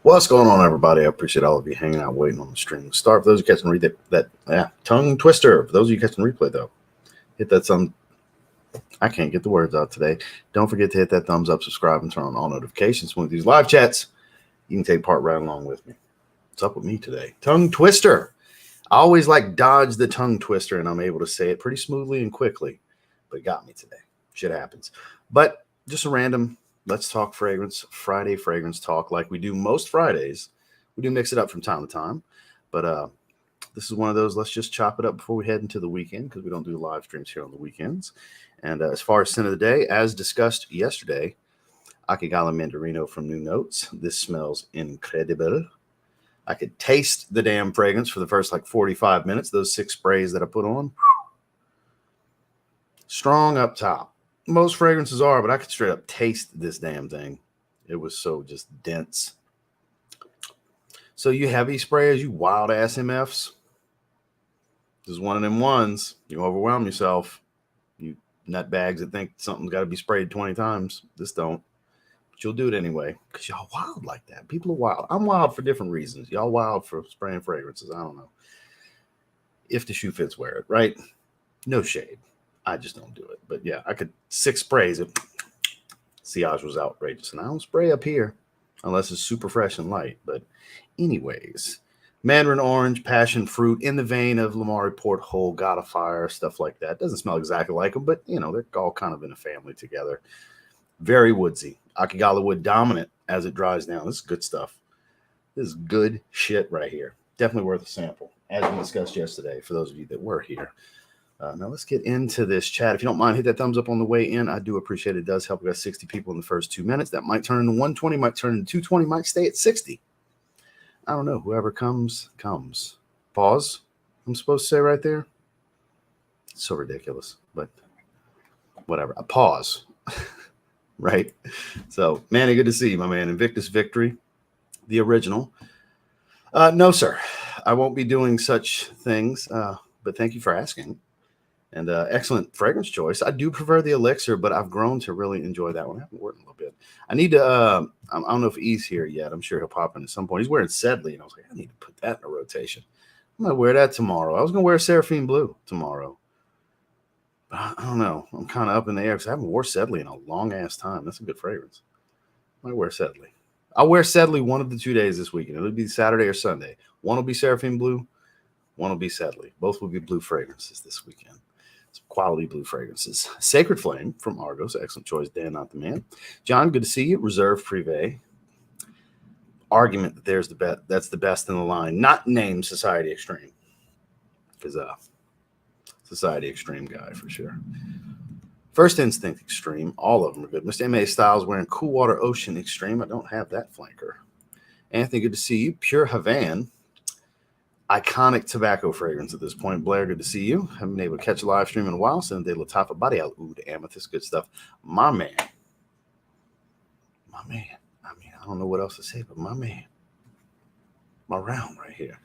What's going on, everybody? I appreciate all of you hanging out, waiting on the stream to start. For those who catch and read that tongue twister. For those of you catching the replay, though, hit that I can't get the words out today. Don't forget to hit that thumbs up, subscribe, and turn on all notifications. When these live chats, you can take part right along with me. What's up with me today? Tongue twister. I always dodge the tongue twister, and I'm able to say it pretty smoothly and quickly, but it got me today. Shit happens. But just a random, let's talk fragrance, Friday fragrance talk like we do most Fridays. We do mix it up from time to time, but this is one of those, let's just chop it up before we head into the weekend because we don't do live streams here on the weekends. And as far as scent of the day, as discussed yesterday, Akigala Mandarino from New Notes. This smells incredible. I could taste the damn fragrance for the first 45 minutes. Those 6 sprays that I put on. Strong up top. Most fragrances are, but I could straight up taste this damn thing. It was so just dense. So you heavy sprayers, you wild ass MFs. This is one of them ones. You overwhelm yourself. You nutbags that think something's got to be sprayed 20 times. This don't. But you'll do it anyway because y'all wild like that. People are wild. I'm wild for different reasons. Y'all wild for spraying fragrances. I don't know. If the shoe fits, wear it, right? No shade. I just don't do it. But yeah, I could 6 sprays. Sillage was outrageous. And I don't spray up here unless it's super fresh and light. But anyways, mandarin orange, passion fruit in the vein of Lamari Porthole, God of Fire, stuff like that. Doesn't smell exactly like them, but they're all kind of in a family together. Very woodsy. Akigala wood dominant as it dries down. This is good stuff. This is good shit right here. Definitely worth a sample, as we discussed yesterday, for those of you that were here. Now let's get into this chat. If you don't mind, hit that thumbs up on the way in. I do appreciate it. It does help. We got 60 people in the first 2 minutes. That might turn into 120, might turn into 220, might stay at 60. I don't know. Whoever comes, comes. Pause. I'm supposed to say right there. It's so ridiculous, but whatever. A pause. Right? So, Manny, good to see you, my man. Invictus Victory, the original. No, sir. I won't be doing such things, but thank you for asking. And excellent fragrance choice. I do prefer the elixir, but I've grown to really enjoy that one. I haven't worn it a little bit. I need to, I don't know if E's here yet. I'm sure he'll pop in at some point. He's wearing Sedley, and I was like, I need to put that in a rotation. I'm going to wear that tomorrow. I was going to wear Seraphine Blue tomorrow. But I don't know. I'm kind of up in the air because I haven't worn Sedley in a long-ass time. That's a good fragrance. I might wear Sedley. I'll wear Sedley one of the 2 days this weekend. It'll be Saturday or Sunday. One will be Seraphine Blue. One will be Sedley. Both will be blue fragrances this weekend. Some quality blue fragrances. Sacred Flame from Argos. Excellent choice, Dan, not the man. John, good to see you. Reserve Privé. Argument that there's the best. That's the best in the line. Not named Society Extreme. Because Society Extreme guy for sure. First Instinct Extreme. All of them are good. Mr. M.A. Styles wearing Cool Water Ocean Extreme. I don't have that flanker. Anthony, good to see you. Pure Havana. Iconic tobacco fragrance at this point. Blair, good to see you. Haven't been able to catch a live stream in a while. Send de Latafa Body Al Oud Amethyst. Good stuff. My man. My man. I mean, I don't know what else to say, but my man. My round right here.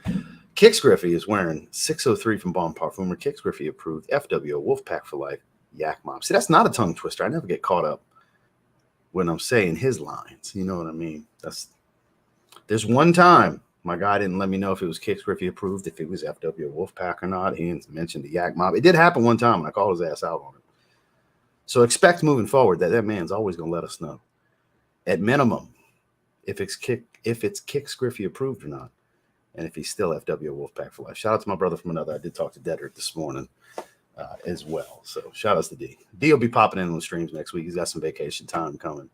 Kix Griffey is wearing 603 from Bon Parfumer. Kix Griffey approved. FWO Wolfpack for life. Yak Mob. See, that's not a tongue twister. I never get caught up when I'm saying his lines. You know what I mean? There's one time my guy didn't let me know if it was Kix Griffey approved, if it was FW Wolfpack or not. He didn't mention the Yak Mob. It did happen one time, and I called his ass out on it. So expect moving forward that man's always going to let us know, at minimum, if it's Kix Griffey approved or not, and if he's still FW Wolfpack for life. Shout out to my brother from another. I did talk to Dedrick this morning as well. So shout out to D. D will be popping in on the streams next week. He's got some vacation time coming.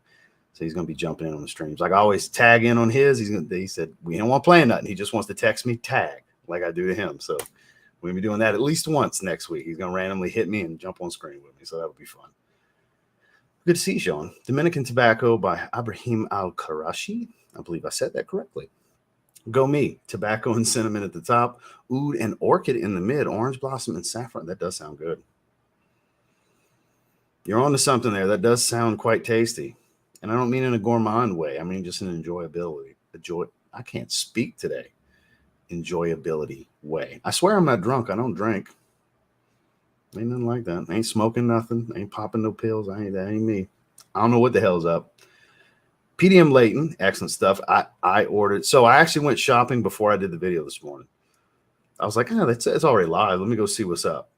So he's going to be jumping in on the streams. Like I always tag in on his. He said, we don't want to play nothing. He just wants to text me tag like I do to him. So we're going to be doing that at least once next week. He's going to randomly hit me and jump on screen with me. So that would be fun. Good to see you, Sean. Dominican Tobacco by Ibrahim Al-Karashi. I believe I said that correctly. Go Me. Tobacco and cinnamon at the top. Oud and orchid in the mid. Orange blossom and saffron. That does sound good. You're on to something there. That does sound quite tasty. And I don't mean in a gourmand way. I mean just an enjoyability. I can't speak today. Enjoyability way. I swear I'm not drunk. I don't drink. Ain't nothing like that. I ain't smoking nothing. I ain't popping no pills. That ain't me. I don't know what the hell's up. PDM Layton, excellent stuff. I ordered. So I actually went shopping before I did the video this morning. I was like, oh, it's already live. Let me go see what's up.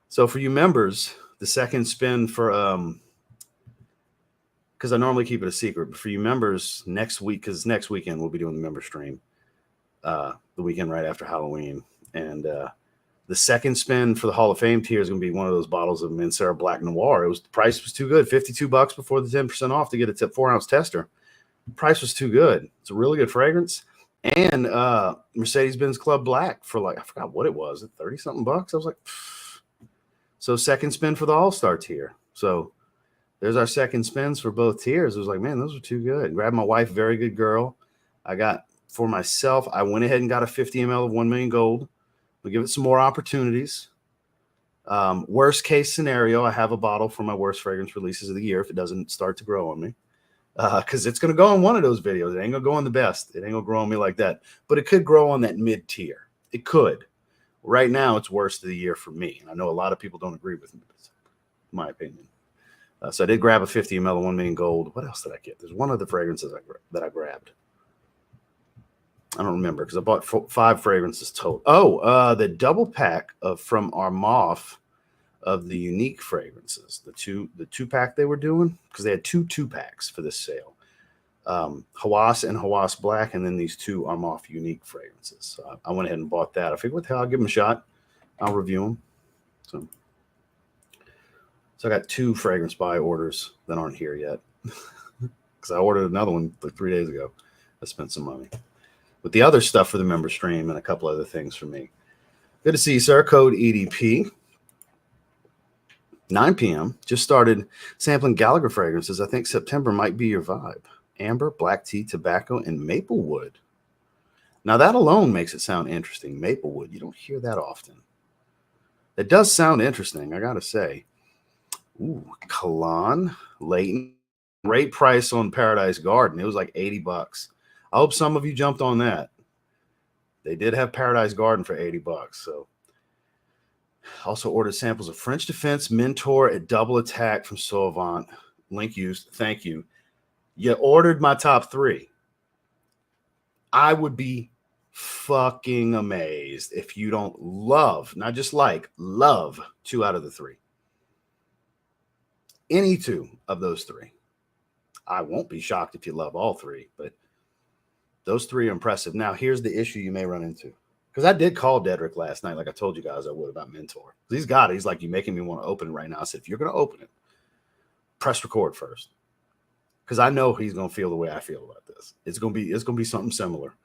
So for you members, the second spin for because I normally keep it a secret, but for you members next week, because next weekend we'll be doing the member stream, the weekend right after Halloween, and the second spin for the Hall of Fame tier is going to be one of those bottles of Mancera Black Noir. The price was too good, $52 before the 10% off to get a 4-ounce tester. The price was too good. It's a really good fragrance. And Mercedes-Benz Club Black for like, I forgot what it was, 30-something bucks. I was like, pfft. So second spin for the All-Star tier. So there's our second spins for both tiers. It was like, man, those are too good. Grabbed my wife, very good girl. I got for myself, I went ahead and got a 50 ml of 1 million gold. We'll give it some more opportunities. Worst case scenario, I have a bottle for my worst fragrance releases of the year if it doesn't start to grow on me. Because it's going to go on one of those videos. It ain't going to go on the best. It ain't going to grow on me like that. But it could grow on that mid-tier. It could. Right now, it's worst of the year for me. And I know a lot of people don't agree with me. But it's my opinion. So I did grab a 50 ml of 1 million gold. What else did I get? There's one of the fragrances that I grabbed. I don't remember because I bought 5 fragrances total. Oh, the double pack from Armaf of the unique fragrances, the two pack they were doing, because they had two packs for this sale, Hawass and Hawass Black, and then these 2 Armaf unique fragrances. So I went ahead and bought that. I figured, what the hell, I'll give them a shot. I'll review them. So I got 2 fragrance buy orders that aren't here yet because I ordered another one like 3 days ago. I spent some money with the other stuff for the member stream and a couple other things for me. Good to see you, sir. Code EDP. 9 p.m. Just started sampling Gallagher fragrances. I think September might be your vibe. Amber, black tea, tobacco, and maplewood. Now that alone makes it sound interesting. Maplewood. You don't hear that often. It does sound interesting, I gotta say. Ooh, Cologne, Layton. Great price on Paradise Garden. It was like $80. I hope some of you jumped on that. They did have Paradise Garden for $80. So also ordered samples of French Defense, Mentor, and Double Attack from Sauvant. Link used. Thank you. You ordered my top 3. I would be fucking amazed if you don't love, not just like, love 2 out of the 3. Any 2 of those 3. I won't be shocked if you love all 3, but those 3 are impressive. Now, here's the issue you may run into. Because I did call Dedrick last night, like I told you guys I would about Mentor. He's got it. He's like, you're making me want to open it right now. I said, if you're going to open it, press record first. Because I know he's going to feel the way I feel about this. It's going to be something similar.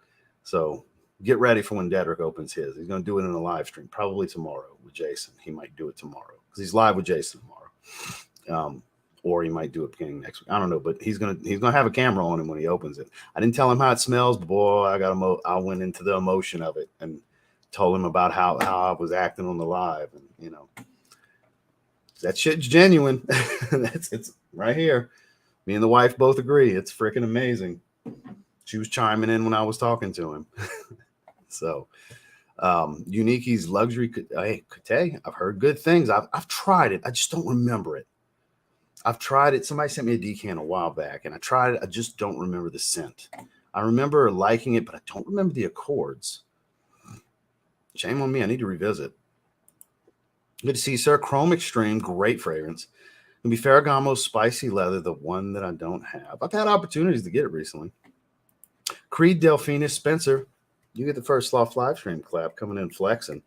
So get ready for when Dedrick opens his. He's going to do it in a live stream, probably tomorrow with Jason. He might do it tomorrow because he's live with Jason tomorrow. Or he might do it beginning next week. I don't know, but he's gonna have a camera on him when he opens it. I didn't tell him how it smells, but boy, I went into the emotion of it and told him about how I was acting on the live, and you know, that shit's genuine. It's right here. Me and the wife both agree. It's freaking amazing. She was chiming in when I was talking to him. So, Unique's luxury. Hey, Kate, I've heard good things. I've tried it. I just don't remember it. I've tried it. Somebody sent me a decan a while back, and I tried it. I just don't remember the scent. I remember liking it, but I don't remember the accords. Shame on me. I need to revisit. Good to see you, sir. Chrome Extreme, great fragrance. It'll be Ferragamo Spicy Leather, the one that I don't have. I've had opportunities to get it recently. Creed Delphinus, Spencer, you get the first Sloth live stream clap coming in flexing.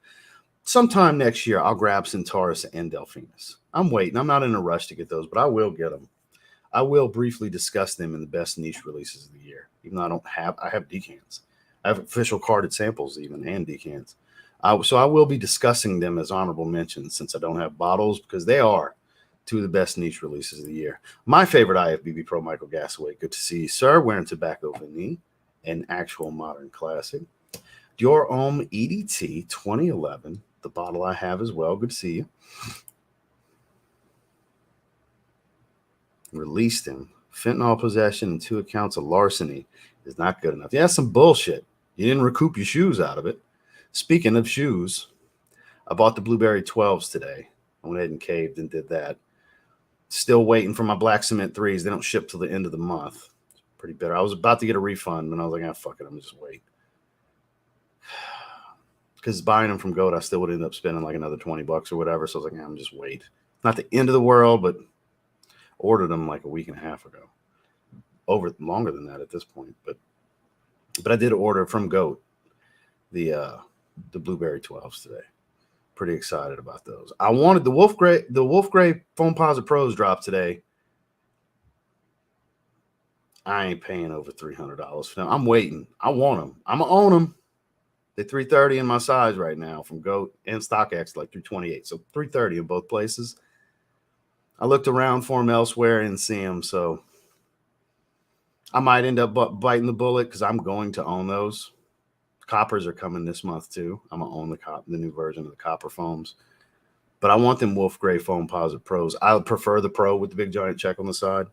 Sometime next year, I'll grab Centaurus and Delphinus. I'm waiting. I'm not in a rush to get those, but I will get them. I will briefly discuss them in the best niche releases of the year, even though I have decants. I have official carded samples even and decants. So I will be discussing them as honorable mentions since I don't have bottles, because they are 2 of the best niche releases of the year. My favorite IFBB Pro Michael Gasaway. Good to see you, sir. Wearing Tobacco Vanille, an actual modern classic. Dior Homme EDT 2011. The bottle I have as well. Good to see you. Released him. Fentanyl possession and 2 accounts of larceny is not good enough. Yeah, some bullshit. You didn't recoup your shoes out of it. Speaking of shoes, I bought the Blueberry 12s today. I went ahead and caved and did that. Still waiting for my Black Cement 3s. They don't ship till the end of the month. pretty bitter. I was about to get a refund, and I was like, ah, fuck it, I'm just wait. Because buying them from Goat, I still would end up spending like another $20 or whatever. So I was like, yeah, I'm just wait. Not the end of the world, but ordered them like a week and a half ago. Over longer than that at this point, but I did order from Goat the blueberry 12s today. Pretty excited about those. I wanted the Wolf Gray Foam Posit Pros drop today. I ain't paying over $300 for them. I'm waiting. I want them. I'm gonna own them. They're $330 in my size right now from Goat and StockX, like $328. So $330 in both places. I looked around for them elsewhere and see them, so I might end up biting the bullet because I'm going to own those. Coppers are coming this month too. I'm gonna own the new version of the copper foams, but I want them Wolf Gray Foam Posit Pros. I would prefer the Pro with the big giant check on the side.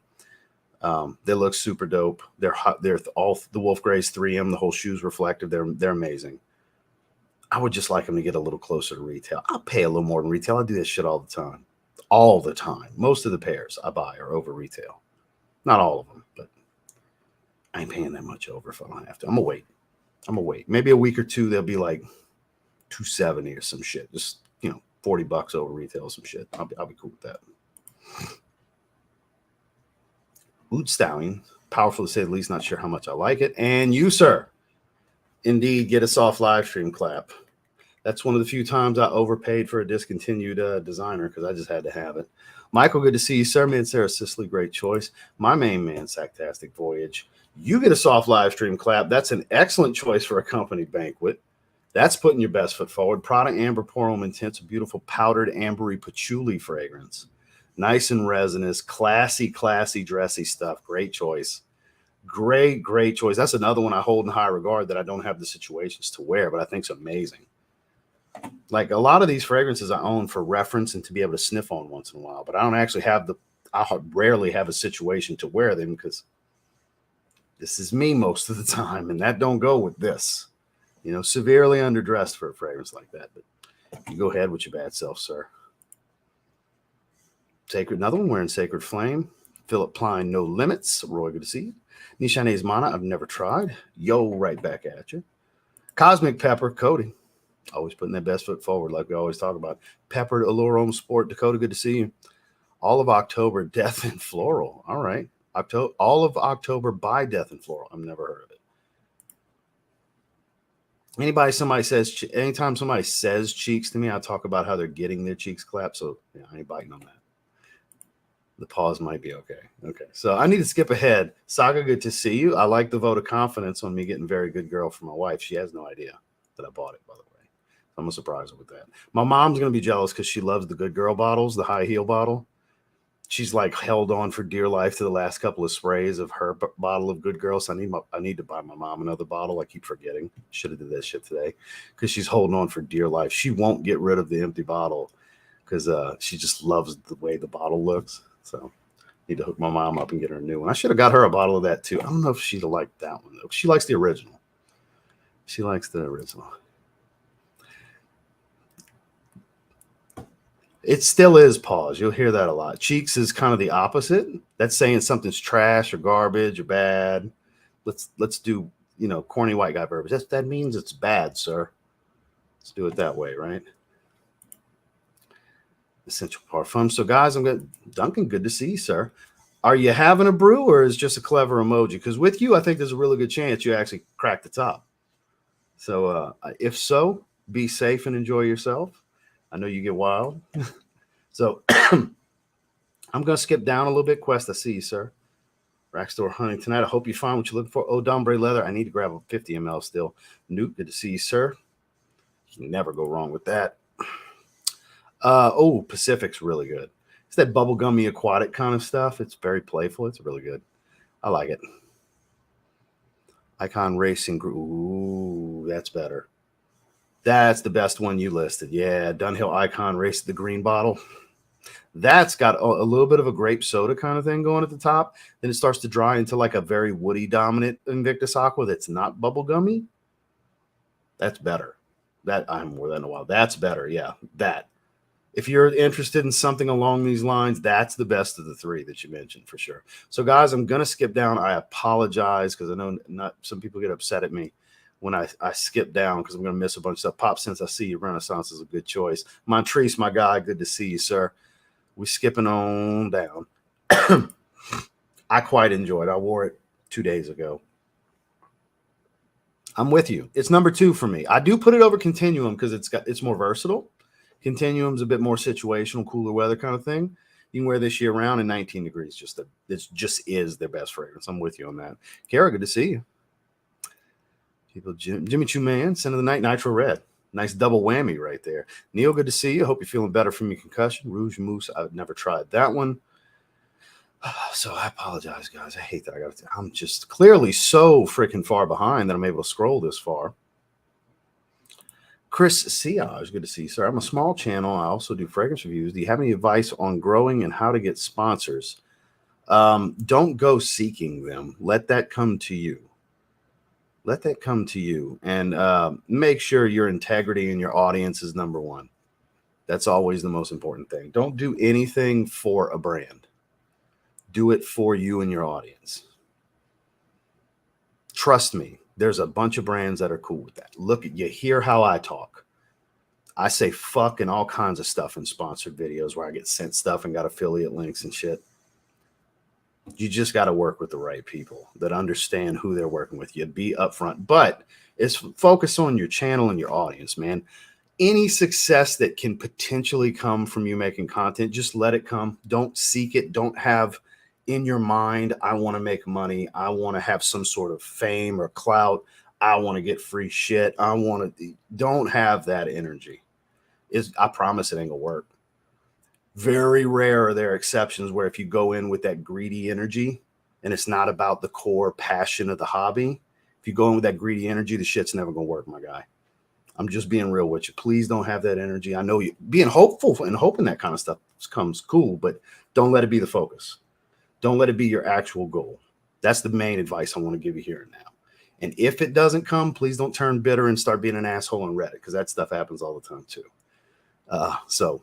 They look super dope. They're hot. They're all the Wolf Gray's 3M. The whole shoe's reflective. They're amazing. I would just like them to get a little closer to retail. I'll pay a little more than retail. I do this shit all the time. All the time. Most of the pairs I buy are over retail. Not all of them, but I ain't paying that much over if I don't have to. I'm gonna wait. Maybe a week or two, they'll be like $270 or some shit. Just, $40 over retail or some shit. I'll be cool with that. Oud Stallion, powerful to say the least, not sure how much I like it. And you, sir, indeed get a soft live stream clap. That's one of the few times I overpaid for a discontinued designer because I just had to have it. Michael, good to see you, sir. Man, Sarah Sicily, great choice. My main man, Sacktastic Voyage. You get a soft live stream clap. That's an excellent choice for a company banquet. That's putting your best foot forward. Prada Amber Porum Intense, a beautiful powdered ambery patchouli fragrance. Nice and resinous, classy, dressy stuff. Great choice. Great choice. That's another one I hold in high regard that I don't have the situations to wear, but I think it's amazing. Like a lot of these fragrances I own for reference and to be able to sniff on once in a while, but I don't actually have I rarely have a situation to wear them because this is me most of the time, and that don't go with this. Severely underdressed for a fragrance like that. But you go ahead with your bad self, sir. Another one wearing Sacred Flame. Philip Pline, No Limits. Roy, good to see you. Nishane's Mana, I've never tried. Yo, right back at you. Cosmic Pepper, Cody. Always putting their best foot forward like we always talk about. Peppered Allure Sport, Dakota, good to see you. All of October, Death and Floral. All right. All of October by Death and Floral. I've never heard of it. Anytime somebody says cheeks to me, I talk about how they're getting their cheeks clapped. So I ain't biting on that. The pause might be okay. Okay. So I need to skip ahead. Saga, good to see you. I like the vote of confidence on me getting Very Good Girl for my wife. She has no idea that I bought it, by the way. I'm going to surprise her with that. My mom's going to be jealous because she loves the Good Girl bottles, the high heel bottle. She's like held on for dear life to the last couple of sprays of her bottle of Good Girl. So I need to buy my mom another bottle. I keep forgetting. Should have did that shit today because she's holding on for dear life. She won't get rid of the empty bottle because she just loves the way the bottle looks. So I need to hook my mom up and get her a new one. I should have got her a bottle of that too. I don't know if she'd have liked that one though. She likes the original. She likes the original. It still is pause. You'll hear that a lot. Cheeks is kind of the opposite. That's saying something's trash or garbage or bad. Let's do, corny white guy verbiage. That means it's bad, sir. Let's do it that way, right? Essential Parfum. So guys, Duncan, good to see you, sir. Are you having a brew or is it just a clever emoji? Because with you, I think there's a really good chance you actually crack the top. So if so, be safe and enjoy yourself. I know you get wild. So I'm going to skip down a little bit. Quest, I see you, sir. Rack Store hunting tonight. I hope you find what you're looking for. Oh, Dombre leather. I need to grab a 50 ml still. Newt, good to see you, sir. You can never go wrong with that. Pacific's really good. It's that bubblegummy aquatic kind of stuff. It's very playful. It's really good. I like it. Icon Racing Group. Ooh, that's better. That's the best one you listed. Yeah, Dunhill Icon Race, the green bottle. That's got a little bit of a grape soda kind of thing going at the top. Then it starts to dry into like a very woody dominant Invictus Aqua that's not bubblegummy. That's better. That I haven't worn that in a while. That's better. Yeah, that. If you're interested in something along these lines, that's the best of the three that you mentioned for sure. So guys, I'm going to skip down. I apologize because I know not some people get upset at me when I skip down because I'm going to miss a bunch of stuff. Pop, since I see you, Renaissance is a good choice. Montrese, my guy, good to see you, sir. We're skipping on down. I quite enjoyed it. I wore it 2 days ago. I'm with you. It's number 2 for me. I do put it over Continuum because it's more versatile. Continuum's a bit more situational, cooler weather kind of thing. You can wear this year round in 19 degrees. It just is their best fragrance. I'm with you on that. Kara, good to see you. People, Jimmy Choo Man, Scent of the Night, Nitro Red. Nice double whammy right there. Neil, good to see you. Hope you're feeling better from your concussion. Rouge Mousse, I've never tried that one. So I apologize, guys. I hate that. I'm just clearly so freaking far behind that I'm able to scroll this far. Chris Siage, good to see you, sir. I'm a small channel. I also do fragrance reviews. Do you have any advice on growing and how to get sponsors? Don't go seeking them. Let that come to you. Let that come to you. And make sure your integrity in your audience is number one. That's always the most important thing. Don't do anything for a brand. Do it for you and your audience. Trust me. There's a bunch of brands that are cool with that. Look, you hear how I talk. I say fuck and all kinds of stuff in sponsored videos where I get sent stuff and got affiliate links and shit. You just got to work with the right people that understand who they're working with. You be upfront, but it's focus on your channel and your audience, man. Any success that can potentially come from you making content, just let it come. Don't seek it. Don't have in your mind, I want to make money. I want to have some sort of fame or clout. I want to get free shit. Don't have that energy. I promise it ain't gonna work. Very rare are there exceptions where if you go in with that greedy energy and it's not about the core passion of the hobby, if you go in with that greedy energy, the shit's never gonna work, my guy. I'm just being real with you. Please don't have that energy. I know you being hopeful and hoping that kind of stuff comes cool, but don't let it be the focus. Don't let it be your actual goal. That's the main advice I want to give you here and now. And if it doesn't come, please don't turn bitter and start being an asshole on Reddit because that stuff happens all the time too. So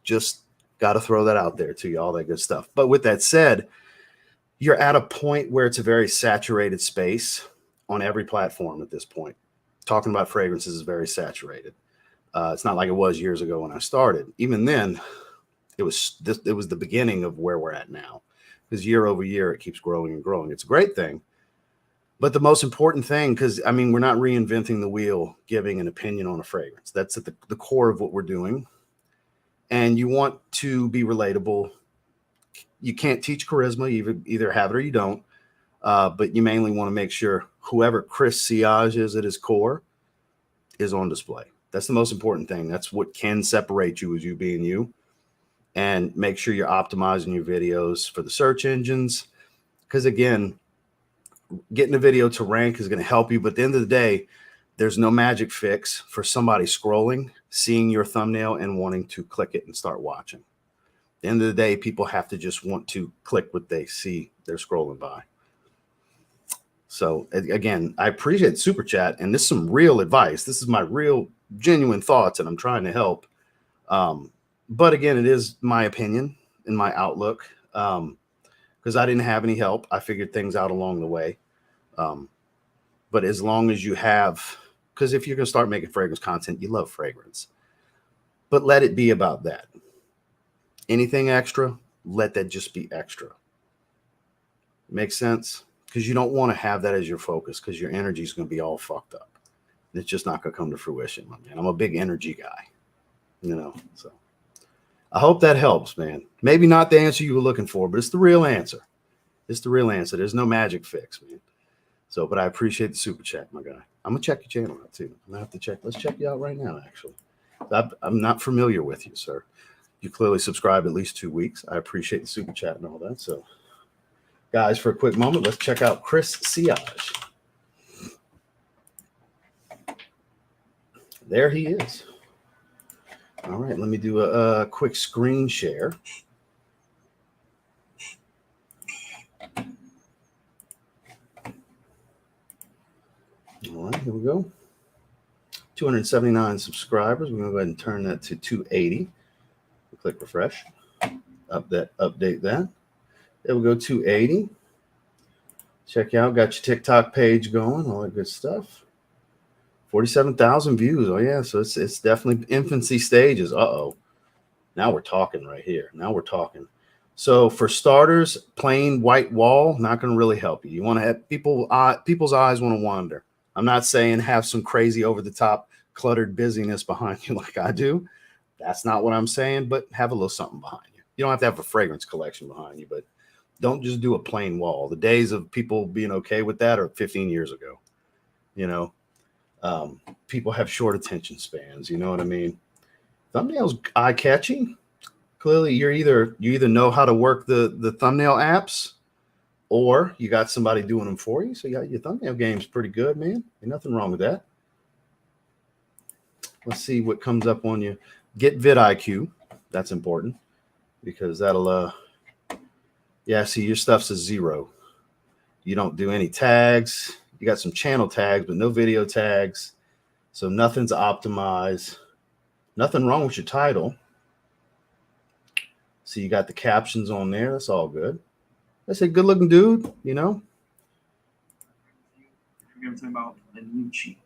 just got to throw that out there to you, all that good stuff. But with that said, you're at a point where it's a very saturated space on every platform at this point. Talking about fragrances is very saturated. It's not like it was years ago when I started. Even then, it was the beginning of where we're at now. Because year over year, it keeps growing and growing. It's a great thing. But the most important thing, because, I mean, we're not reinventing the wheel, giving an opinion on a fragrance. That's at the core of what we're doing. And you want to be relatable. You can't teach charisma. You either have it or you don't. But you mainly want to make sure whoever Chris Siage is at his core is on display. That's the most important thing. That's what can separate you as you being you. And make sure you're optimizing your videos for the search engines. Because again, getting a video to rank is going to help you. But at the end of the day, there's no magic fix for somebody scrolling, seeing your thumbnail and wanting to click it and start watching. At the end of the day, people have to just want to click what they see they're scrolling by. So again, I appreciate Super Chat. And this is some real advice. This is my real genuine thoughts and I'm trying to help. But again, it is my opinion and my outlook because I didn't have any help. I figured things out along the way. But as long as you have, because if you're going to start making fragrance content, you love fragrance. But let it be about that. Anything extra, let that just be extra. Makes sense? Because you don't want to have that as your focus because your energy is going to be all fucked up. And it's just not going to come to fruition, my man. I'm a big energy guy, so. I hope that helps, man. Maybe not the answer you were looking for, but it's the real answer. It's the real answer. There's no magic fix, man. So, but I appreciate the super chat, my guy. I'm going to check your channel out, too. I'm going to have to check. Let's check you out right now, actually. I'm not familiar with you, sir. You clearly subscribed at least 2 weeks. I appreciate the super chat and all that. So, guys, for a quick moment, let's check out Chris Siage. There he is. All right, let me do a quick screen share. All right, here we go. 279 subscribers. We're going to go ahead and turn that to 280. Click refresh. Update that. It will go 280. Check you out. Got your TikTok page going. All that good stuff. 47,000 views. Oh yeah, so it's definitely infancy stages. Now we're talking right here. Now we're talking. So for starters, plain white wall not going to really help you. You want to have people's eyes want to wander. I'm not saying have some crazy over the top cluttered busyness behind you like I do. That's not what I'm saying, but have a little something behind you. You don't have to have a fragrance collection behind you, but don't just do a plain wall. The days of people being okay with that are 15 years ago. You know, people have short attention spans. You know what I mean? Thumbnails eye-catching. Clearly, you either know how to work the thumbnail apps, or you got somebody doing them for you. So your thumbnail game's pretty good, man. Ain't nothing wrong with that. Let's see what comes up on you. Get vidIQ. That's important because that'll yeah, see, your stuff's a 0. You don't do any tags. You got some channel tags, but no video tags. So nothing's optimized. Nothing wrong with your title. So you got the captions on there. That's all good. That's a good looking dude, you know. You're talking about a new cheat.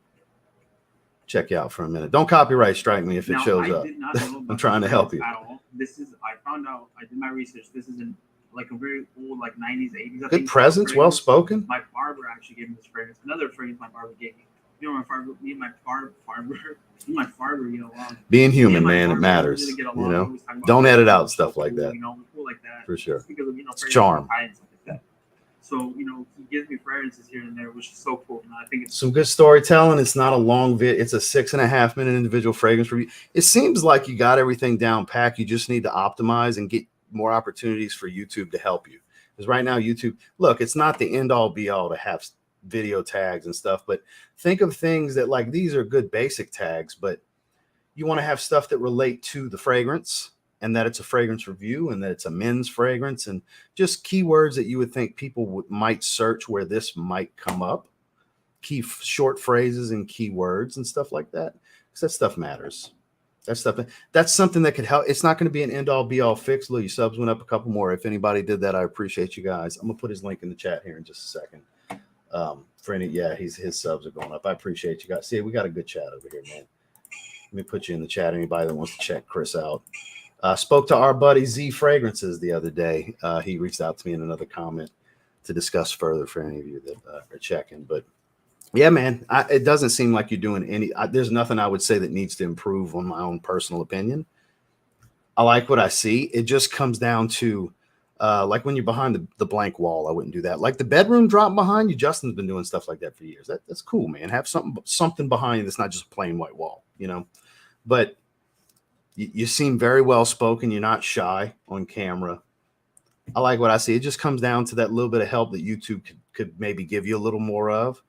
Check you out for a minute. Don't copyright strike me if it shows up. Did not know I'm trying to help you. At all. I found out, I did my research. This is like a very old, like 90s, 80s. Good presence, well spoken. My barber actually gave me this fragrance. Another fragrance my barber gave me. You know, my barber, you know, being human, man, it matters. You know, don't edit out stuff like that. You know, cool like that. For sure. Because of, you know, it's charm. Like that. So, you know, he gives me fragrances here and there, which is so cool. And I think it's some good storytelling. It's not a long vid. It's a 6.5 minute individual fragrance review. It seems like you got everything down packed. You just need to optimize and get more opportunities for YouTube to help you. Because right now, YouTube, look, it's not the end all be all to have video tags and stuff, but think of things that like these are good basic tags, but you want to have stuff that relate to the fragrance and that it's a fragrance review and that it's a men's fragrance and just keywords that you would think people might search where this might come up, short phrases and keywords and stuff like that, because that stuff matters. That's something that could help. It's not going to be an end all be all fix. Look, your subs went up a couple more. If anybody did that, I appreciate you guys. I'm gonna put his link in the chat here in just a second. For any, yeah, his subs are going up. I appreciate you guys. See, we got a good chat over here, man. Let me put you in the chat. Anybody that wants to check Chris out. Spoke to our buddy Z Fragrances the other day. He reached out to me in another comment to discuss further for any of you that are checking. But yeah, man, it doesn't seem like you're doing any. There's nothing I would say that needs to improve on my own personal opinion. I like what I see. It just comes down to like when you're behind the blank wall, I wouldn't do that. Like the bedroom drop behind you, Justin's been doing stuff like that for years. That's cool, man. Have something behind you that's not just a plain white wall, you know. But you seem very well spoken. You're not shy on camera. I like what I see. It just comes down to that little bit of help that YouTube could maybe give you a little more of.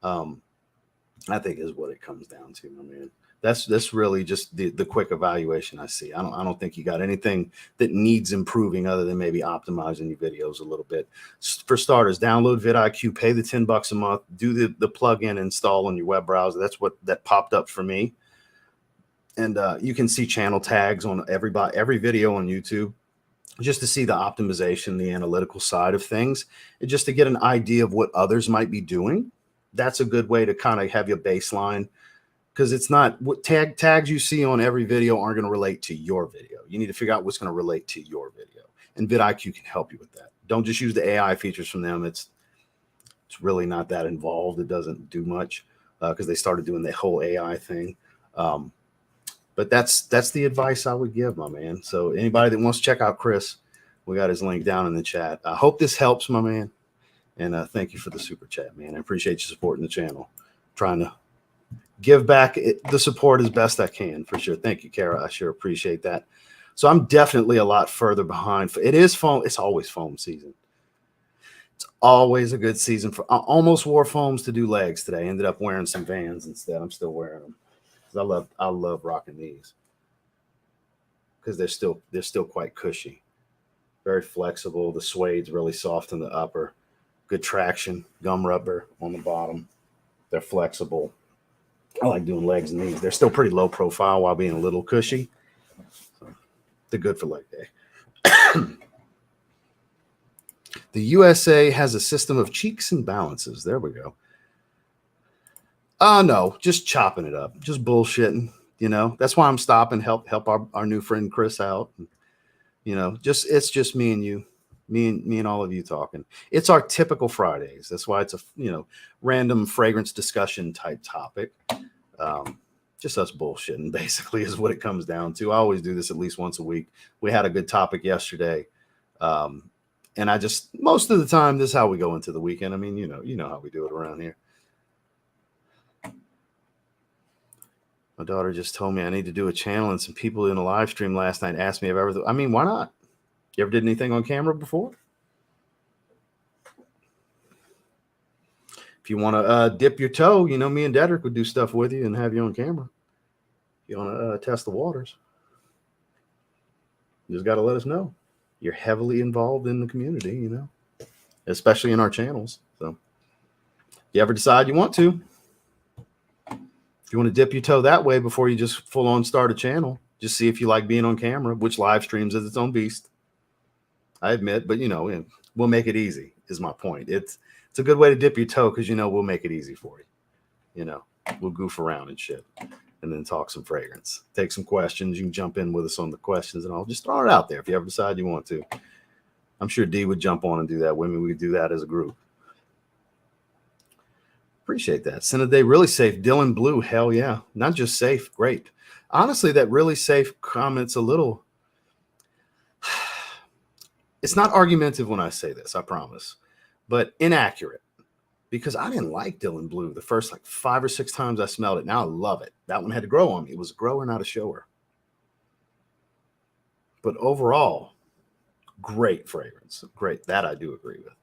I think is what it comes down to, my man. That's really just the quick evaluation I see. I don't think you got anything that needs improving other than maybe optimizing your videos a little bit. For starters, download vidIQ, pay the $10 a month, do the plugin install on your web browser. That's what that popped up for me. And you can see channel tags on every video on YouTube, just to see the optimization, the analytical side of things, and just to get an idea of what others might be doing. That's a good way to kind of have your baseline. Because it's not what tags you see on every video aren't going to relate to your video. You need to figure out what's going to relate to your video, and vidIQ can help you with that. Don't just use the AI features from them. It's really not that involved. It doesn't do much because they started doing the whole AI thing. But that's the advice I would give, my man. So anybody that wants to check out Chris, we got his link down in the chat. I hope this helps, my man. And thank you for the super chat, man. I appreciate you supporting the channel. Trying to give back the support as best I can, for sure. Thank you, Kara. I sure appreciate that. So I'm definitely a lot further behind. It is foam. It's always foam season. It's always a good season. I almost wore foams to do legs today. Ended up wearing some Vans instead. I'm still wearing them because I love rocking these because they're still quite cushy, very flexible. The suede's really soft in the upper, good traction, gum rubber on the bottom. They're flexible. I like doing legs and knees. They're still pretty low profile while being a little cushy. So The good for leg day. The USA has a system of cheeks and balances. There we go. No, just chopping it up, just bullshitting. You know, that's why I'm stopping. Help our new friend Chris out. You know, it's just me and you, me and all of you talking. It's our typical Fridays. That's why it's a random fragrance discussion type topic. Just us bullshitting basically is what it comes down to. I always do this at least once a week. We had a good topic yesterday. And I just, most of the time, this is how we go into the weekend. I mean, you know how we do it around here. My daughter just told me I need to do a channel, and some people in a live stream last night asked me if I ever, I mean, why not? You ever did anything on camera before? If you want to dip your toe, me and Dedrick would do stuff with you and have you on camera. If you want to test the waters, you just got to let us know. You're heavily involved in the community, especially in our channels. So if you ever decide you want to, if you want to dip your toe that way before you just full on start a channel, just see if you like being on camera, which live streams is its own beast. I admit, but we'll make it easy is my point. It's a good way to dip your toe because we'll make it easy for you. We'll goof around and shit and then talk some fragrance. Take some questions. You can jump in with us on the questions and I'll just throw it out there if you ever decide you want to. I'm sure D would jump on and do that. Women, we do that as a group. Appreciate that. Day really safe. Dylan Blue, hell yeah. Not just safe, great. Honestly, that really safe comment's a little, it's not argumentative when I say this, I promise, but inaccurate. Because I didn't like Dylan Blue the first 5 or 6 times I smelled it. Now I love it. That one had to grow on me. It was a grower, not a shower. But overall, great fragrance. Great. That I do agree with.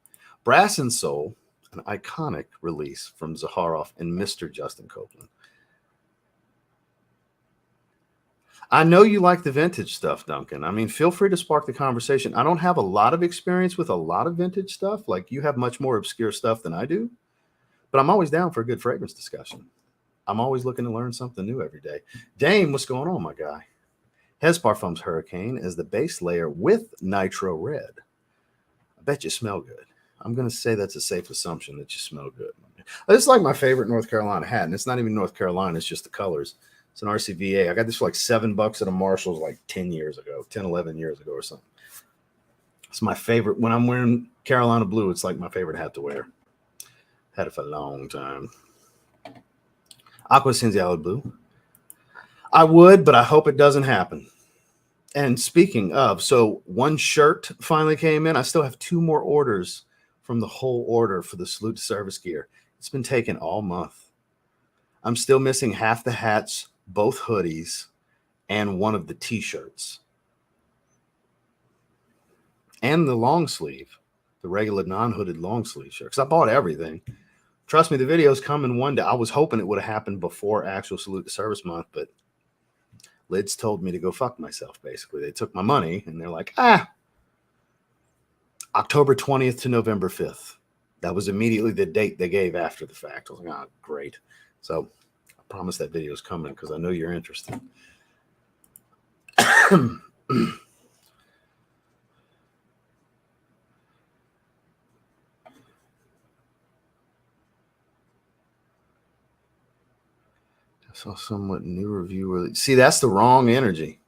Brass and Soul, an iconic release from Zaharoff and Mr. Justin Copeland. I know you like the vintage stuff, Duncan. I mean, feel free to spark the conversation. I don't have a lot of experience with a lot of vintage stuff. You have much more obscure stuff than I do. But I'm always down for a good fragrance discussion. I'm always looking to learn something new every day. Dame, what's going on, my guy? Hez Parfums Hurricane is the base layer with Nitro Red. I bet you smell good. I'm going to say that's a safe assumption that you smell good. This is my favorite North Carolina hat, and it's not even North Carolina. It's just the colors. It's an RCVA. I got this for $7 at a Marshall's 10 years ago, 10, 11 years ago or something. It's my favorite. When I'm wearing Carolina blue, it's my favorite hat to wear. Had it for a long time. Aqua Cinziala Blue. I would, but I hope it doesn't happen. And speaking of, so one shirt finally came in. I still have 2 more orders from the whole order for the Salute to Service gear. It's been taken all month. I'm still missing half the hats, both hoodies, and one of the t-shirts. And the long sleeve, the regular non-hooded long sleeve shirt. Because I bought everything. Trust me, the video's coming one day. I was hoping it would have happened before actual Salute to Service month, but Lids told me to go fuck myself, basically. They took my money, and they're like, October 20th to November 5th. That was immediately the date they gave after the fact. I was like, great. So I promise that video's coming because I know you're interested. I saw somewhat new review. See, that's the wrong energy.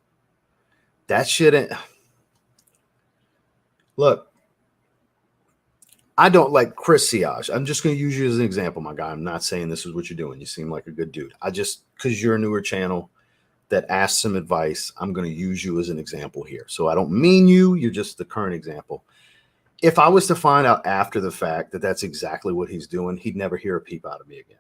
That shouldn't. Look, I don't like Chris Siage. I'm just going to use you as an example, my guy. I'm not saying this is what you're doing. You seem like a good dude. Because you're a newer channel that asks some advice, I'm going to use you as an example here. So I don't mean you. You're just the current example. If I was to find out after the fact that that's exactly what he's doing, he'd never hear a peep out of me again.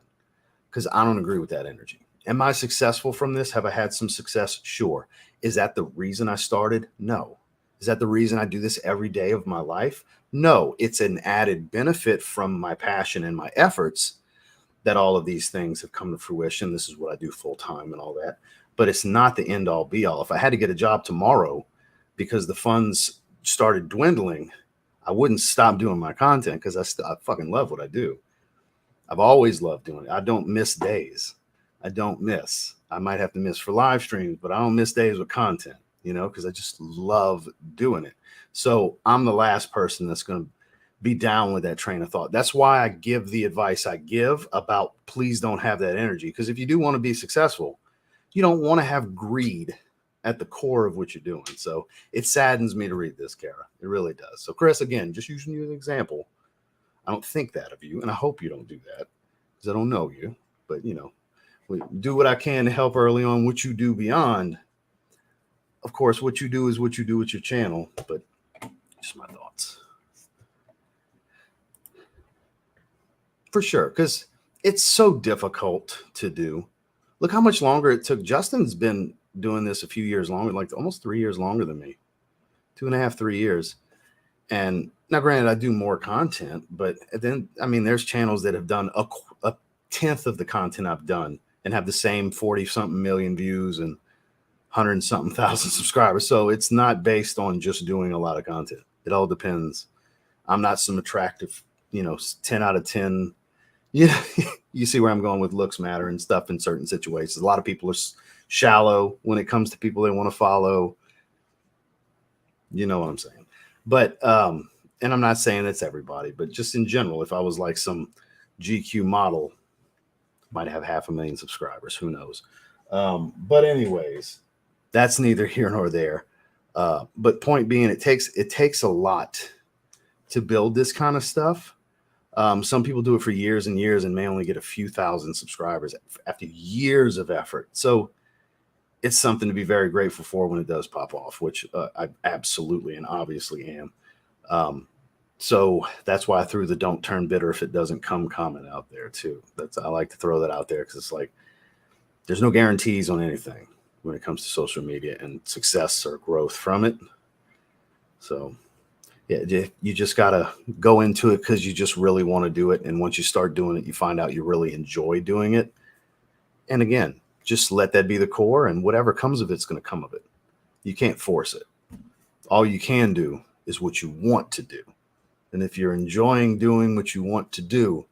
Because I don't agree with that energy. Am I successful from this? Have I had some success? Sure. Is that the reason I started? No. Is that the reason I do this every day of my life? No. It's an added benefit from my passion and my efforts that all of these things have come to fruition. This is what I do full time and all that. But it's not the end all be all. If I had to get a job tomorrow because the funds started dwindling, I wouldn't stop doing my content because I fucking love what I do. I've always loved doing it. I don't miss days. I don't miss. I might have to miss for live streams, but I don't miss days with content. you know, because I just love doing it. So I'm the last person that's going to be down with that train of thought. That's why I give the advice I give about please don't have that energy. Because if you do want to be successful, you don't want to have greed at the core of what you're doing. So it saddens me to read this, Kara. It really does. So Chris, again, just using you as an example, I don't think that of you, and I hope you don't do that because I don't know you. But, you know, do what I can to help early on. What you do beyond, of course, what you do is what you do with your channel. But just my thoughts. For sure, because it's so difficult to do. Look how much longer it took. Justin's been doing this a few years longer, like almost 3 years longer than me. 2.5, 3 years. And now, granted, I do more content, but then, I mean, there's channels that have done a tenth of the content I've done and have the same 40-something million views and 100-something thousand subscribers. So it's not based on just doing a lot of content. It all depends. I'm not some attractive, 10 out of 10. Yeah, you see where I'm going with looks matter and stuff in certain situations. A lot of people are shallow when it comes to people they want to follow. You know what I'm saying? But, and I'm not saying it's everybody, but just in general, if I was like some GQ model, might have 500,000 subscribers. Who knows? But anyways, that's neither here nor there. But point being, it takes a lot to build this kind of stuff. Some people do it for years and years and may only get a few thousand subscribers after years of effort. So it's something to be very grateful for when it does pop off, which I absolutely and obviously am. So that's why I threw the "don't turn bitter if it doesn't come" comment out there too. I like to throw that out there because it's like there's no guarantees on anything when it comes to social media and success or growth from it. So yeah, you just got to go into it because you just really want to do it. And once you start doing it, you find out you really enjoy doing it. And again, just let that be the core, and whatever comes of it's going to come of it. You can't force it. All you can do is what you want to do. And if you're enjoying doing what you want to do,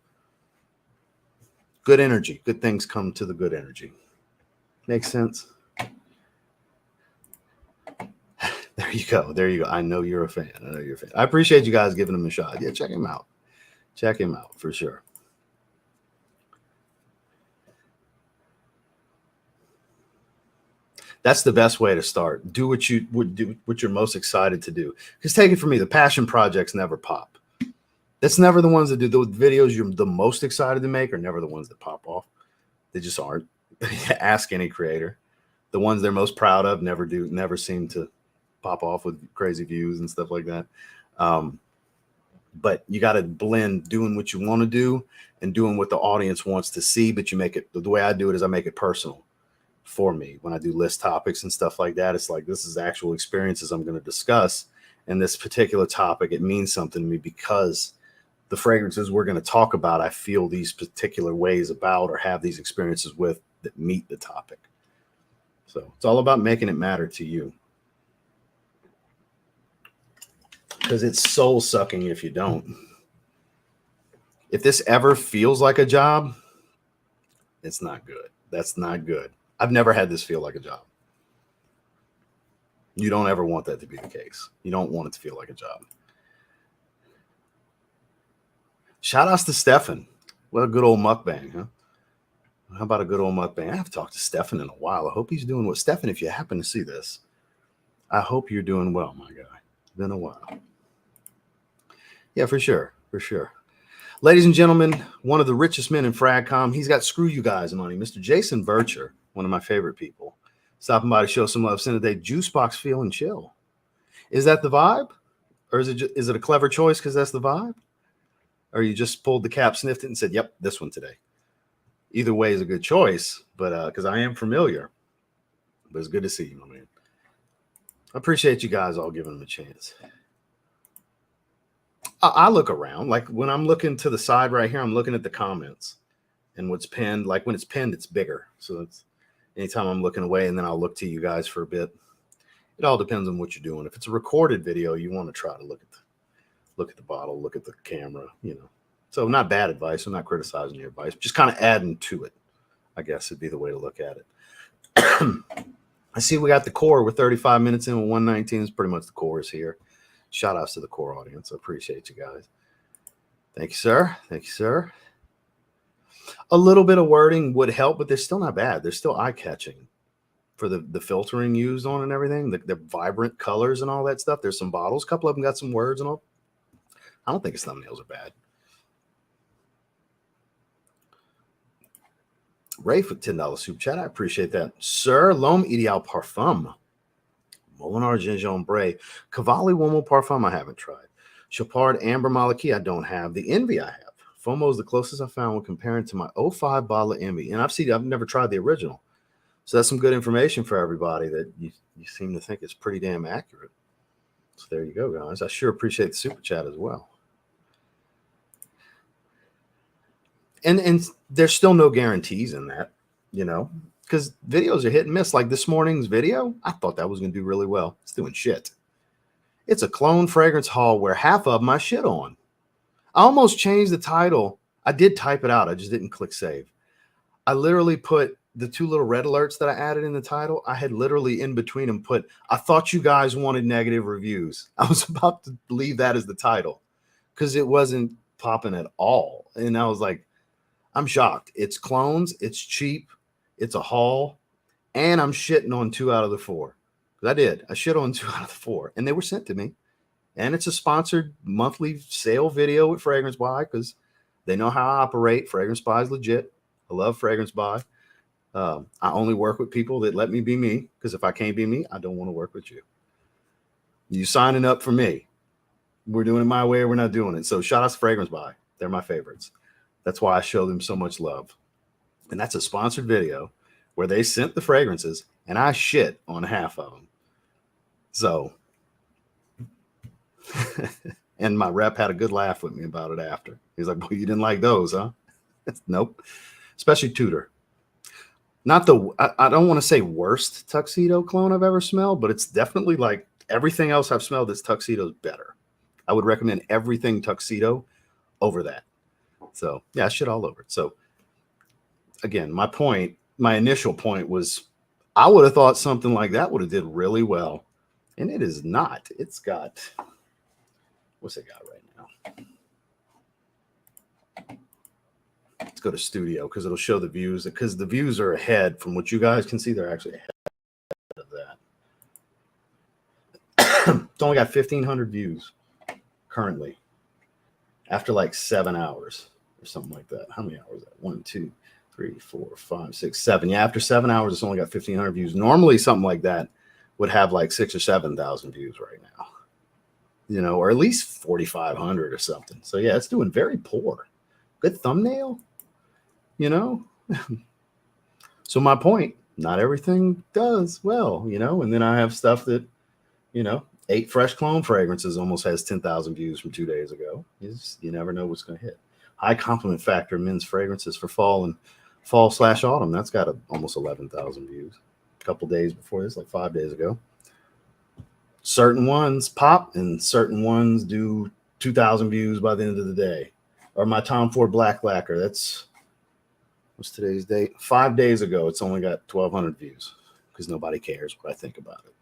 good energy, good things come to the good energy. Makes sense? There you go. There you go. I know you're a fan. I appreciate you guys giving him a shot. Yeah, check him out. Check him out for sure. That's the best way to start. Do what you would do, what you're most excited to do. Because take it from me, the passion projects never pop. That's never the ones that do the videos you're the most excited to make are never the ones that pop off. They just aren't. Ask any creator. The ones they're most proud of never seem to pop off with crazy views and stuff like that. But you got to blend doing what you want to do and doing what the audience wants to see. But you make it, the way I do it is I make it personal for me. When I do list topics and stuff like that, it's like, this is actual experiences I'm going to discuss. And this particular topic, it means something to me because the fragrances we're going to talk about, I feel these particular ways about or have these experiences with that meet the topic. So it's all about making it matter to you. Because it's soul sucking if you don't. If this ever feels like a job, it's not good. That's not good. I've never had this feel like a job. You don't ever want that to be the case. You don't want it to feel like a job. Shout outs to Stefan. What a good old mukbang, huh? How about a good old mukbang? I haven't talked to Stefan in a while. I hope he's doing well. Stefan, if you happen to see this, I hope you're doing well, my guy. It's been a while. Yeah, for sure. For sure. Ladies and gentlemen, one of the richest men in Fragcom. He's got screw you guys money. Mr. Jason Bircher, one of my favorite people. Stopping by to show some love. Send a day. Juice box, feel and chill. Is that the vibe? Or is it a clever choice because that's the vibe? Or you just pulled the cap, sniffed it, and said, yep, this one today. Either way is a good choice, but because I am familiar. But it's good to see you, my man. I appreciate you guys all giving him a chance. I look around. Like when I'm looking to the side right here, I'm looking at the comments and what's pinned. Like when it's pinned, it's bigger. So it's anytime I'm looking away, and then I'll look to you guys for a bit. It all depends on what you're doing. If it's a recorded video, you want to try to look at the bottle, look at the camera, So not bad advice. I'm not criticizing your advice. Just kind of adding to it, I guess would be the way to look at it. I see we got the core. We're 35 minutes in with 119 is pretty much the core is here. Shout outs to the core audience. I appreciate you guys. Thank you, sir. Thank you, sir. A little bit of wording would help, but they're still not bad. They're still eye-catching for the filtering used on and everything, the vibrant colors and all that stuff. There's some bottles. A couple of them got some words and all. I don't think his thumbnails are bad. Ray for $10 super chat. I appreciate that. Sir, L'Homme Ideal Parfum. Molinar Ginger Ombre. Cavalli Womo Parfum I haven't tried. Chopard Amber Maliki I don't have. The Envy I have. FOMO is the closest I found when comparing to my 05 bottle of Envy. And I've never tried the original. So that's some good information for everybody that you seem to think is pretty damn accurate. So there you go, guys. I sure appreciate the super chat as well. And there's still no guarantees in that, you know, because videos are hit and miss. Like this morning's video, I thought that was going to do really well. It's doing shit. It's a clone fragrance haul where half of my shit on. I almost changed the title. I did type it out. I just didn't click save. I literally put the 2 little red alerts that I added in the title. I had literally in between them put, I thought you guys wanted negative reviews. I was about to leave that as the title because it wasn't popping at all. And I was like, I'm shocked. It's clones. It's cheap. It's a haul. And I'm shitting on 2 out of the 4. I did. I shit on 2 out of the 4. And they were sent to me. And it's a sponsored monthly sale video with Fragrance Buy because they know how I operate. Fragrance Buy is legit. I love Fragrance Buy. I only work with people that let me be me because if I can't be me, I don't want to work with you. You signing up for me. We're doing it my way or we're not doing it. So shout out to Fragrance Buy. They're my favorites. That's why I show them so much love. And that's a sponsored video where they sent the fragrances and I shit on half of them. So, and my rep had a good laugh with me about it after. He's like, well, you didn't like those, huh? Nope. Especially Tudor. Not I don't want to say worst tuxedo clone I've ever smelled, but it's definitely like everything else I've smelled that's tuxedo is better. I would recommend everything tuxedo over that. So yeah, shit all over it. So again, my initial point was I would have thought something like that would have did really well. And it is not. It's got, what's it got right now? Let's go to studio because it'll show the views because the views are ahead from what you guys can see. They're actually ahead of that. It's only got 1,500 views currently after like 7 hours or something like that. How many hours is that? 1, 2, 3, 4, 5, 6, 7. Yeah, after 7 hours, it's only got 1,500 views. Normally, something like that would have like 6,000 or 7,000 views right now, you know, or at least 4,500 or something. So yeah, it's doing very poor. Good thumbnail, you know. So my point, not everything does well, you know. And then I have stuff that, you know, 8 fresh clone fragrances almost has 10,000 views from 2 days ago. You never know what's going to hit. High compliment factor men's fragrances for fall/autumn. That's got almost 11,000 views. A couple days before this, like 5 days ago. Certain ones pop and certain ones do 2,000 views by the end of the day. Or my Tom Ford Black Lacquer. That's, what's today's date? 5 days ago, it's only got 1,200 views because nobody cares what I think about it.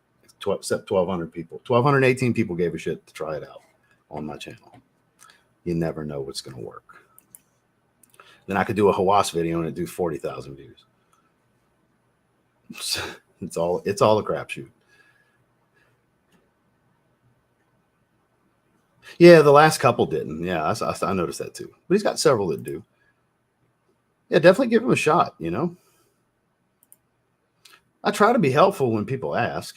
Except 1,200 people. 1,218 people gave a shit to try it out on my channel. You never know what's going to work. Then I could do a Hawass video and it'd do 40,000 views. It's all a crapshoot. Yeah, the last couple didn't. Yeah, I noticed that too. But he's got several that do. Yeah, definitely give him a shot, you know. I try to be helpful when people ask,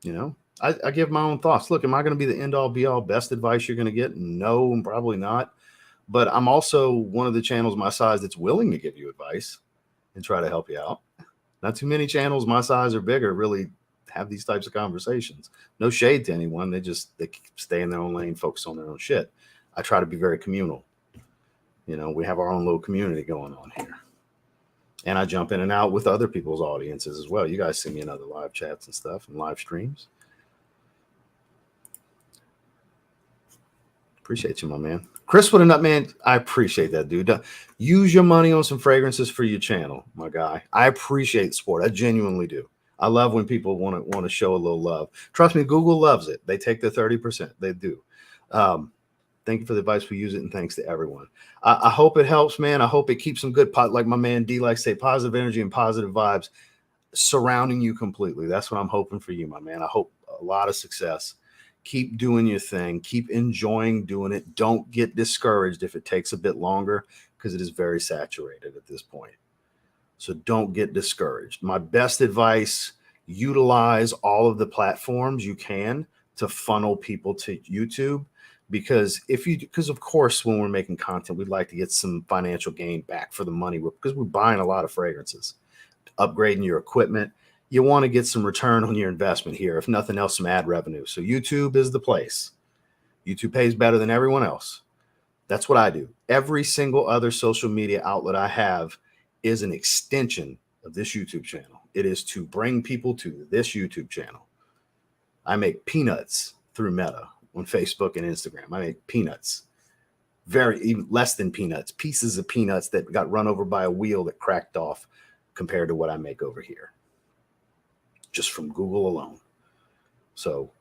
you know. I give my own thoughts. Look, am I going to be the end-all, be-all, best advice you're going to get? No, probably not. But I'm also one of the channels my size that's willing to give you advice and try to help you out. Not too many channels my size or bigger really have these types of conversations. No shade to anyone. They stay in their own lane, focus on their own shit. I try to be very communal. You know, we have our own little community going on here. And I jump in and out with other people's audiences as well. You guys see me in other live chats and stuff and live streams. Appreciate you, my man. Chris with a nut, man. I appreciate that, dude. Use your money on some fragrances for your channel, my guy. I appreciate the support. I genuinely do. I love when people want to show a little love. Trust me, Google loves it. They take the 30%. They do. Thank you for the advice. We use it, and thanks to everyone. I hope it helps, man. I hope it keeps some good, like my man D likes to say, positive energy and positive vibes surrounding you completely. That's what I'm hoping for you, my man. I hope a lot of success. Keep doing your thing. Keep enjoying doing it. Don't get discouraged if it takes a bit longer, because it is very saturated at this point. So don't get discouraged. My best advice, utilize all of the platforms you can to funnel people to YouTube, because of course, when we're making content, we'd like to get some financial gain back for the money, because we're buying a lot of fragrances, upgrading your equipment. You want to get some return on your investment here, if nothing else, some ad revenue. So YouTube is the place. YouTube pays better than everyone else. That's what I do. Every single other social media outlet I have is an extension of this YouTube channel. It is to bring people to this YouTube channel. I make peanuts through Meta on Facebook and Instagram. I make peanuts, even less than peanuts, pieces of peanuts that got run over by a wheel that cracked off, compared to what I make over here, just from Google alone. So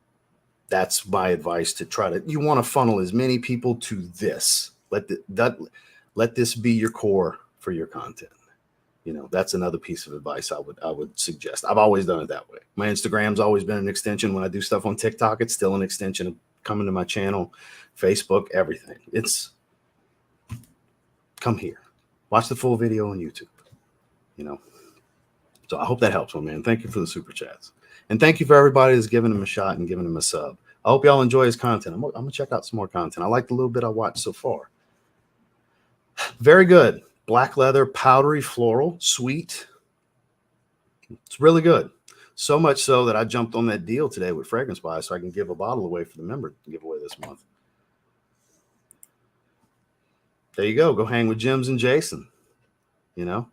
that's my advice, to you want to funnel as many people to this. Let this be your core for your content. That's another piece of advice I would suggest. I've always done it that way. My Instagram's always been an extension. When I do stuff on TikTok, it's still an extension of coming to my channel, Facebook, everything. It's come here, watch the full video on YouTube. So I hope that helps, my man. Thank you for the super chats. And thank you for everybody that's giving him a shot and giving him a sub. I hope y'all enjoy his content. I'm going to check out some more content. I like the little bit I watched so far. Very good. Black leather, powdery floral, sweet. It's really good. So much so that I jumped on that deal today with Fragrance Buy, so I can give a bottle away for the member giveaway this month. There you go. Go hang with Jims and Jason.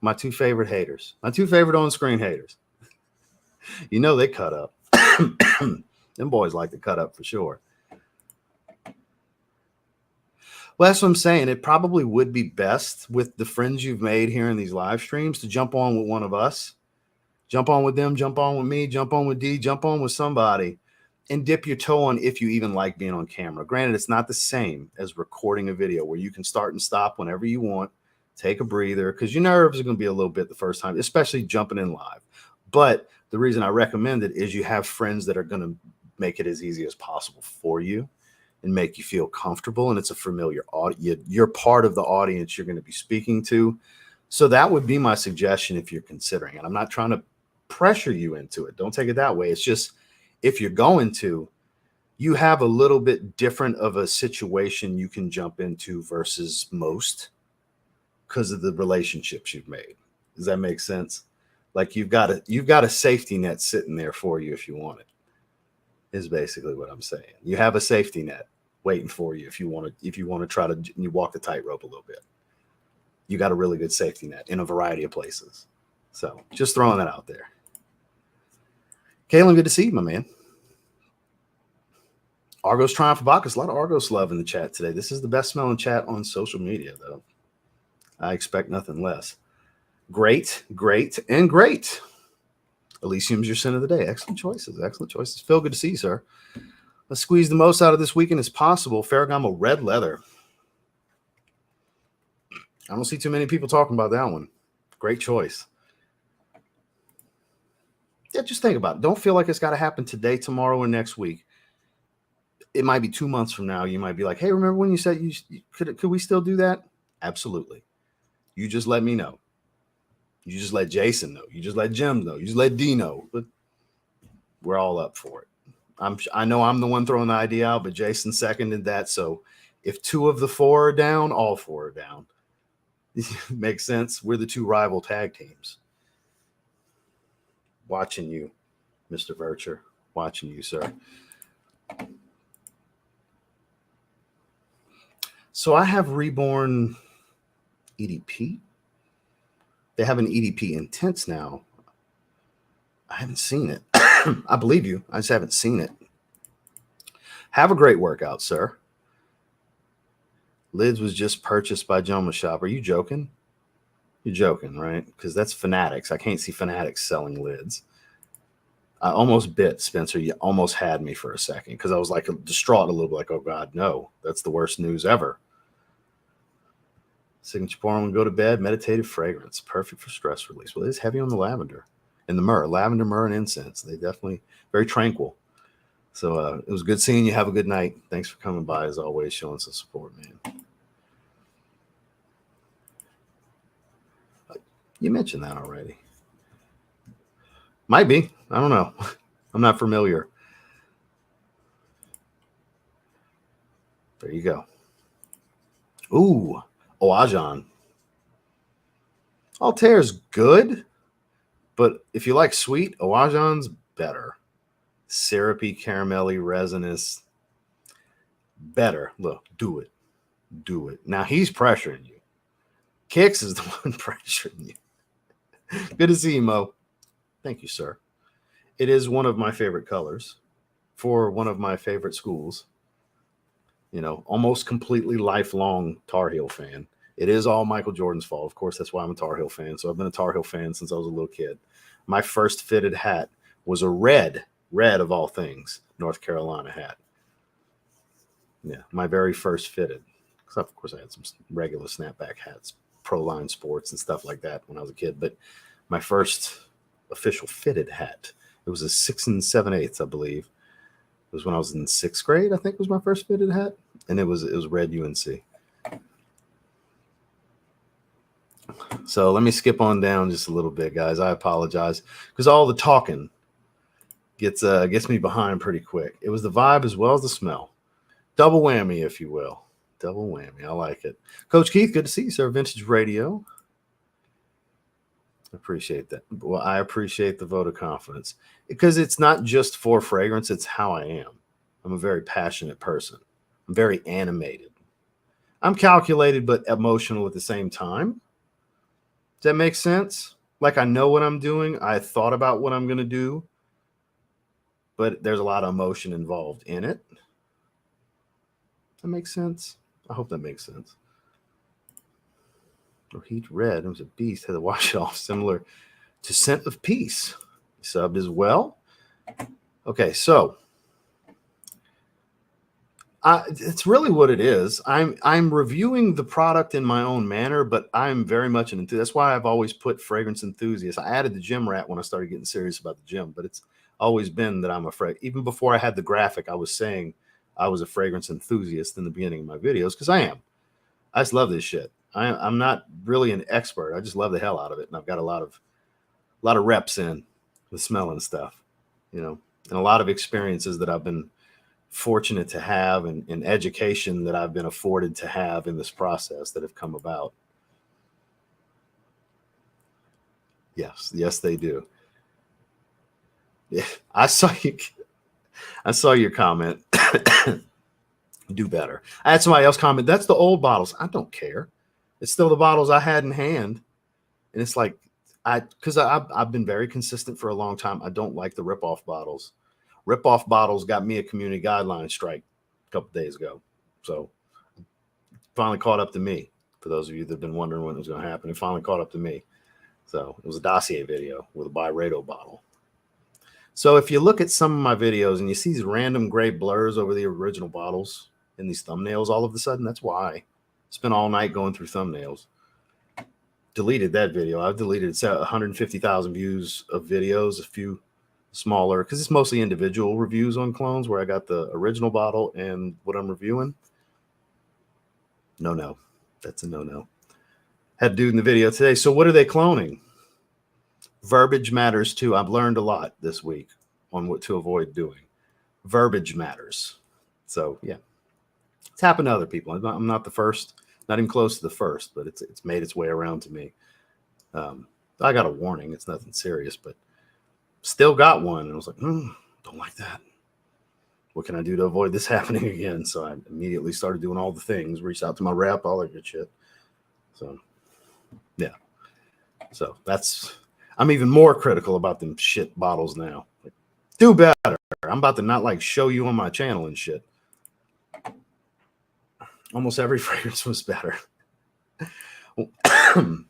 My two favorite haters. My two favorite on-screen haters. They cut up. Them boys like to cut up for sure. Well, that's what I'm saying. It probably would be best with the friends you've made here in these live streams to jump on with one of us. Jump on with them, jump on with me, jump on with D, jump on with somebody, and dip your toe on if you even like being on camera. Granted, it's not the same as recording a video where you can start and stop whenever you want. Take a breather, because your nerves are going to be a little bit the first time, especially jumping in live. But the reason I recommend it is you have friends that are going to make it as easy as possible for you and make you feel comfortable. And it's a familiar audience. You're part of the audience you're going to be speaking to. So that would be my suggestion if you're considering it. I'm not trying to pressure you into it. Don't take it that way. It's just, if you're going to, you have a little bit different of a situation you can jump into versus most, because of the relationships you've made. Does that make sense? Like you've got a safety net sitting there for you if you want it, is basically what I'm saying. You have a safety net waiting for you if you want to try to walk the tightrope a little bit. You got a really good safety net in a variety of places. So just throwing that out there. Kalen, good to see you, my man. Argos Triumph Bacchus. A lot of Argos love in the chat today. This is the best smelling chat on social media, though. I expect nothing less. Great, great, and great. Elysium's your sin of the day. Excellent choices. Excellent choices. Phil, good to see you, sir. Let's squeeze the most out of this weekend as possible. Ferragamo red leather. I don't see too many people talking about that one. Great choice. Yeah, just think about it. Don't feel like it's got to happen today, tomorrow, or next week. It might be 2 months from now. You might be like, hey, remember when you said could we still do that? Absolutely. You just let me know. You just let Jason know. You just let Jim know. You just let D know. But we're all up for it. I know I'm the one throwing the idea out, but Jason seconded that. So if 2 of the 4 are down, all 4 are down. Makes sense. We're the 2 rival tag teams. Watching you, Mr. Vircher. Watching you, sir. So I have Reborn EDP. They have an EDP Intense now. I haven't seen it. I believe you. I just haven't seen it. Have a great workout, sir. Lids was just purchased by Joma Shop. Are you joking? You're joking, right? Because that's Fanatics. I can't see Fanatics selling lids. I almost bit Spencer. You almost had me for a second because I was like distraught a little bit, like, oh God, no, that's the worst news ever. Signature porn when go to bed, meditative fragrance, perfect for stress release. Well, it is heavy on the lavender and the myrrh, lavender, myrrh, and incense. They definitely very tranquil. So it was good seeing you. Have a good night. Thanks for coming by as always, showing some support, man. You mentioned that already. Might be. I don't know. I'm not familiar. There you go. Ooh, Oajan. Altair's good, but if you like sweet, Oajan's better. Syrupy, caramelly, resinous. Better. Look, do it. Do it. Now he's pressuring you. Kix is the one pressuring you. Good to see you, Mo. Thank you, sir. It is one of my favorite colors for one of my favorite schools. You know, almost completely lifelong Tar Heel fan. It is all Michael Jordan's fault. Of course, that's why I'm a Tar Heel fan. So I've been a Tar Heel fan since I was a little kid. My first fitted hat was a red of all things, North Carolina hat. Yeah, my very first fitted. Except, of course, I had some regular snapback hats, Pro Line Sports and stuff like that when I was a kid. But my first official fitted hat, it was a 6 7/8, I believe. It was when I was in 6th grade, I think was my first fitted hat. And it was red UNC. So let me skip on down just a little bit, guys. I apologize because all the talking gets me behind pretty quick. It was the vibe as well as the smell. Double whammy, if you will. Double whammy. I like it. Coach Keith, good to see you, sir. Vintage Radio. Appreciate that. Well, I appreciate the vote of confidence because it's not just for fragrance. It's how I am. I'm a very passionate person. I'm very animated. I'm calculated but emotional at the same time. Does that make sense? Like I know what I'm doing. I thought about what I'm going to do, but there's a lot of emotion involved in it. That makes sense. I hope that makes sense. Oh, heat red. It was a beast. Had to wash it off, similar to Scent of Peace. Subbed as well. Okay, so it's really what it is. I'm reviewing the product in my own manner, but I'm very much an enthusiast. That's why I've always put fragrance enthusiast. I added the gym rat when I started getting serious about the gym, but it's always been that I'm afraid. Even before I had the graphic, I was saying I was a fragrance enthusiast in the beginning of my videos because I am. I just love this shit. I'm not really an expert. I just love the hell out of it, and I've got a lot of reps in with smelling stuff, you know, and a lot of experiences that I've been fortunate to have and education that I've been afforded to have in this process that have come about. Yes, they do. Yeah, I saw your comment. Do better. I had somebody else comment, that's the old bottles. I don't care. It's still the bottles I had in hand. And it's like, because I've been very consistent for a long time. I don't like the rip-off bottles. Rip-off bottles got me a community guideline strike a couple days ago. So finally caught up to me. For those of you that have been wondering when it was going to happen, it finally caught up to me. So it was a dossier video with a Byredo bottle. So if you look at some of my videos and you see these random gray blurs over the original bottles in these thumbnails all of a sudden, that's why I spent all night going through thumbnails. Deleted that video. I've deleted 150,000 views of videos, a few smaller, because it's mostly individual reviews on clones where I got the original bottle and what I'm reviewing. No. That's a no. Had a dude in the video today. So what are they cloning? Verbiage matters too. I've learned a lot this week on what to avoid doing. Verbiage matters. So yeah, it's happened to other people. I'm not the first, not even close to the first, but it's made its way around to me. I got a warning. It's nothing serious, but still got one. And I was like, don't like that. What can I do to avoid this happening again? So I immediately started doing all the things, reached out to my rep, all that good shit. So yeah. So I'm even more critical about them shit bottles now. Like, do better. I'm about to not like show you on my channel and shit. Almost every fragrance was better. Ooh,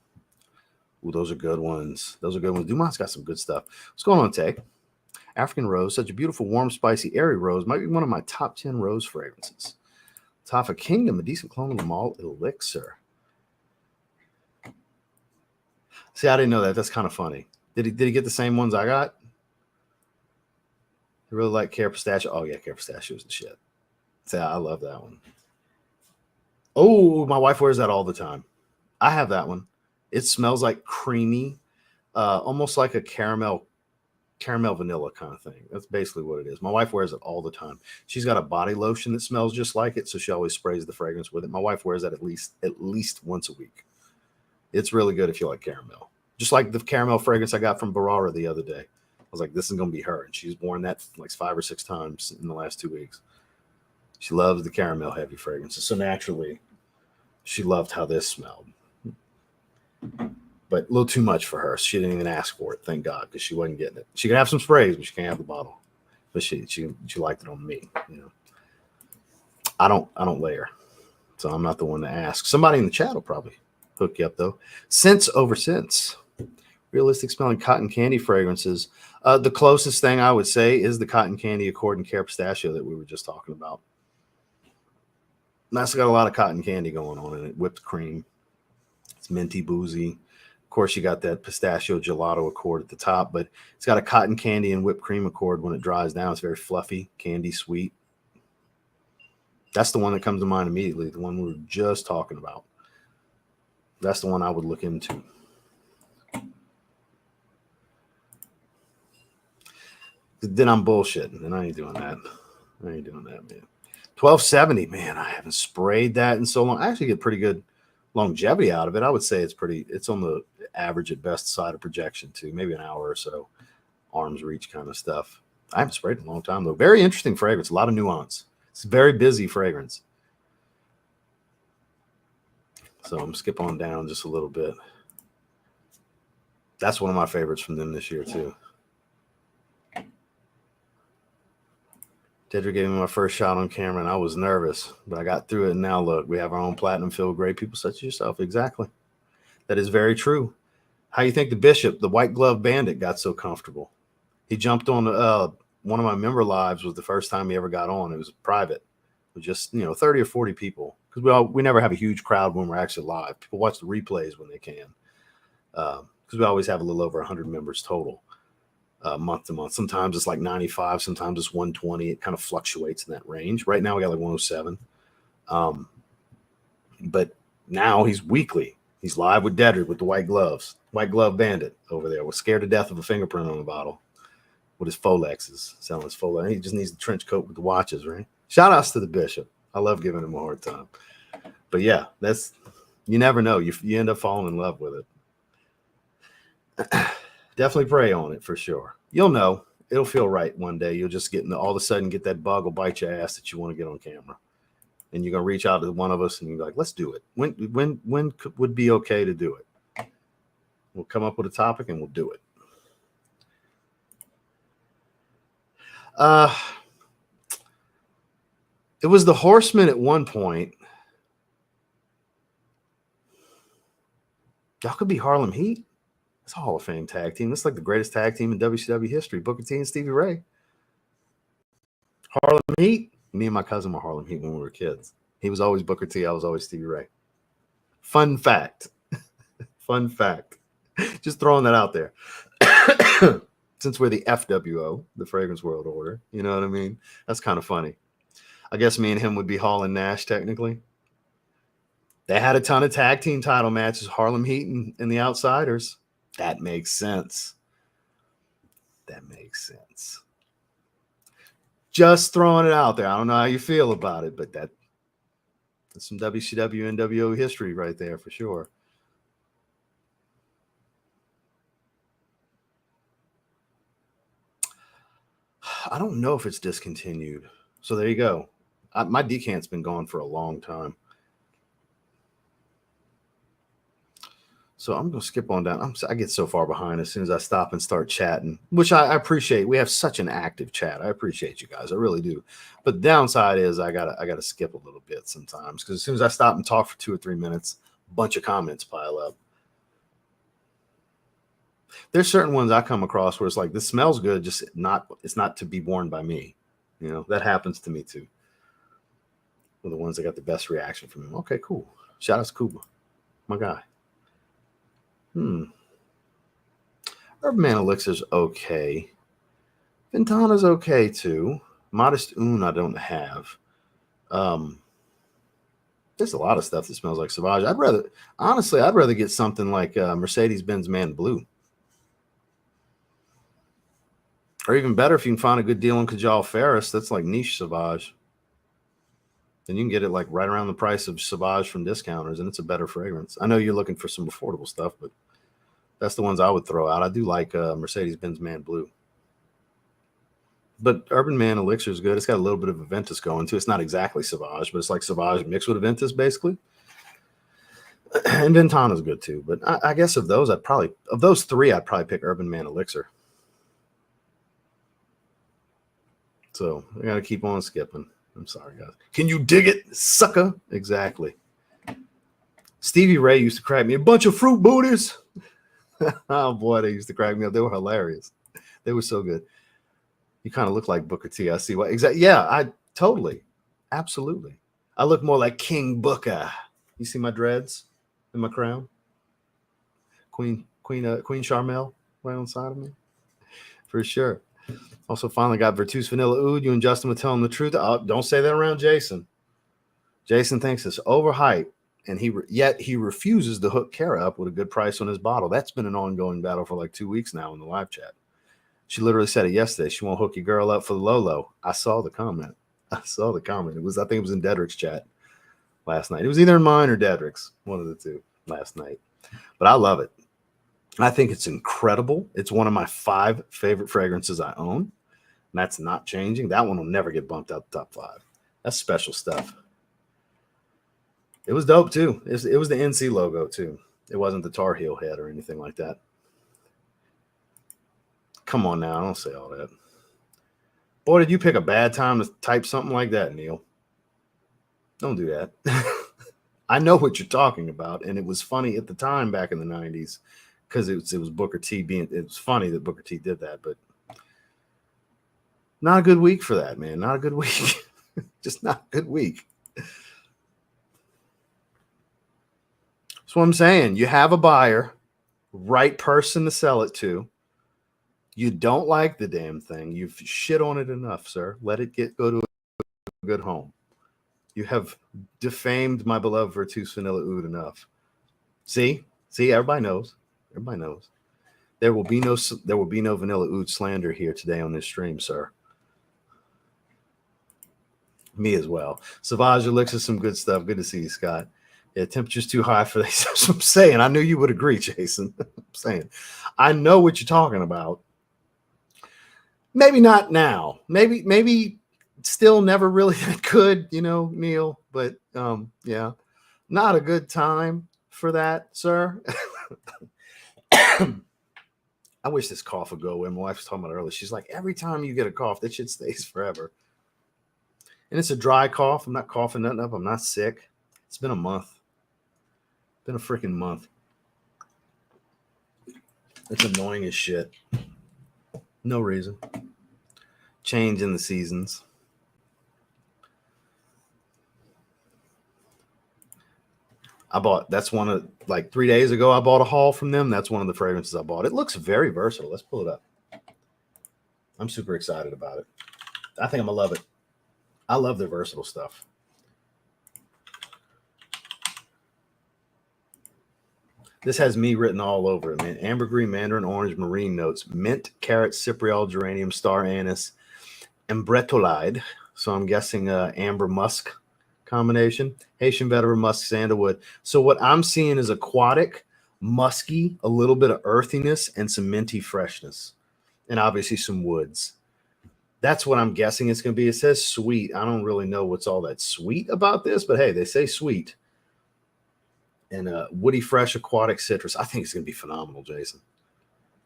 those are good ones. Dumont's got some good stuff. What's going on, Tay? African rose, such a beautiful, warm, spicy, airy rose, might be one of my top 10 rose fragrances. Tafa Kingdom, a decent clone of the Mall Elixir. See, I didn't know that. That's kind of funny. Did he get the same ones I got? I really like Care Pistachio. Oh, yeah, Care Pistachio is the shit. See, I love that one. Oh, my wife wears that all the time. I have that one. It smells like creamy, almost like a caramel vanilla kind of thing. That's basically what it is. My wife wears it all the time. She's got a body lotion that smells just like it, so she always sprays the fragrance with it. My wife wears that at least once a week. It's really good if you like caramel. Just like the caramel fragrance I got from Barara the other day. I was like, this is going to be her. And she's worn that like 5 or 6 times in the last 2 weeks. She loves the caramel heavy fragrances. So naturally, she loved how this smelled. But a little too much for her. She didn't even ask for it, thank God, because she wasn't getting it. She can have some sprays, but she can't have the bottle. But she liked it on me. You know, I don't layer, so I'm not the one to ask. Somebody in the chat will probably hook you up though. Scents over scents. Realistic smelling cotton candy fragrances. The closest thing I would say is the cotton candy accord and Care Pistachio that we were just talking about. That's got a lot of cotton candy going on in it. Whipped cream. It's minty, boozy. Of course, you got that pistachio gelato accord at the top, but it's got a cotton candy and whipped cream accord. When it dries down, it's very fluffy, candy sweet. That's the one that comes to mind immediately, the one we were just talking about. That's the one I would look into. Then I'm bullshitting, and I ain't doing that. I ain't doing that, man. 1270, man, I haven't sprayed that in so long. I actually get pretty good longevity out of it. I would say it's on the average at best side of projection too, maybe an hour or so, arm's reach kind of stuff. I haven't sprayed in a long time though. Very interesting fragrance, a lot of nuance. It's a very busy fragrance. So I'm skip on down just a little bit. That's one of my favorites from them this year too. Dedrick gave me my first shot on camera, and I was nervous, but I got through it. And now look, we have our own platinum filled great people such as yourself. Exactly. That is very true. How you think the Bishop, the white glove bandit, got so comfortable? He jumped on one of my member lives. Was the first time he ever got on. It was private with just 30 or 40 people, because we never have a huge crowd when we're actually live. People watch the replays when they can, because we always have a little over 100 members total. Month to month. Sometimes it's like 95, sometimes it's 120. It kind of fluctuates in that range. Right now we got like 107. But now he's weekly. He's live with Dedrick with the white gloves. White glove bandit over there. Was scared to death of a fingerprint on the bottle with his Folexes. Selling his Folex. He just needs the trench coat with the watches, right? Shout outs to the Bishop. I love giving him a hard time. But yeah, you never know. You end up falling in love with it. Definitely pray on it for sure. You'll know. It'll feel right one day. You'll just all of a sudden get that bug will bite your ass that you want to get on camera. And you're going to reach out to one of us and you're like, let's do it. When would be okay to do it? We'll come up with a topic and we'll do it. It was the Horsemen at one point. Y'all could be Harlem Heat. It's a Hall of Fame tag team. It's like the greatest tag team in WCW history. Booker T and Stevie Ray. Harlem Heat. Me and my cousin were Harlem Heat when we were kids. He was always Booker T. I was always Stevie Ray. Fun fact. Fun fact. Just throwing that out there. Since we're the FWO, the Fragrance World Order, you know what I mean? That's kind of funny. I guess me and him would be Hall and Nash technically. They had a ton of tag team title matches, Harlem Heat and the Outsiders. That makes sense. That makes sense. Just throwing it out there. I don't know how you feel about it, but that's some WCW and NWO history right there for sure. I don't know if it's discontinued. So there you go. My decant's been gone for a long time. So I'm going to skip on down. I get so far behind as soon as I stop and start chatting, which I appreciate. We have such an active chat. I appreciate you guys. I really do. But the downside is I gotta skip a little bit sometimes, because as soon as I stop and talk for 2 or 3 minutes, a bunch of comments pile up. There's certain ones I come across where it's like, this smells good, just it's not to be worn by me. You know, that happens to me too. One of the ones that got the best reaction from him. Okay, cool. Shout out to Kuba, my guy. Urban Man Elixir's okay. Ventana's okay too. Modest Un I don't have. There's a lot of stuff that smells like Sauvage. I'd rather get something like Mercedes-Benz Man Blue. Or even better, if you can find a good deal on Kajal Ferris, that's like niche Sauvage. Then you can get it like right around the price of Sauvage from discounters, and it's a better fragrance. I know you're looking for some affordable stuff, but that's the ones I would throw out. I do like Mercedes-Benz Man Blue. But Urban Man Elixir is good. It's got a little bit of Aventus going too. It's not exactly Sauvage, but it's like Sauvage mixed with Aventus, basically. And Ventana's good too. But I guess of those three, I'd probably pick Urban Man Elixir. So I gotta keep on skipping. I'm sorry, guys. Can you dig it, sucker? Exactly. Stevie Ray used to crack me a bunch of fruit booties. Oh boy, they used to crack me up. They were hilarious. They were so good. You kind of look like Booker T. I see why. Exactly. Yeah, I totally, absolutely. I look more like King Booker. You see my dreads and my crown? Queen Charmel right on the side of me, for sure. Also, finally got Virtus Vanilla Oud. You and Justin were telling the truth. Don't say that around Jason. Jason thinks it's overhyped, and yet he refuses to hook Kara up with a good price on his bottle. That's been an ongoing battle for like 2 weeks now in the live chat. She literally said it yesterday. She won't hook your girl up for the Lolo. I saw the comment. I think it was in Dedrick's chat last night. It was either in mine or Dedrick's, one of the two last night. But I love it. I think it's incredible. It's one of my 5 favorite fragrances I own. And that's not changing. That one will never get bumped out the top 5. That's special stuff. It was dope too. It was the NC logo too. It wasn't the Tar Heel head or anything like that. Come on now, don't say all that. Boy, did you pick a bad time to type something like that, Neil. Don't do that. I know what you're talking about, and it was funny at the time back in the 90s because it was Booker T it was funny that Booker T did that, but not a good week for that, man. Not a good week. Just not a good week. That's what I'm saying. You have a buyer, right person to sell it to. You don't like the damn thing. You've shit on it enough, sir. Let it go to a good home. You have defamed my beloved Virtus Vanilla Oud enough. See, everybody knows. Everybody knows. There will be no Vanilla Oud slander here today on this stream, sir. Me as well. Sauvage Elixir, some good stuff. Good to see you, Scott. Yeah, temperature's too high for this. That's what I'm saying. I knew you would agree, Jason. I'm saying. I know what you're talking about. Maybe not now. Maybe still never really could, Neil. But yeah, not a good time for that, sir. I wish this cough would go away. My wife was talking about it earlier. She's like, every time you get a cough, that shit stays forever. And it's a dry cough. I'm not coughing nothing up. I'm not sick. It's been a month. Been a freaking month. It's annoying as shit. No reason. Change in the seasons. That's one of, like 3 days ago, I bought a haul from them. That's one of the fragrances I bought. It looks very versatile. Let's pull it up. I'm super excited about it. I think I'm going to love it. I love their versatile stuff. This has me written all over it, man. Ambergris, mandarin, orange, marine notes, mint, carrot, cypriol, geranium, star anise, and bretolide. So I'm guessing amber musk combination. Haitian vetiver, musk, sandalwood. So what I'm seeing is aquatic, musky, a little bit of earthiness, and some minty freshness. And obviously some woods. That's what I'm guessing it's going to be. It says sweet. I don't really know what's all that sweet about this, but hey, they say sweet. And woody, fresh, aquatic citrus. I think it's going to be phenomenal, Jason.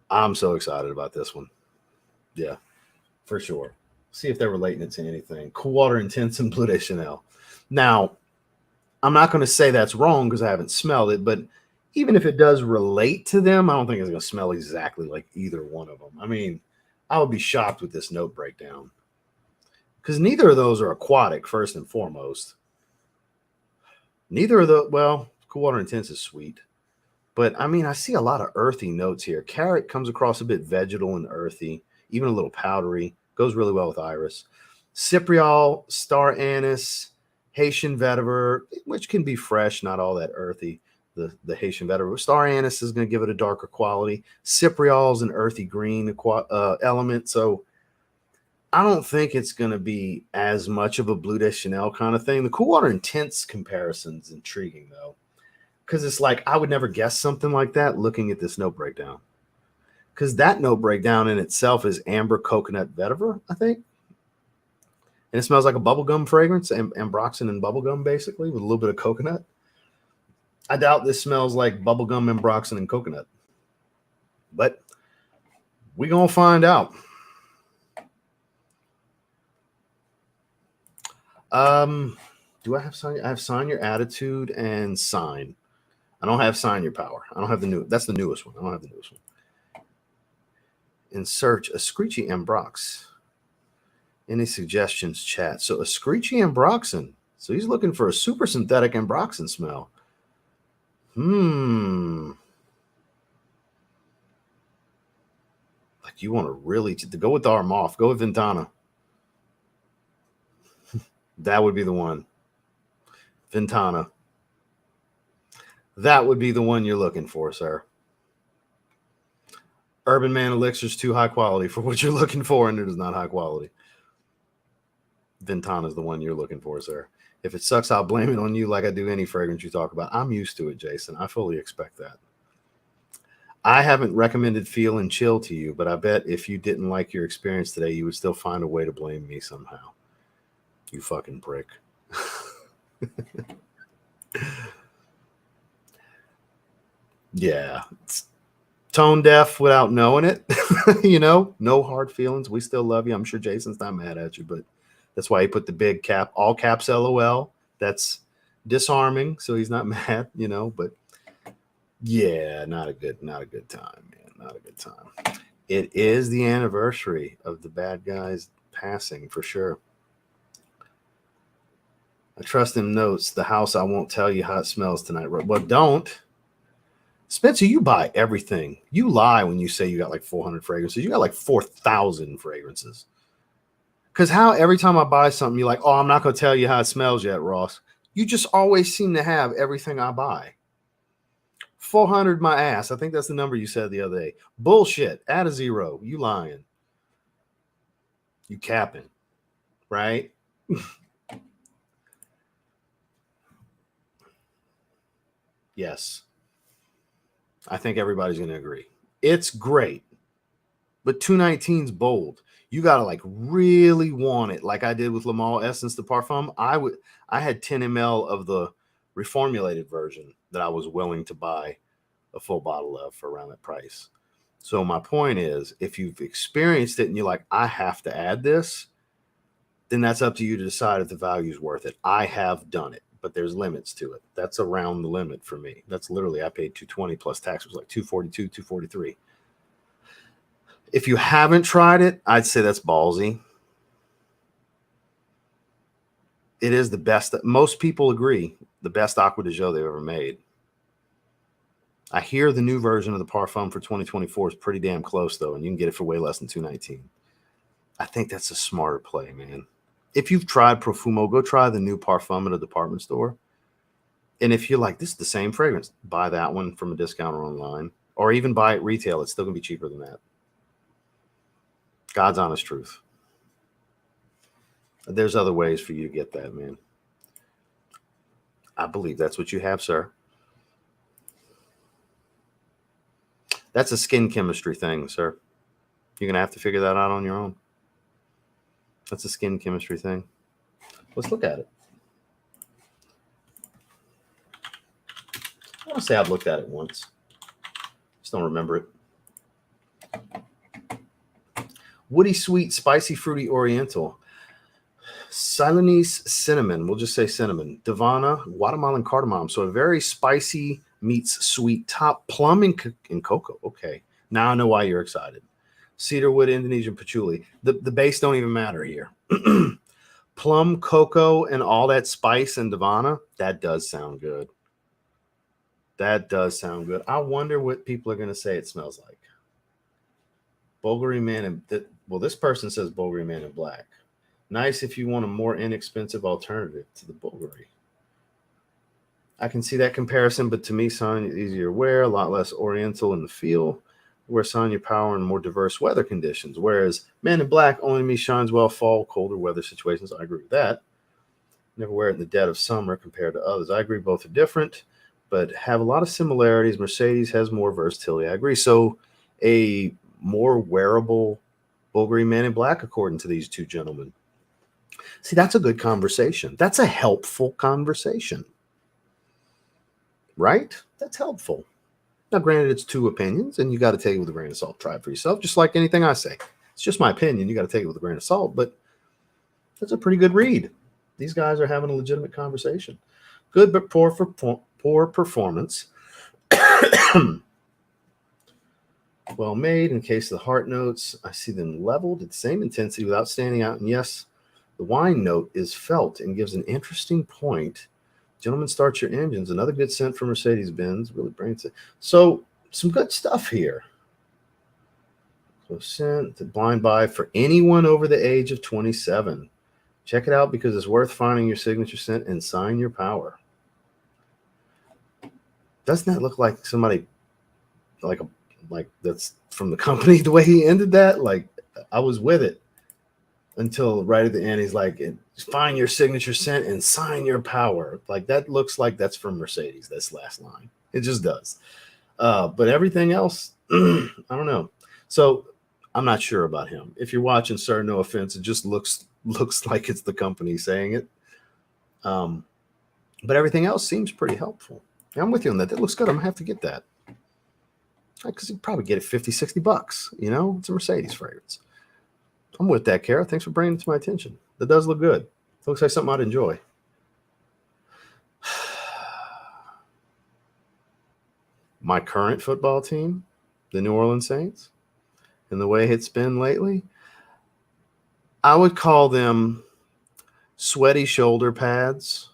I'm so excited about this one. Yeah, for sure. See if they're relating it to anything. Cool Water Intense and Bleu de Chanel. Now, I'm not going to say that's wrong because I haven't smelled it, but even if it does relate to them, I don't think it's going to smell exactly like either one of them. I mean, I would be shocked with this note breakdown because neither of those are aquatic, first and foremost. Neither of the, well, Cool Water Intense is sweet. But I mean, I see a lot of earthy notes here. Carrot comes across a bit vegetal and earthy, even a little powdery. Goes really well with iris. Cypriol, star anise, Haitian vetiver, which can be fresh, not all that earthy. The Haitian vetiver. Star anise is going to give it a darker quality. Cypriol is an earthy green element. So I don't think it's going to be as much of a Bleu de Chanel kind of thing. The Cool Water Intense comparison is intriguing, though, because it's like I would never guess something like that looking at this note breakdown. Because that note breakdown in itself is amber coconut vetiver, I think. And it smells like a bubblegum fragrance, ambroxan and bubblegum, basically, with a little bit of coconut. I doubt this smells like bubblegum, ambroxan, and coconut. But we're going to find out. Do I have sign? I have sign your attitude and sign. I don't have sign your power. I don't have the new. That's the newest one. I don't have the newest one. In search, a screechy ambrox. Any suggestions, chat? So a screechy ambroxan. So he's looking for a super synthetic ambroxan smell. Like you want to really to go with Armoff. Go with Ventana. That would be the one. Ventana. That would be the one you're looking for, sir. Urban Man Elixir is too high quality for what you're looking for, and it is not high quality. Ventana is the one you're looking for, sir. If it sucks, I'll blame it on you like I do any fragrance you talk about. I'm used to it, Jason. I fully expect that. I haven't recommended Feel and Chill to you, but I bet if you didn't like your experience today, you would still find a way to blame me somehow. You fucking prick. Yeah. It's tone deaf without knowing it. You know, no hard feelings. We still love you. I'm sure Jason's not mad at you, but that's why he put the big cap, all caps LOL. That's disarming, so he's not mad, you know, but yeah, not a good time, man. Not a good time. It is the anniversary of the bad guys passing for sure. I trust him notes the house. I won't tell you how it smells tonight. Well, don't. Spencer, you buy everything. You lie when you say you got like 400 fragrances. You got like 4,000 fragrances. Because how every time I buy something, you're like, oh, I'm not going to tell you how it smells yet, Ross. You just always seem to have everything I buy. 400 my ass. I think that's the number you said the other day. Bullshit. Add a zero. You lying. You capping. Right? Yes. I think everybody's going to agree. It's great. But 219's bold. You got to like really want it. Like I did with Le Male Essence de Parfum. I had 10 ml of the reformulated version that I was willing to buy a full bottle of for around that price. So my point is, if you've experienced it and you're like, I have to add this, then that's up to you to decide if the value is worth it. I have done it, but there's limits to it. That's around the limit for me. That's literally, I paid $220 plus tax. It was like $242, $243. If you haven't tried it, I'd say that's ballsy. It is the best. Most people agree, the best Aqua de Joe they've ever made. I hear the new version of the Parfum for 2024 is pretty damn close, though, and you can get it for way less than $219. I think that's a smarter play, man. If you've tried Profumo, go try the new Parfum at a department store. And if you're like, this is the same fragrance, buy that one from a discounter online, or even buy it retail. It's still going to be cheaper than that. God's honest truth. There's other ways for you to get that, man. I believe that's what you have, sir. That's a skin chemistry thing, sir. You're going to have to figure that out on your own. That's a skin chemistry thing. Let's look at it. I want to say I've looked at it once. Just don't remember it. Woody, sweet, spicy, fruity, oriental. Ceylonese cinnamon. We'll just say cinnamon. Divana, Guatemalan cardamom. So a very spicy meets sweet top, plum and cocoa. Okay, now I know why you're excited. Cedarwood, Indonesian patchouli. The base don't even matter here. Plum, cocoa, and all that spice and Divana. That does sound good. That does sound good. I wonder what people are going to say it smells like. Bulgari Man and well, this person says Bulgari Man in black. Nice if you want a more inexpensive alternative to the Bulgari. I can see that comparison, but to me, Sonya is easier to wear, a lot less oriental in the feel. Wear Sonya Power in more diverse weather conditions, whereas Man in Black only to me shines well fall, colder weather situations. I agree with that. Never wear it in the dead of summer compared to others. I agree both are different, but have a lot of similarities. Mercedes has more versatility. I agree. So a more wearable Bulgari Man in Black, according to these two gentlemen. See, that's a good conversation. That's a helpful conversation. Right? That's helpful. Now, granted, it's two opinions, and you got to take it with a grain of salt. Try it for yourself, just like anything I say. It's just my opinion. You got to take it with a grain of salt, but that's a pretty good read. These guys are having a legitimate conversation. Good, but poor performance. Well made. In case of the heart notes, I see them leveled at the same intensity without standing out. And yes, the wine note is felt and gives an interesting point. Gentlemen, start your engines. Another good scent for Mercedes-Benz. Really brings it. So some good stuff here. So scent to blind buy for anyone over the age of 27. Check it out because it's worth finding your signature scent and sign your power. Doesn't that look like somebody like that's from the company the way he ended that? Like I was with it until right at the end he's like, find your signature scent and sign your power. Like that looks like that's from Mercedes, this last line. It just does. But everything else, I don't know. So I'm not sure about him. If you're watching, sir, no offense, it just looks like it's the company saying it. But everything else seems pretty helpful. Yeah, I'm with you on that. That looks good. I'm gonna have to get that. Because you'd probably get it $50-$60. You know, it's a Mercedes fragrance. I'm with that, Kara. Thanks for bringing it to my attention. That does look good. It looks like something I'd enjoy. My current football team, the New Orleans Saints, and the way it's been lately, I would call them sweaty shoulder pads.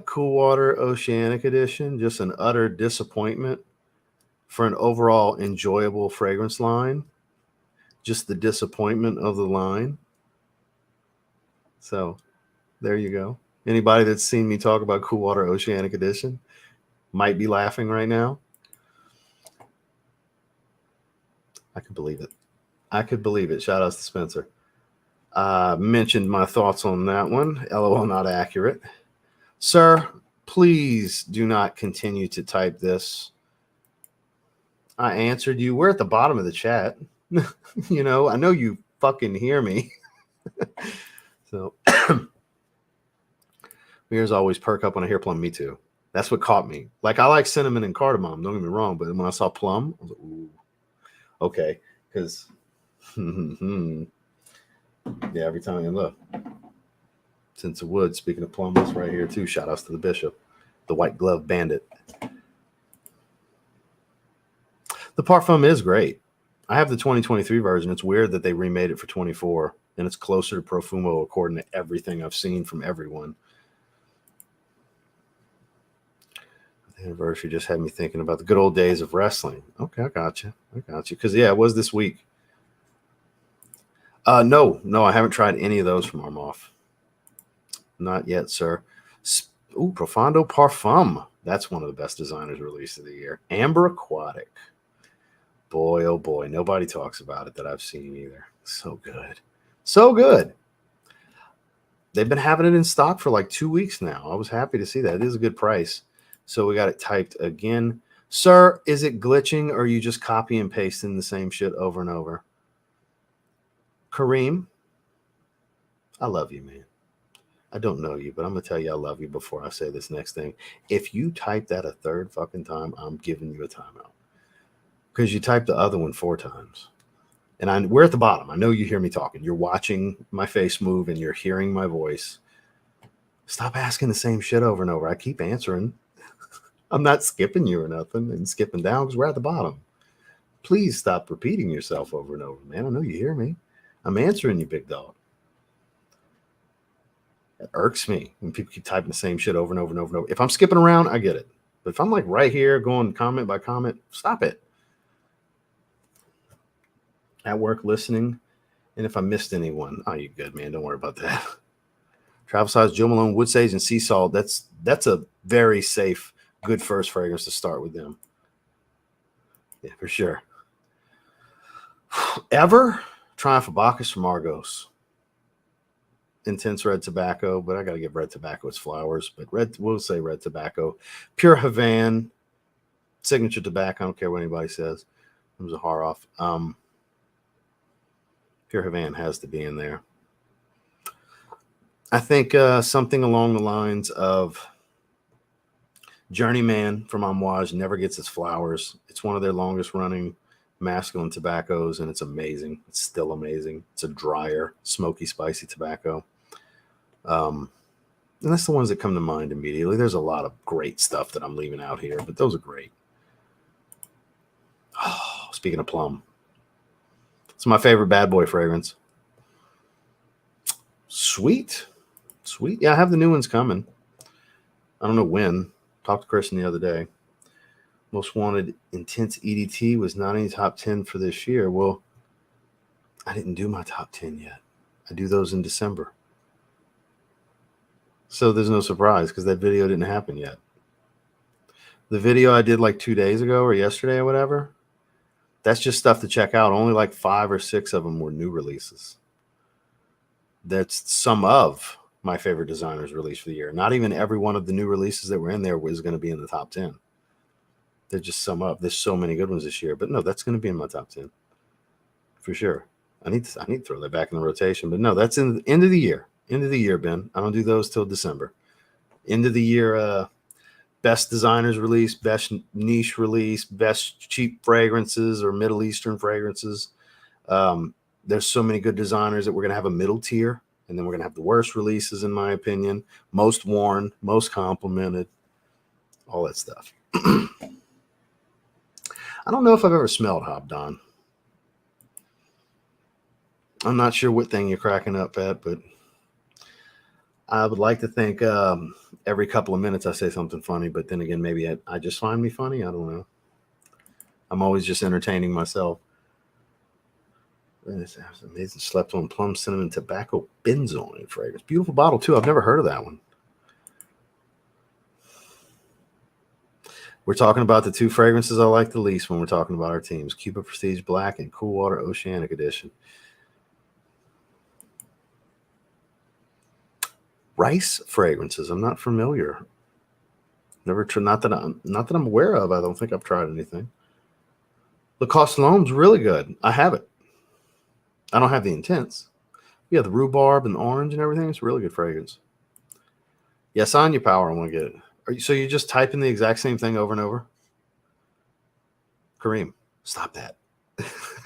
Cool Water Oceanic Edition, just an utter disappointment for an overall enjoyable fragrance line. Just the disappointment of the line. So there you go. Anybody that's seen me talk about Cool Water Oceanic Edition might be laughing right now. I could believe it. I could believe it. Shout out to Spencer. Mentioned my thoughts on that one. LOL, not accurate. Sir, please do not continue to type this. I answered you. We're at the bottom of the chat. You know, I know you fucking hear me. So ears always perk up when I hear plum. Me too. That's what caught me. Like I like cinnamon and cardamom. Don't get me wrong, but when I saw plum, I was like, ooh, okay. Because yeah, every time you look. Since the Wood, speaking of plum, it's right here too. Shout outs to the Bishop, the White Glove Bandit. The Parfum is great. I have the 2023 version. It's weird that they remade it for 24, and it's closer to Profumo according to everything I've seen from everyone. The anniversary just had me thinking about the good old days of wrestling. Okay, I got you. Because, yeah, it was this week. No, I haven't tried any of those from Armoff. Not yet, sir. Ooh, Profondo Parfum. That's one of the best designers released of the year. Amber Aquatic. Boy, oh boy. Nobody talks about it that I've seen either. So good. So good. They've been having it in stock for like 2 weeks now. I was happy to see that. It is a good price. So we got it typed again. Sir, is it glitching or are you just copy and pasting the same shit over and over? Kareem, I love you, man. I don't know you, but I'm going to tell you I love you before I say this next thing. If you type that a third fucking time, I'm giving you a timeout. Because you typed the other one 4 times. And we're at the bottom. I know you hear me talking. You're watching my face move and you're hearing my voice. Stop asking the same shit over and over. I keep answering. I'm not skipping you or nothing and skipping down because we're at the bottom. Please stop repeating yourself over and over, man. I know you hear me. I'm answering you, big dog. It irks me when people keep typing the same shit over and over and over and over. If I'm skipping around, I get it. But if I'm like right here going comment by comment, stop it. At work listening. And if I missed anyone, oh, you're good, man. Don't worry about that. Travel size, Joe Malone, wood sage, and sea salt. That's a very safe, good first fragrance to start with them. Yeah, for sure. Ever Triumph of Bacchus from Argos. Intense red tobacco, but I got to give red tobacco its flowers. But we'll say red tobacco. Pure Havana, signature tobacco. I don't care what anybody says. It was a hard off. Pure Havana has to be in there. I think something along the lines of Journeyman from Amouage never gets its flowers. It's one of their longest running masculine tobaccos, and it's amazing. It's still amazing. It's a drier, smoky, spicy tobacco. And that's the ones that come to mind immediately. There's a lot of great stuff that I'm leaving out here, but those are great. Oh, speaking of plum, it's my favorite bad boy fragrance. Sweet. Yeah, I have the new ones coming. I don't know when. Talked to Kristen the other day. Most wanted intense EDT was not in the top 10 for this year. Well, I didn't do my top 10 yet. I do those in December. So there's no surprise because that video didn't happen yet. The video I did like 2 days ago or yesterday or whatever, that's just stuff to check out. Only like 5 or 6 of them were new releases. That's some of my favorite designers released for the year. Not even every one of the new releases that were in there was going to be in the top 10. They're just some up. There's so many good ones this year, but no, that's going to be in my top 10 for sure. I need to throw that back in the rotation, but no, that's in the end of the year. End of the year, Ben. I don't do those till December. End of the year, best designers release, best niche release, best cheap fragrances or Middle Eastern fragrances. There's so many good designers that we're going to have a middle tier, and then we're going to have the worst releases, in my opinion, most worn, most complimented, all that stuff. I don't know if I've ever smelled Hop Don. I'm not sure what thing you're cracking up at, but I would like to think every couple of minutes I say something funny, but then again, maybe I just find me funny. I don't know. I'm always just entertaining myself. It's amazing. Slept on plum cinnamon tobacco benzoin fragrance. Beautiful bottle too. I've never heard of that one. We're talking about the 2 fragrances I like the least when we're talking about our teams: Cuba Prestige Black and Cool Water Oceanic Edition. Rice fragrances. I'm not familiar. Never tried. Not that I'm aware of. I don't think I've tried anything. Le Costelom's really good. I have it. I don't have the intense. Yeah, the rhubarb and the orange and everything. It's a really good fragrance. Yeah, sign your power. I want to get it. So you're just typing the exact same thing over and over? Kareem, stop that.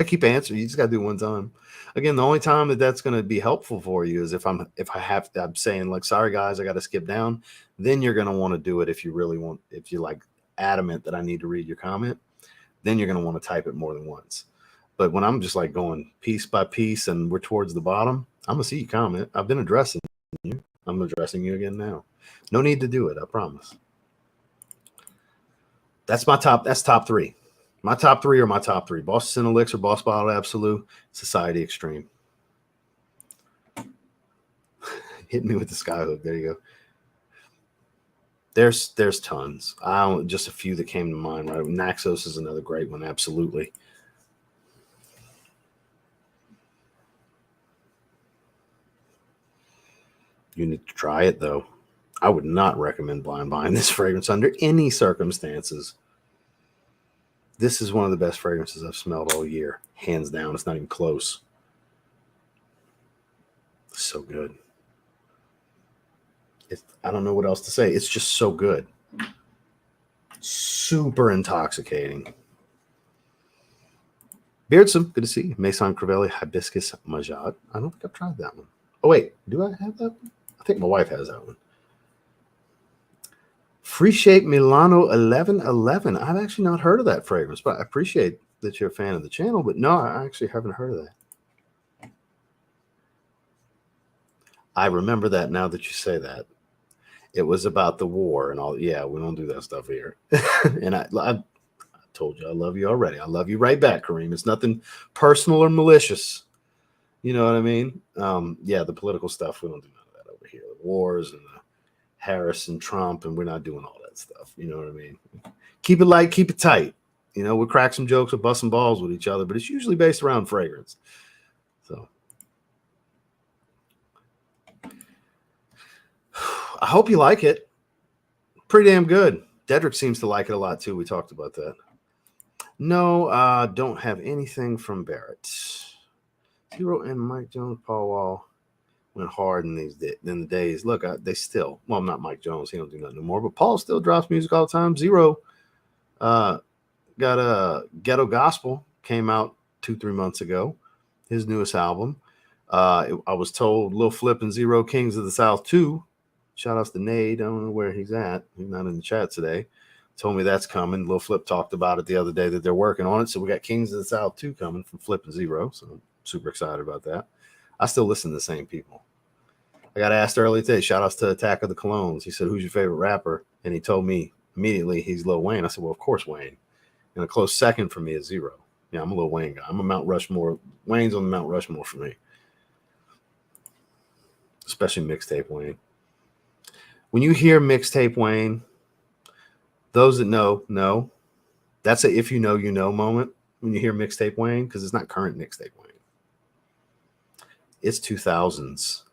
I keep answering. You just got to do one time. Again, the only time that's going to be helpful for you is if I'm saying like, sorry guys, I got to skip down. Then you're going to want to do it if you really want. If you're like adamant that I need to read your comment, then you're going to want to type it more than once. But when I'm just like going piece by piece and we're towards the bottom, I'm going to see you comment. I've been addressing you. I'm addressing you again now. No need to do it. I promise. That's my top. That's top 3. My top 3 are my top 3. Boston Elixir, Boss Bottle Absolute, Society Extreme. Hit me with the skyhook. There you go. There's tons. Just a few that came to mind. Right, Naxos is another great one. Absolutely. You need to try it though. I would not recommend blind buying this fragrance under any circumstances. This is one of the best fragrances I've smelled all year. Hands down. It's not even close. So good. I don't know what else to say. It's just so good. Super intoxicating. Beardsome, good to see you. Maison Crivelli Hibiscus Majat. I don't think I've tried that one. Oh, wait. Do I have that one? I think my wife has that one. Free Shape Milano 1111. I've actually not heard of that fragrance, but I appreciate that you're a fan of the channel. But no, I actually haven't heard of that. I remember that now that you say that. It was about the war and all. Yeah, we don't do that stuff here. And I told you I love you already. I love you right back, Kareem. It's nothing personal or malicious. You know what I mean? Yeah, the political stuff, we don't do none of that over here. The wars and the Harris and Trump, and we're not doing all that stuff. You know what I mean? Keep it light, keep it tight. You know, we'll crack some jokes, we'll bust some balls with each other, but it's usually based around fragrance. So I hope you like it. Pretty damn good. Dedrick seems to like it a lot too. We talked about that. No, don't have anything from Barrett. Zero and Mike Jones, Paul Wall went hard in the days. Look, they still, well, not Mike Jones. He don't do nothing anymore, but Paul still drops music all the time. Zero got a Ghetto Gospel, came out 2-3 months ago. His newest album. I was told Lil Flip and Zero Kings of the South 2. Shout outs to Nade. I don't know where he's at. He's not in the chat today. Told me that's coming. Lil Flip talked about it the other day that they're working on it. So we got Kings of the South 2 coming from Flip and Zero. So I'm super excited about that. I still listen to the same people. I got asked earlier today, shout outs to Attack of the Colognes. He said, who's your favorite rapper? And he told me immediately he's Lil Wayne. I said, well, of course, Wayne. And a close second for me is Zero. Yeah, I'm a Lil Wayne guy. I'm a Mount Rushmore. Wayne's on the Mount Rushmore for me. Especially mixtape Wayne. When you hear mixtape Wayne, those that know. That's a if you know moment when you hear mixtape Wayne, because it's not current mixtape Wayne. It's 2000s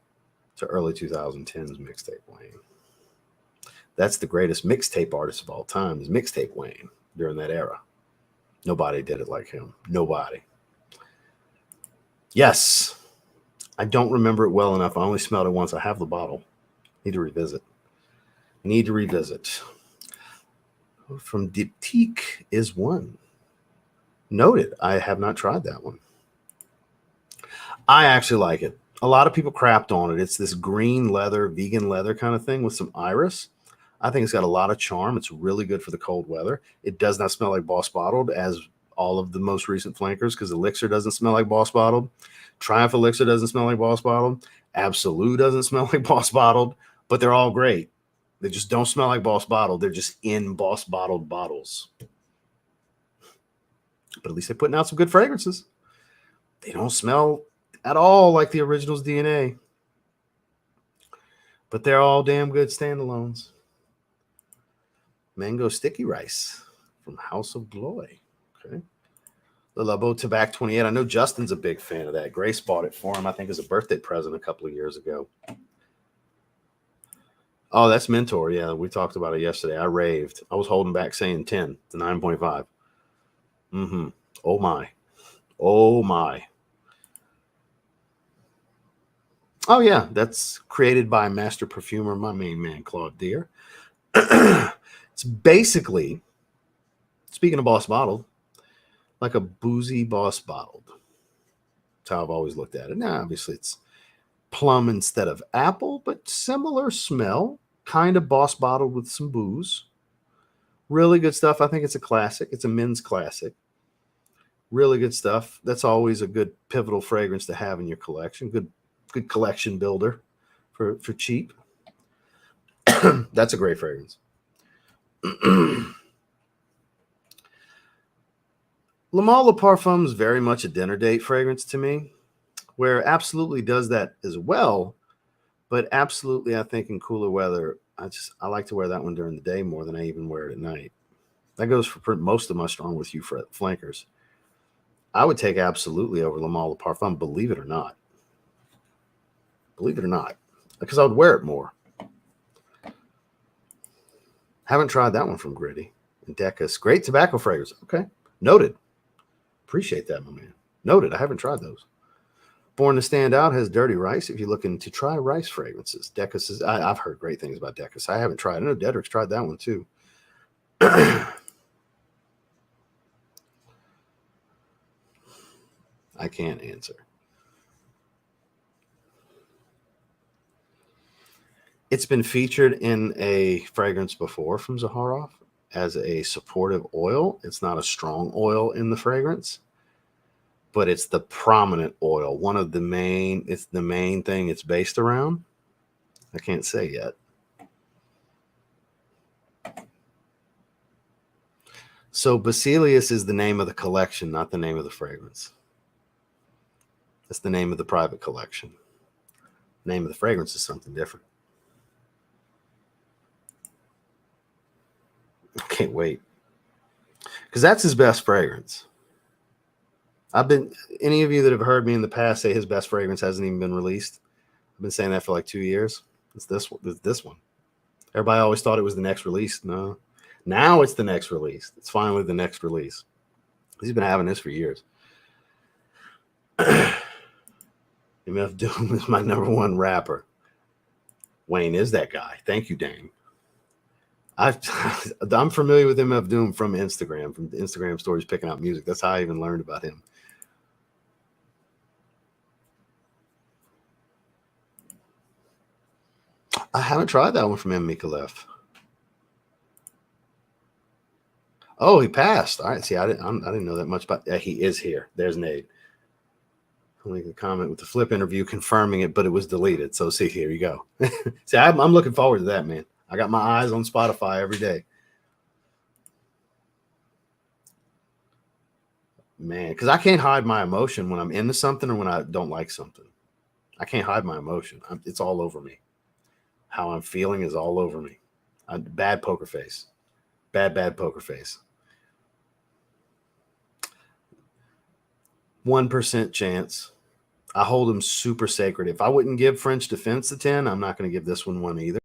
to early 2010s mixtape Wayne. That's the greatest mixtape artist of all time is mixtape Wayne during that era. Nobody did it like him. Nobody. Yes. I don't remember it well enough. I only smelled it once. I have the bottle. Need to revisit. From Diptyque is one. Noted. I have not tried that one. I actually like it. A lot of people crapped on it. It's this green leather, vegan leather kind of thing with some iris. I think it's got a lot of charm. It's really good for the cold weather. It does not smell like Boss Bottled as all of the most recent flankers because Elixir doesn't smell like Boss Bottled. Triumph Elixir doesn't smell like Boss Bottled. Absolute doesn't smell like Boss Bottled, but they're all great. They just don't smell like Boss Bottled. They're just in Boss Bottled bottles. But at least they're putting out some good fragrances. They don't smell at all like the original's DNA. But they're all damn good standalones. Mango Sticky Rice from House of Bloy. Okay. The Labo Tabac 28. I know Justin's a big fan of that. Grace bought it for him, I think, as a birthday present a couple of years ago. Oh, that's Mentor. Yeah, we talked about it yesterday. I raved. I was holding back saying 10 to 9.5. Mm-hmm. Oh, my. Oh, my. Oh, yeah. That's created by master perfumer, my main man, Claude Deer. It's basically, speaking of Boss Bottled, like a boozy Boss Bottled. That's how I've always looked at it. Now, obviously, it's plum instead of apple, but similar smell. Kind of Boss Bottled with some booze. Really good stuff. I think it's a classic. It's a men's classic. Really good stuff. That's always a good pivotal fragrance to have in your collection. Good collection builder for cheap. That's a great fragrance. Le Male Parfum is very much a dinner date fragrance to me, where absolutely does that as well. But absolutely, I think in cooler weather, I like to wear that one during the day more than I even wear it at night. That goes for most of my Strong With You flankers. I would take absolutely over Le Male Parfum, believe it or not. Believe it or not, because I would wear it more. Haven't tried that one from Gritty and Decus. Great tobacco fragrance. Okay, noted. Appreciate that, my man. Noted. I haven't tried those. Born to Stand Out has Dirty Rice. If you're looking to try rice fragrances, Decus is. I've heard great things about Decus. I haven't tried. I know Dedrick's tried that one too. I can't answer. It's been featured in a fragrance before from Zaharoff as a supportive oil. It's not a strong oil in the fragrance, but it's the prominent oil. One of the main, it's the main thing it's based around. I can't say yet. So Basilius is the name of the collection, not the name of the fragrance. That's the name of the private collection. The name of the fragrance is something different. I can't wait. Because that's his best fragrance. Any of you that have heard me in the past say his best fragrance hasn't even been released. I've been saying that for like 2 years. It's this one. Everybody always thought it was the next release. No. Now it's the next release. It's finally the next release. He's been having this for years. MF Doom is my #1 rapper. Wayne is that guy. Thank you, Dame. I'm familiar with MF Doom from Instagram, from the Instagram stories picking out music. That's how I even learned about him. I haven't tried that one from M. Mikolev. Oh, he passed. All right. See, I didn't know that much about. Yeah, he is here. There's Nate. I'll make a comment with the Flip interview confirming it, but it was deleted. So see, here you go. See, I'm looking forward to that, man. I got my eyes on Spotify every day. Man, because I can't hide my emotion when I'm into something or when I don't like something. I can't hide my emotion. It's all over me. How I'm feeling is all over me. Bad poker face. Bad poker face. 1% chance. I hold them super sacred. If I wouldn't give French Defense a 10, I'm not going to give this one either.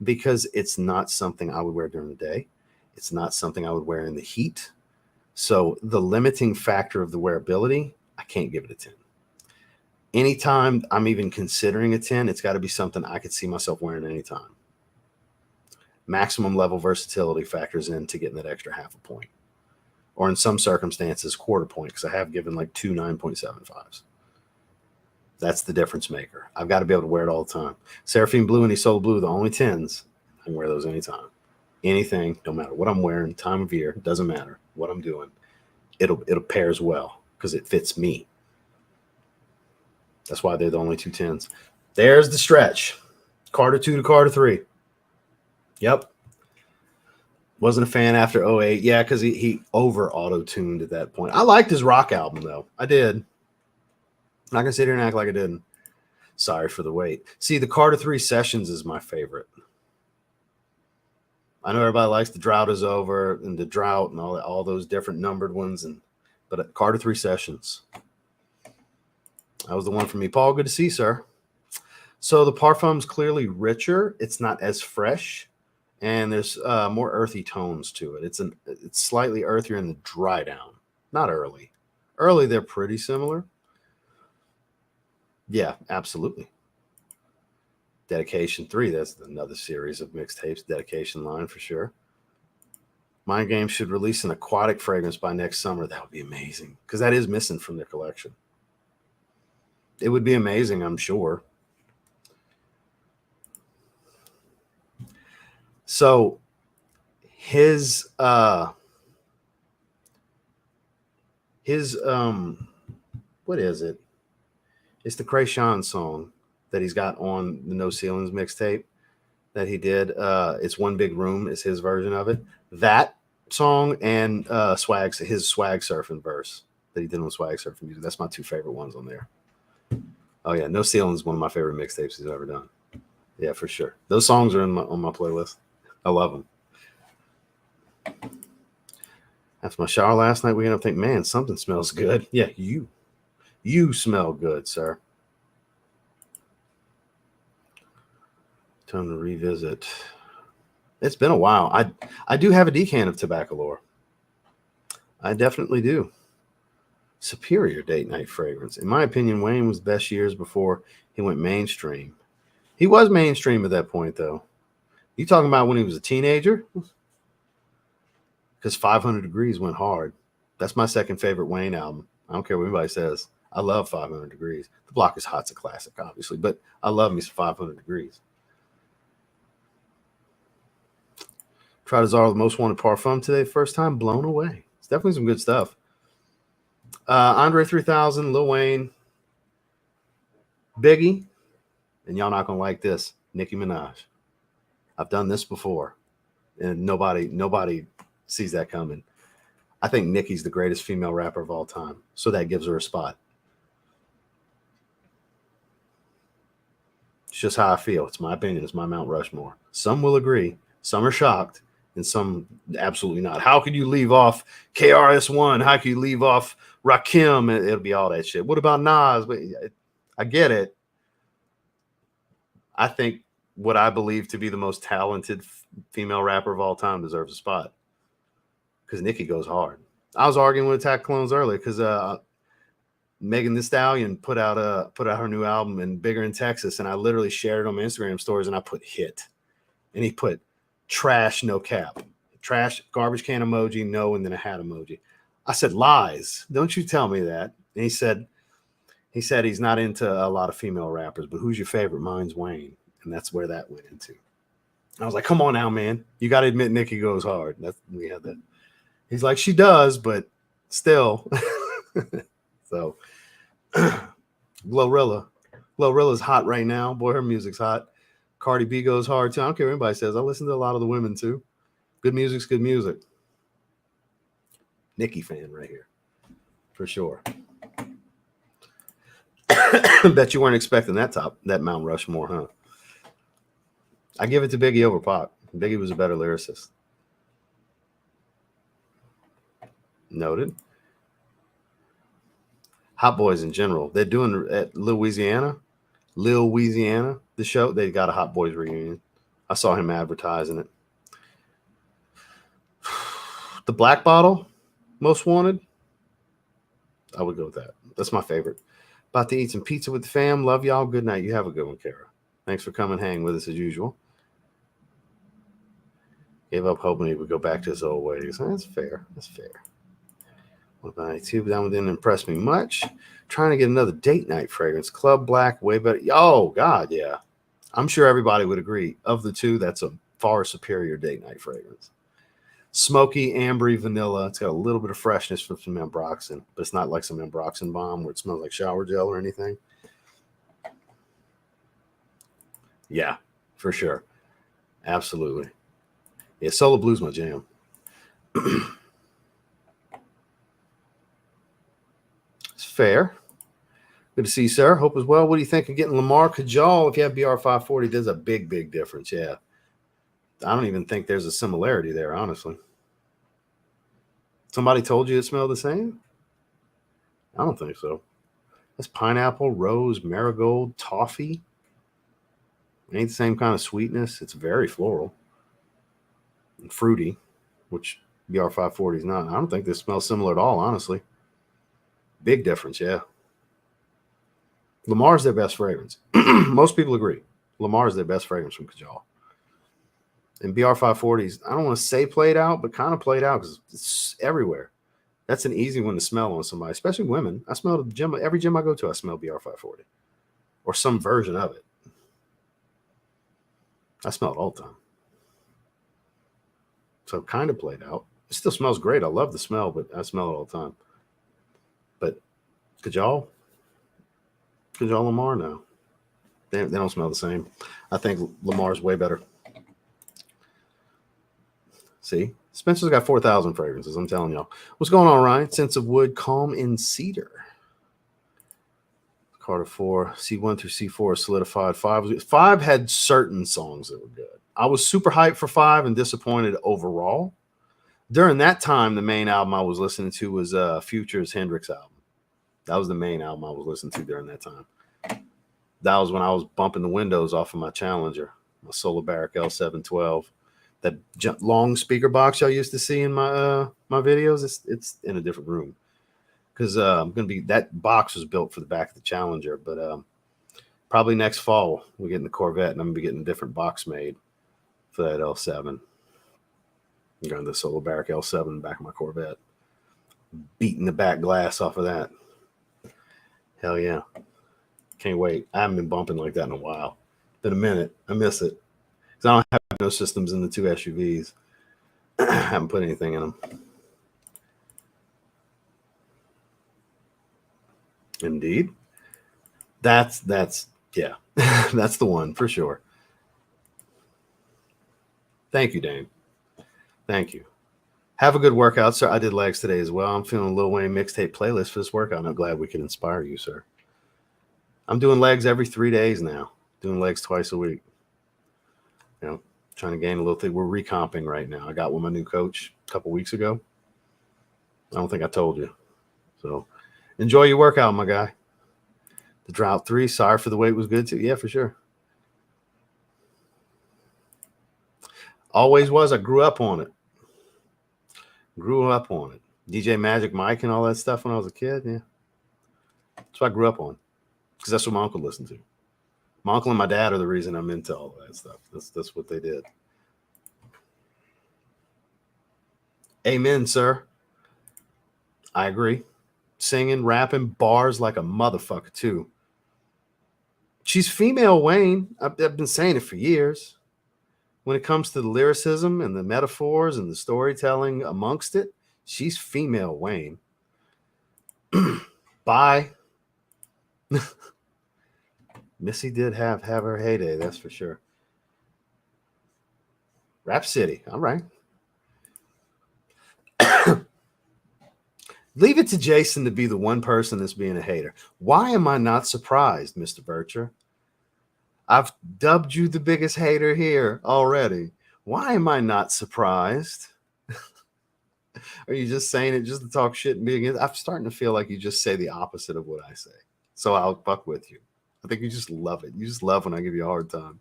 Because it's not something I would wear during the day. It's not something I would wear in the heat. So the limiting factor of the wearability, I can't give it a 10. Anytime I'm even considering a 10, it's got to be something I could see myself wearing anytime. Maximum level versatility factors into getting that extra half a point. Or in some circumstances, quarter point, because I have given like 2 9.75s. That's the difference maker. I've got to be able to wear it all the time. Seraphine Blue and Isola Blue, the only 10s. I can wear those anytime. Anything, no matter what I'm wearing, time of year, doesn't matter what I'm doing. It'll pairs well because it fits me. That's why they're the only 2 10s. There's the stretch. Carter 2 to Carter 3. Yep. Wasn't a fan after 08. Yeah, because he over auto-tuned at that point. I liked his rock album, though. I did. I'm not going to sit here and act like I didn't. Sorry for the wait. See, the Carter 3 Sessions is my favorite. I know everybody likes The Drought Is Over and The Drought and all those different numbered ones, but Carter 3 Sessions. That was the one for me. Paul, good to see you, sir. So the parfum's clearly richer. It's not as fresh, and there's more earthy tones to it. It's slightly earthier in the dry down, not early. Early, they're pretty similar. Yeah, absolutely. Dedication 3, that's another series of mixtapes. Dedication line for sure. Mind Games should release an aquatic fragrance by next summer. That would be amazing because that is missing from their collection. It would be amazing, I'm sure. So his what is it? It's the Krayshawn song that he's got on the No Ceilings mixtape that he did. It's One Big Room is his version of it. That song and his swag surfing verse that he did on swag surfing music. That's my 2 favorite ones on there. Oh yeah, No Ceilings is one of my favorite mixtapes he's ever done. Yeah, for sure. Those songs are on my playlist. I love them. After my shower last night, we ended up thinking, man, something smells good. Yeah, you smell good, sir. Time to revisit. It's been a while. I do have a decan of Tabacalore. I definitely do. Superior date night fragrance. In my opinion, Wayne was the best years before he went mainstream. He was mainstream at that point, though. You talking about when he was a teenager? Because 500 Degrees went hard. That's my second favorite Wayne album. I don't care what anybody says. I love 500 Degrees. The Block is Hot's a classic, obviously, but I love me some 500 Degrees. Tried Azar, the most wanted parfum today. First time, blown away. It's definitely some good stuff. Andre 3000, Lil Wayne, Biggie, and y'all not gonna like this, Nicki Minaj. I've done this before, and nobody sees that coming. I think Nicki's the greatest female rapper of all time, so that gives her a spot. It's just how I feel. It's my opinion. It's my Mount Rushmore. Some will agree. Some are shocked, and some absolutely not. How could you leave off KRS-One? How could you leave off Rakim? It'll be all that shit. What about Nas? I get it. I think what I believe to be the most talented female rapper of all time deserves a spot because Nicki goes hard. I was arguing with Attack Clones earlier because Megan Thee Stallion put out her new album and Bigger in Texas, and I literally shared it on my Instagram stories, and I put hit, and he put trash, no cap, trash, garbage can emoji, no, and then a hat emoji. I said, lies. Don't you tell me that. And he said he's not into a lot of female rappers, but who's your favorite? Mine's Wayne. And that's where that went into. I was like, come on now, man. You got to admit Nicki goes hard. We had that. He's like, she does, but still. So Glorilla's hot right now. Boy, her music's hot. Cardi B goes hard too. I don't care what anybody says. I listen to a lot of the women too. Good music's good music. Nicki fan right here. For sure. Bet you weren't expecting that Mount Rushmore, huh? I give it to Biggie over Pac. Biggie was a better lyricist. Noted. Hot Boys in general. They're doing at Louisiana, the show. They got a Hot Boys reunion. I saw him advertising it. The Black Bottle, most wanted. I would go with that. That's my favorite. About to eat some pizza with the fam. Love y'all. Good night. You have a good one, Kara. Thanks for coming hang with us as usual. Gave up hoping he would go back to his old ways. That's fair. That's fair. What about IT? That one didn't impress me much. Trying to get another date night fragrance. Club Black, way better. Oh, God, yeah. I'm sure everybody would agree. Of the two, that's a far superior date night fragrance. Smoky, ambery, vanilla. It's got a little bit of freshness from some Ambroxan, but it's not like some Ambroxan bomb where it smells like shower gel or anything. Yeah, for sure. Absolutely. Yeah, Solo Blue's my jam. It's fair. Good to see you, sir. Hope as well. What do you think of getting Lamar Kajal if you have BR540? There's a big, big difference. Yeah. I don't even think there's a similarity there, honestly. Somebody told you it smelled the same? I don't think so. That's pineapple, rose, marigold, toffee. It ain't the same kind of sweetness. It's very floral and fruity, which BR540 is not. I don't think this smells similar at all, honestly. Big difference, yeah. Lamar's their best fragrance. Most people agree. Lamar's their best fragrance from Kajal. And BR540s, I don't want to say played out, but kind of played out because it's everywhere. That's an easy one to smell on somebody, especially women. I smell the gym. Every gym I go to, I smell BR540 or some version of it. I smell it all the time. So kind of played out. It still smells great. I love the smell, but I smell it all the time. But Kajal Lamar, no. They don't smell the same. I think Lamar's way better. See? Spencer's got 4,000 fragrances. I'm telling y'all. What's going on, Ryan? Sense of Wood, Calm in Cedar. Carter 4, C1 through C4 solidified. 5 had certain songs that were good. I was super hyped for 5 and disappointed overall. During that time, the main album I was listening to was Future's Hendrix album. That was the main album I was listening to during that time. That was when I was bumping the windows off of my Challenger, my Solar Barrack L712. That long speaker box y'all used to see in my my videos, it's in a different room. Because I'm going to be, that box was built for the back of the Challenger, but probably next fall we're getting the Corvette, and I'm going to be getting a different box made for that L7. I'm going to the Solar Barrack L7 in the back of my Corvette. Beating the back glass off of that. Hell yeah. Can't wait. I haven't been bumping like that in a while. Been a minute. I miss it. Because I don't have no systems in the 2 SUVs. Haven't put anything in them. Indeed. That's yeah. That's the one for sure. Thank you, Dane. Thank you. Have a good workout, sir. I did legs today as well. I'm feeling a Lil Wayne mixtape playlist for this workout. I'm glad we can inspire you, sir. I'm doing legs every 3 days now. Doing legs twice a week. You know, trying to gain a little thing. We're recomping right now. I got with my new coach a couple weeks ago. I don't think I told you. So enjoy your workout, my guy. The Drought 3, sorry for the wait, was good too. Yeah, for sure. Always was. I grew up on it. DJ Magic Mike and all that stuff when I was a kid. Yeah. That's what I grew up on. Because that's what my uncle listened to. My uncle and my dad are the reason I'm into all of that stuff. That's what they did. Amen, sir. I agree. Singing, rapping, bars like a motherfucker, too. She's female Wayne. I've been saying it for years. When it comes to the lyricism and the metaphors and the storytelling amongst it, she's female Wayne. Bye. Missy did have her heyday, that's for sure. Rap City, all right. Leave it to Jason to be the one person that's being a hater. Why am I not surprised, Mr. Bircher? I've dubbed you the biggest hater here already. Why am I not surprised? Are you just saying it just to talk shit and being? I'm starting to feel like you just say the opposite of what I say. So I'll fuck with you. I think you just love it. You just love when I give you a hard time.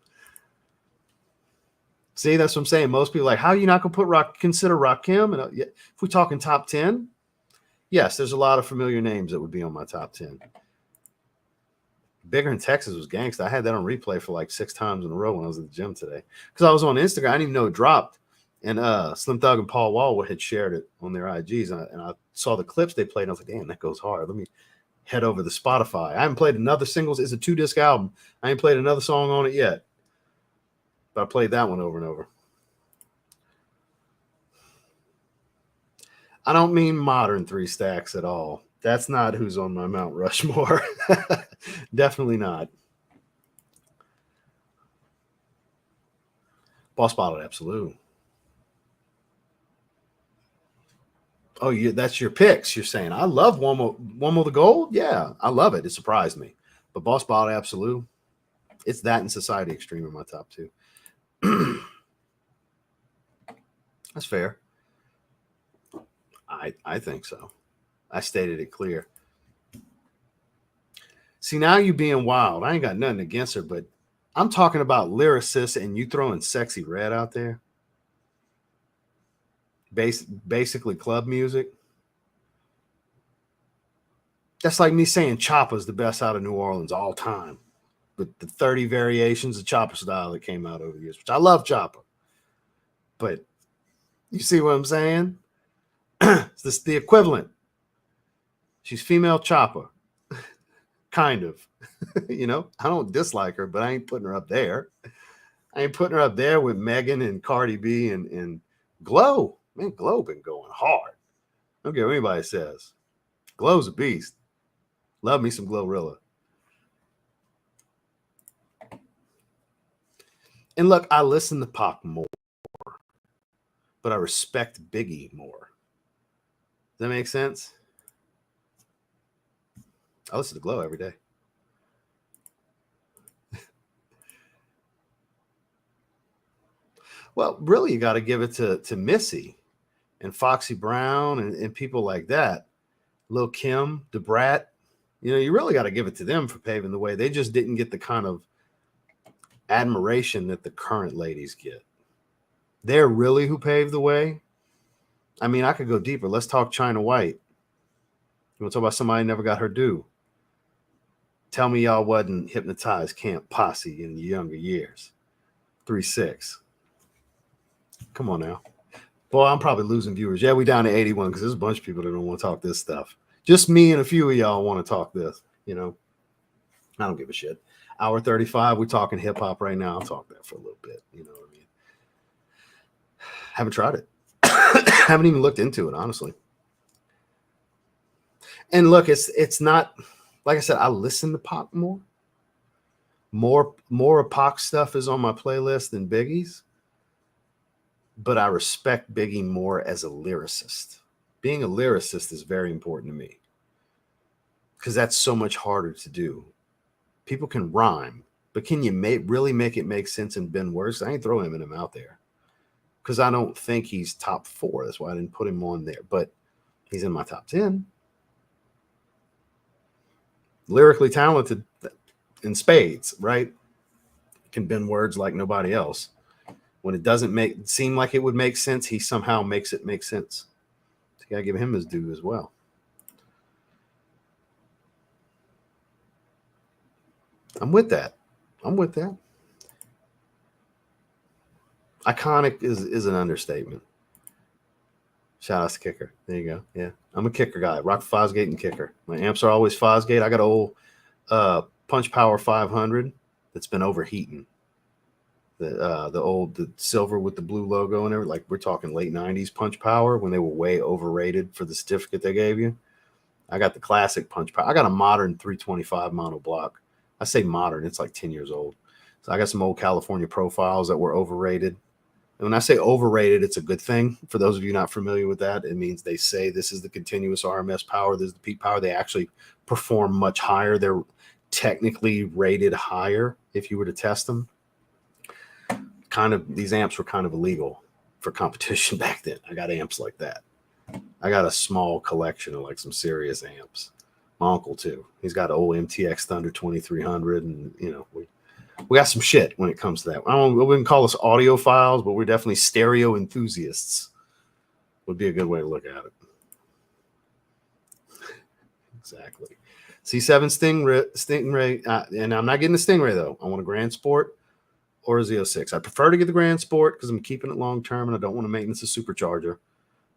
See, that's what I'm saying. Most people are like, how are you not gonna consider Rakim? And if we're talking top 10, yes, there's a lot of familiar names that would be on my top 10. Bigger in Texas was gangsta. I had that on replay for like 6 times in a row when I was at the gym today. Because I was on Instagram. I didn't even know it dropped. And Slim Thug and Paul Wall had shared it on their IGs. And I saw the clips they played. And I was like, damn, that goes hard. Let me head over to Spotify. I haven't played another singles. It's a 2-disc album. I ain't played another song on it yet. But I played that one over and over. I don't mean modern 3 Stacks at all. That's not who's on my Mount Rushmore. Definitely not. Boss Bottle Absolute. Oh, that's your picks. You're saying I love One More the Gold. Yeah, I love it. It surprised me. But Boss Bottle Absolute, it's that and Society Extreme in my top 2. That's fair. I think so. I stated it clear. See, now you being wild. I ain't got nothing against her, but I'm talking about lyricists and you throwing Sexy Red out there. Basically club music. That's like me saying Chopper's the best out of New Orleans all time. With the 30 variations of Chopper style that came out over the years, which I love Chopper. But you see what I'm saying? It's the equivalent. She's female Chopper. Kind of. You know, I don't dislike her, but I ain't putting her up there. I ain't putting her up there with Megan and Cardi B and Glow. Man, Glow been going hard. I don't care what anybody says. Glow's a beast. Love me some Glorilla. And look, I listen to Pac more, but I respect Biggie more. Does that make sense? I listen to Glow every day. Well, really, you got to give it to Missy and Foxy Brown and people like that. Lil Kim, Da Brat. You know, you really got to give it to them for paving the way. They just didn't get the kind of admiration that the current ladies get. They're really who paved the way. I mean, I could go deeper. Let's talk China White. You want to talk about somebody never got her due? Tell me y'all wasn't hypnotized Camp Posse in your younger years. 3-6. Come on now. Boy, I'm probably losing viewers. Yeah, we down to 81 because there's a bunch of people that don't want to talk this stuff. Just me and a few of y'all want to talk this, you know. I don't give a shit. Hour 35, we're talking hip hop right now. I'll talk that for a little bit. You know what I mean? Haven't tried it. Haven't even looked into it, honestly. And look, it's not, like I said, I listen to Pac more. More of Pac stuff is on my playlist than Biggie's, but I respect Biggie more as a lyricist. Being a lyricist is very important to me because that's so much harder to do. People can rhyme, but can you really make it make sense and bend words? I ain't throwing him out there because I don't think he's top 4. That's why I didn't put him on there, but he's in my top 10. Lyrically talented in spades, right? Can bend words like nobody else. When it doesn't seem like it would make sense, he somehow makes it make sense. So you gotta give him his due as well. I'm with that. Iconic is an understatement. Shout out to Kicker. There you go. Yeah, I'm a Kicker guy. Rock Fosgate and Kicker. My amps are always Fosgate. I got an old Punch Power 500 that's been overheating. The silver with the blue logo and everything. Like we're talking late 90s Punch Power when they were way overrated for the certificate they gave you. I got the classic Punch Power. I got a modern 325 monoblock. I say modern, it's like 10 years old. So I got some old California profiles that were overrated. And when I say overrated, it's a good thing. For those of you not familiar with that, it means they say this is the continuous RMS power, this is the peak power. They actually perform much higher. They're technically rated higher if you were to test them. These amps were kind of illegal for competition back then. I got amps like that. I got a small collection of like some serious amps. My uncle too. He's got an old MTX Thunder 2300, and we got some shit when it comes to that. I wouldn't call us audiophiles, but we're definitely stereo enthusiasts. Would be a good way to look at it. Exactly. C7 Stingray, and I'm not getting the Stingray though. I want a Grand Sport or a Z06. I prefer to get the Grand Sport because I'm keeping it long term and I don't want to maintenance a supercharger,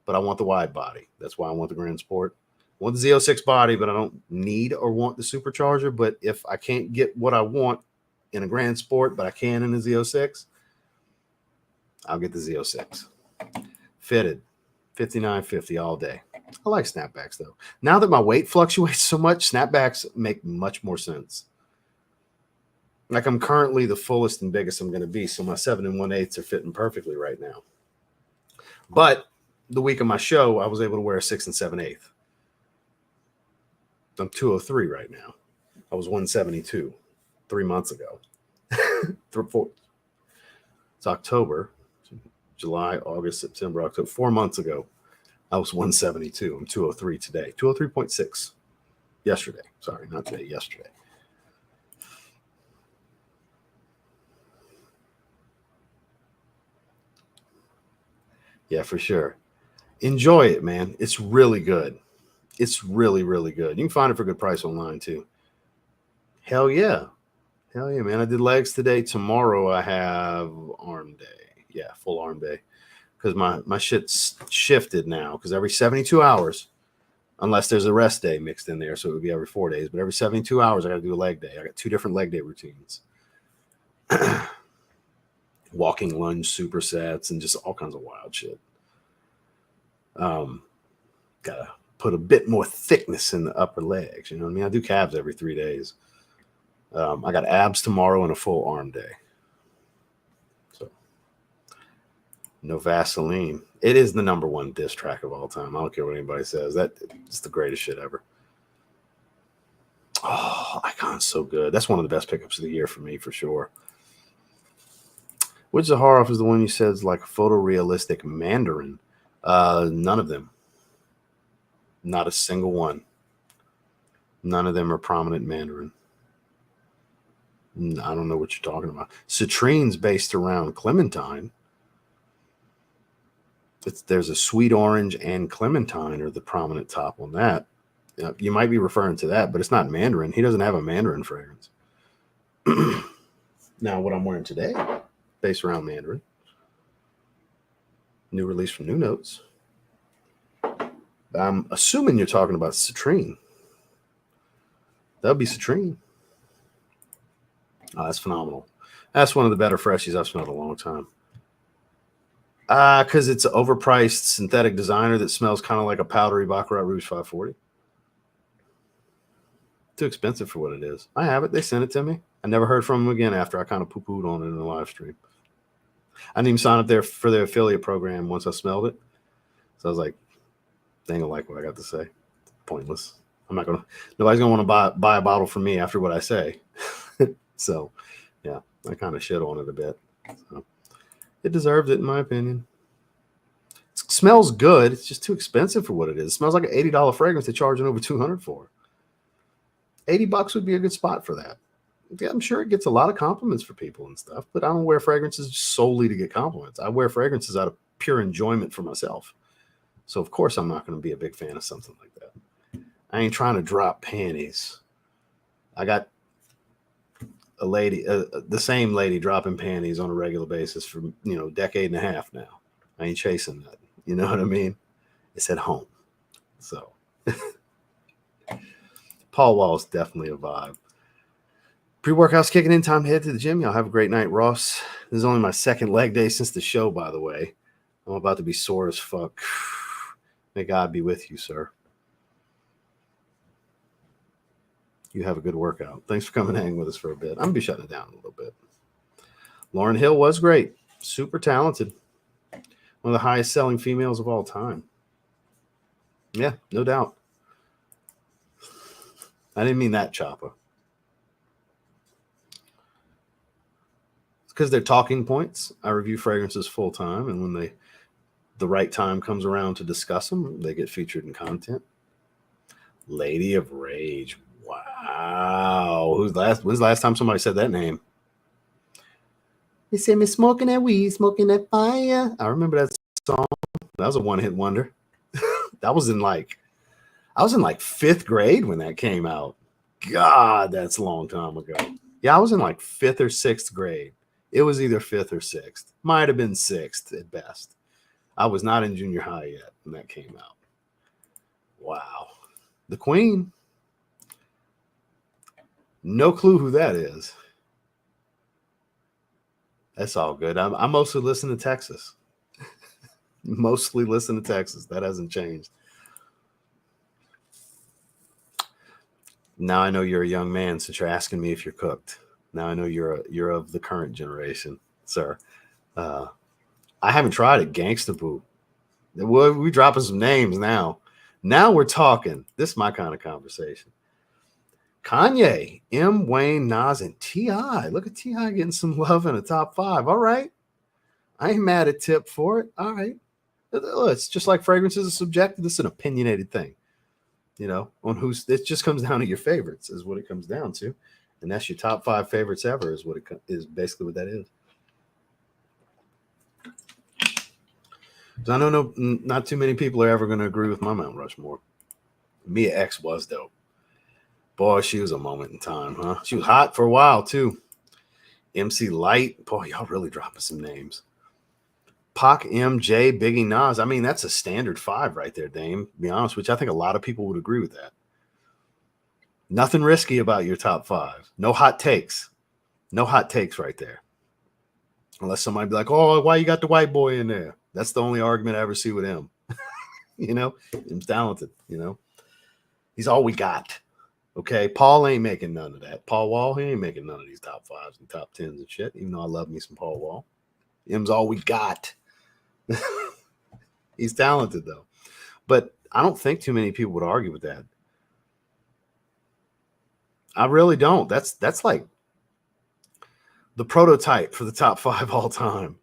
but I want the wide body. That's why I want the Grand Sport. I want the Z06 body, but I don't need or want the supercharger. But if I can't get what I want in a Grand Sport, but I can in the Z06, I'll get the Z06. Fitted, $59.50 all day. I like snapbacks though. Now that my weight fluctuates so much, snapbacks make much more sense. Like I'm currently the fullest and biggest I'm going to be, so my 7 1/8 are fitting perfectly right now. But the week of my show, I was able to wear a 6 7/8. I'm 203 right now. I was 172 3 months ago. It's October, July, August, September, October. 4 months ago, I was 172. I'm 203 today. 203.6 yesterday. Sorry, not today, yesterday. Yeah, for sure. Enjoy it, man. It's really good. It's really, really good. You can find it for a good price online too. Hell yeah. Hell yeah, man. I did legs today. Tomorrow I have arm day. Yeah, full arm day. Because my shit's shifted now. Because every 72 hours, unless there's a rest day mixed in there, so it would be every 4 days. But every 72 hours, I got to do a leg day. I got 2 different leg day routines. Walking lunge supersets and just all kinds of wild shit. Gotta put a bit more thickness in the upper legs. You know what I mean? I do calves every 3 days. I got abs tomorrow and a full arm day. So no Vaseline. It is the #1 diss track of all time. I don't care what anybody says. It's the greatest shit ever. Oh, Icon's so good. That's one of the best pickups of the year for me, for sure. Which Zaharoff is the one you said is like a photorealistic Mandarin? None of them. Not a single one. None of them are prominent Mandarin. I don't know what you're talking about. Citrine's based around Clementine. There's a sweet orange and Clementine are the prominent top on that. You might be referring to that, but it's not Mandarin. He doesn't have a Mandarin fragrance. Now, what I'm wearing today, based around Mandarin. New release from New Notes. I'm assuming you're talking about Citrine. That would be Citrine. Oh, that's phenomenal. That's one of the better freshies I've smelled in a long time. Because it's an overpriced synthetic designer that smells kind of like a powdery Baccarat Rouge 540. Too expensive for what it is. I have it. They sent it to me. I never heard from them again after I kind of poo-pooed on it in the live stream. I didn't even sign up there for their affiliate program once I smelled it. So I was like, they ain't gonna like what I got to say. Pointless. Nobody's gonna want to buy a bottle from me after what I say. So yeah, I kind of shit on it a bit. So, it deserved it in my opinion. It smells good. It's just too expensive for what it is. It smells like an $80 fragrance they're charging over $200 for. $80 would be a good spot for that. Yeah, I'm sure it gets a lot of compliments for people and stuff, but I don't wear fragrances solely to get compliments. I wear fragrances out of pure enjoyment for myself. So of course I'm not going to be a big fan of something like that. I ain't trying to drop panties. I got a lady, the same lady dropping panties on a regular basis for, a decade and a half now. I ain't chasing that. You know what I mean? It's at home. So Paul Wall's definitely a vibe. Pre-workout's kicking in. Time to head to the gym. Y'all have a great night, Ross. This is only my second leg day since the show, by the way. I'm about to be sore as fuck. May God be with you, sir. You have a good workout. Thanks for coming and hanging with us for a bit. I'm going to be shutting it down a little bit. Lauryn Hill was great. Super talented. One of the highest selling females of all time. Yeah, no doubt. I didn't mean that, Choppa. It's because they're talking points. I review fragrances full time, and when the right time comes around to discuss them, they get featured in content. Lady of Rage. Wow. When's the last time somebody said that name? They say me smoking that weed, smoking that fire. I remember that song. That was a one-hit wonder. I was in like 5th grade when that came out. God, that's a long time ago. Yeah, I was in like 5th or 6th grade. It was either 5th or 6th. Might have been 6th at best. I was not in junior high yet when that came out. Wow. The Queen. No clue who that is. That's all good. I mostly listen to Texas. Mostly listen to Texas. That hasn't changed. Now I know you're a young man since you're asking me if you're cooked. Now I know you're of the current generation, sir. I haven't tried it. Gangsta Boo. We're dropping some names now. Now we're talking. This is my kind of conversation. Kanye, M. Wayne, Nas, and T.I. Look at T.I. getting some love in the top 5. All right. I ain't mad at Tip for it. All right. It's just like fragrances are subjective. This is an opinionated thing. On who's, it just comes down to your favorites is what it comes down to. And that's your top 5 favorites ever is what it is basically what that is. So I know not too many people are ever going to agree with my Mount Rushmore. Mia X was dope. Boy, she was a moment in time, huh? She was hot for a while too. MC Light. Boy, y'all really dropping some names. Pac, MJ, Biggie, Nas. I mean, that's a standard 5 right there, Dame. To be honest with you, I think a lot of people would agree with that. Nothing risky about your top 5. No hot takes. No hot takes right there. Unless somebody be like, oh, why you got the white boy in there? That's the only argument I ever see with him. Him's talented, He's all we got. Okay, Paul ain't making none of that. Paul Wall, he ain't making none of these top 5s and top 10s and shit, even though I love me some Paul Wall. Him's all we got. He's talented, though. But I don't think too many people would argue with that. I really don't. That's like the prototype for the top 5 all time,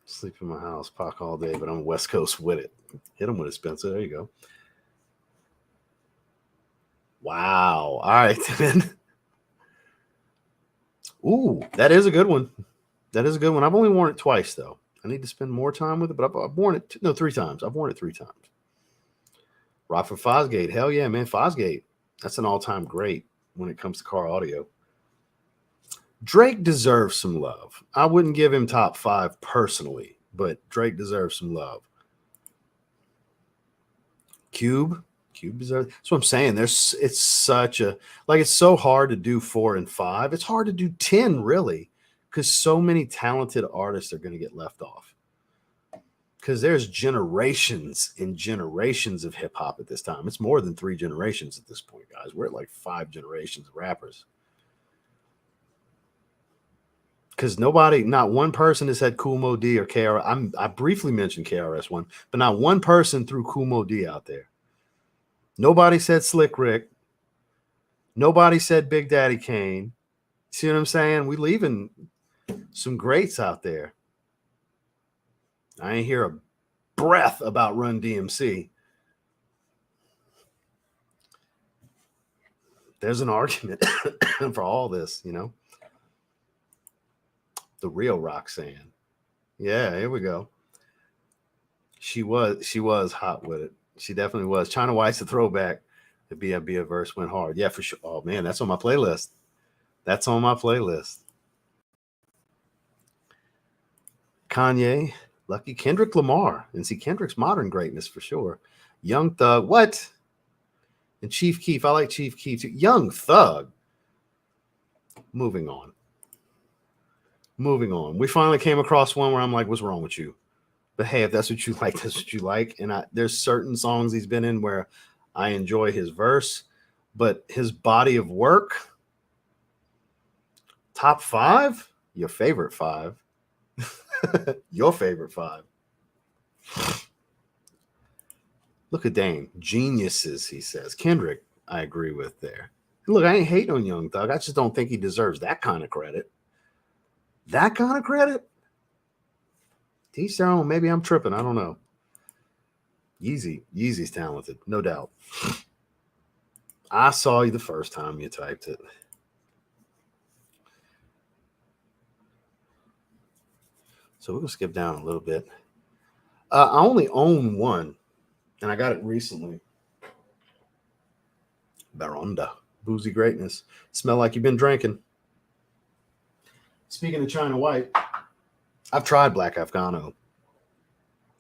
Sleep in my house, Pac all day, but I'm West Coast with it. Hit him with it, Spencer. There you go. Wow. All right, then. Ooh, that is a good one. That is a good one. I've only worn it twice, though. I need to spend more time with it, but I've worn it 3 times. I've worn it 3 times. Rockford Fosgate. Hell yeah, man. Fosgate. That's an all-time great when it comes to car audio. Drake deserves some love. I wouldn't give him top 5 personally, but Drake deserves some love. Cube Cube deserves. That's what I'm saying. It's such a it's so hard to do 4 and 5. It's hard to do 10 really, because so many talented artists are going to get left off. Because there's generations and generations of hip hop at this time. It's more than 3 generations at this point, guys. We're at like 5 generations of rappers. Because not one person has had Kool Mo D or KRS. I briefly mentioned KRS-One, but not one person threw Kool Mo D out there. Nobody said Slick Rick. Nobody said Big Daddy Kane. See what I'm saying? We leaving some greats out there. I ain't hear a breath about Run DMC. There's an argument for all this, you know. The real Roxanne. Yeah, here we go. She was hot with it. She definitely was. China White's a throwback. The B.I.B. verse went hard. Yeah, for sure. Oh man, that's on my playlist. That's on my playlist. Kanye, Lucky, Kendrick Lamar. And see, Kendrick's modern greatness for sure. Young Thug. What? And Chief Keef. I like Chief Keef too. Young Thug. Moving on. We finally came across one where I'm like, what's wrong with you? But hey, if that's what you like, that's what you like. And there's certain songs he's been in where I enjoy his verse, but his body of work, top 5, your favorite 5. Your favorite 5. Look at Dame. Geniuses, he says. Kendrick, I agree with there. Look, I ain't hating on Young Thug. I just don't think he deserves that kind of credit. That kind of credit? Teach their own. Maybe I'm tripping. I don't know. Yeezy's talented, no doubt. I saw you the first time you typed it. So we're going to skip down a little bit. I only own one, and I got it recently. Baronda. Boozy greatness. Smell like you've been drinking. Speaking of China White, I've tried Black Afghano.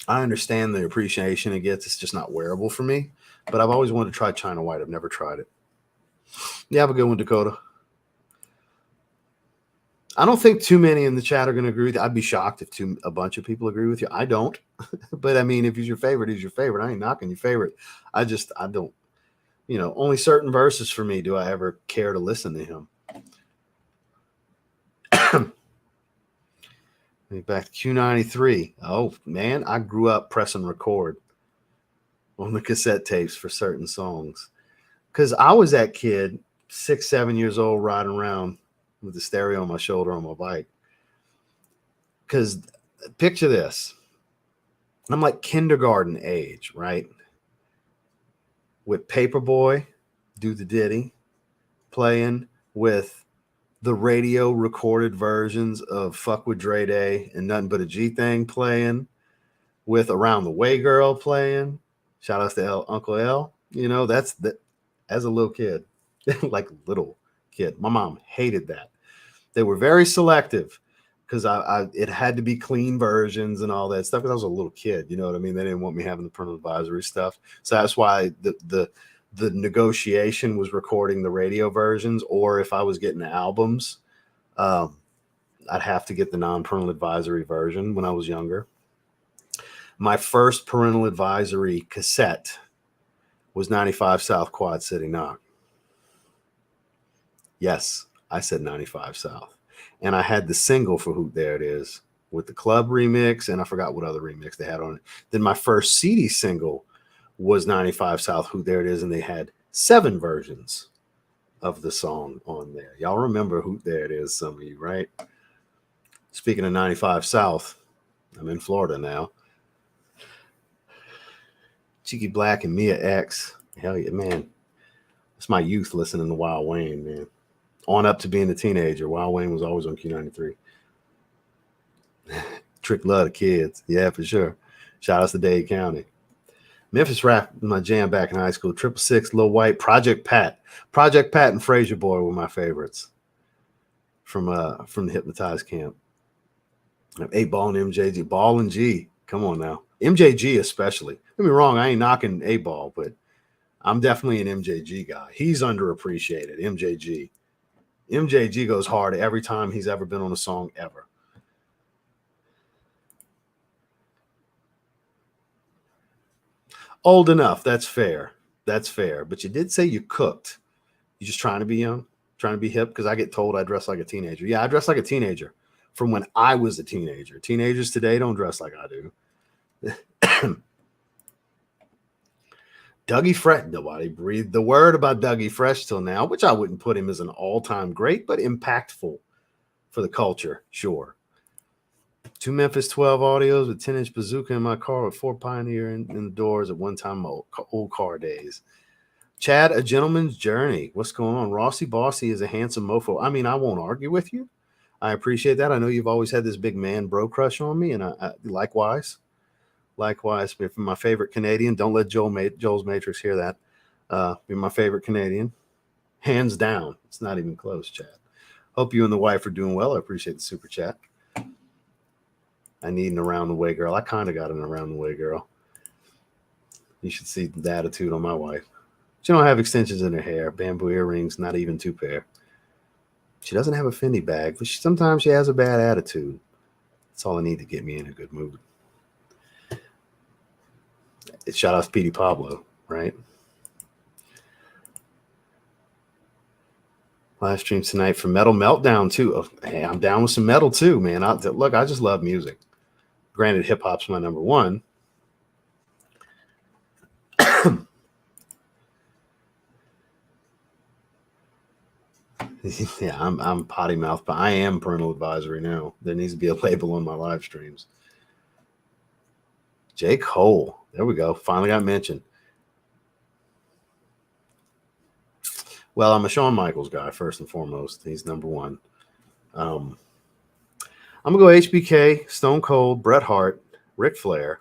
I understand the appreciation it gets. It's just not wearable for me. But I've always wanted to try China White. I've never tried it. You have a good one, Dakota. I don't think too many in the chat are going to agree with you. I'd be shocked if a bunch of people agree with you. I don't. But I mean, if he's your favorite, he's your favorite. I ain't knocking your favorite. I don't. You know, only certain verses for me do I ever care to listen to him. Back to Q93. Oh, man, I grew up pressing record on the cassette tapes for certain songs. Because I was that kid, 6, 7 years old, riding around with the stereo on my shoulder on my bike. Because picture this. I'm like kindergarten age, right? With Paperboy, Do the Diddy, playing with the radio recorded versions of Fuck with Dre Day and Nothing But a G Thing playing, with Around the Way Girl playing. Shout out to Uncle L. You know, that's that as a little kid, like little kid. My mom hated that. They were very selective because it had to be clean versions and all that stuff. Because I was a little kid, you know what I mean? They didn't want me having the parental advisory stuff. So that's why the negotiation was recording the radio versions, or if I was getting albums, I'd have to get the non-parental advisory version when I was younger. My first parental advisory cassette was 95 South Quad City Knock. Yes, I said 95 South. And I had the single for Who There It Is with the club remix, and I forgot what other remix they had on it. Then my first CD single was 95 South, Who There It Is, and they had 7 versions of the song on there. Y'all remember Who There It Is, some of you, right? Speaking of 95 South, I'm in Florida now. Cheeky Black and Mia X. Hell yeah, man. It's my youth listening to Wild Wayne, man. On up to being a teenager, Wild Wayne was always on Q93. Trick love the kids. Yeah, for sure. Shout outs to Dade County. Memphis rap, my jam back in high school. 666, Lil White, Project Pat. Project Pat and Frazier Boy were my favorites from the Hypnotized camp. 8 Ball and MJG. Ball and G. Come on now. MJG especially. Don't get me wrong, I ain't knocking 8 Ball, but I'm definitely an MJG guy. He's underappreciated. MJG. MJG goes hard every time he's ever been on a song ever. Old enough. That's fair. That's fair. But you did say you cooked. You just trying to be young, trying to be hip? Because I get told I dress like a teenager. Yeah, I dress like a teenager from when I was a teenager. Teenagers today don't dress like I do. Dougie Fresh, nobody breathed the word about Dougie Fresh till now, which I wouldn't put him as an all-time great, but impactful for the culture, sure. 2 Memphis 12 audios with 10-inch bazooka in my car with 4 Pioneer in the doors at one time, old car days. Chad, A Gentleman's Journey. What's going on? Rossi Bossy is a handsome mofo. I mean, I won't argue with you. I appreciate that. I know you've always had this big man bro crush on me, and I likewise. Likewise, you're my favorite Canadian. Don't let Joel's Matrix hear that. You're my favorite Canadian. Hands down. It's not even close, Chad. Hope you and the wife are doing well. I appreciate the super chat. I need an around the way girl. I kind of got an around the way girl. You should see the attitude on my wife. She don't have extensions in her hair, bamboo earrings, not even 2 pair. She doesn't have a Fendi bag, but sometimes she has a bad attitude. That's all I need to get me in a good mood. Shout out to Petey Pablo, right? Live stream tonight for Metal Meltdown too. Oh, hey, I'm down with some metal too, man. Look, I just love music. Granted, hip hop's my number one. Yeah, I'm potty mouth, but I am parental advisory now. There needs to be a label on my live streams. J. Cole. There we go. Finally got mentioned. Well, I'm a Shawn Michaels guy, first and foremost. He's number one. I'm going to go HBK, Stone Cold, Bret Hart, Ric Flair.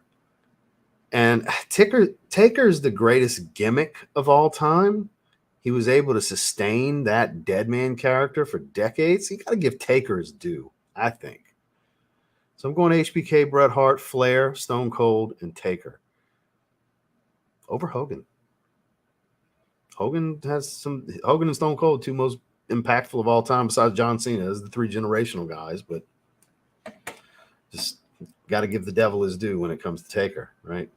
And Taker's the greatest gimmick of all time. He was able to sustain that dead man character for decades. You got to give Taker his due, I think. So I'm going HBK, Bret Hart, Flair, Stone Cold, and Taker over Hogan. Hogan and Stone Cold, 2 most impactful of all time besides John Cena. Those are the 3 generational guys, but just got to give the devil his due when it comes to Taker, right?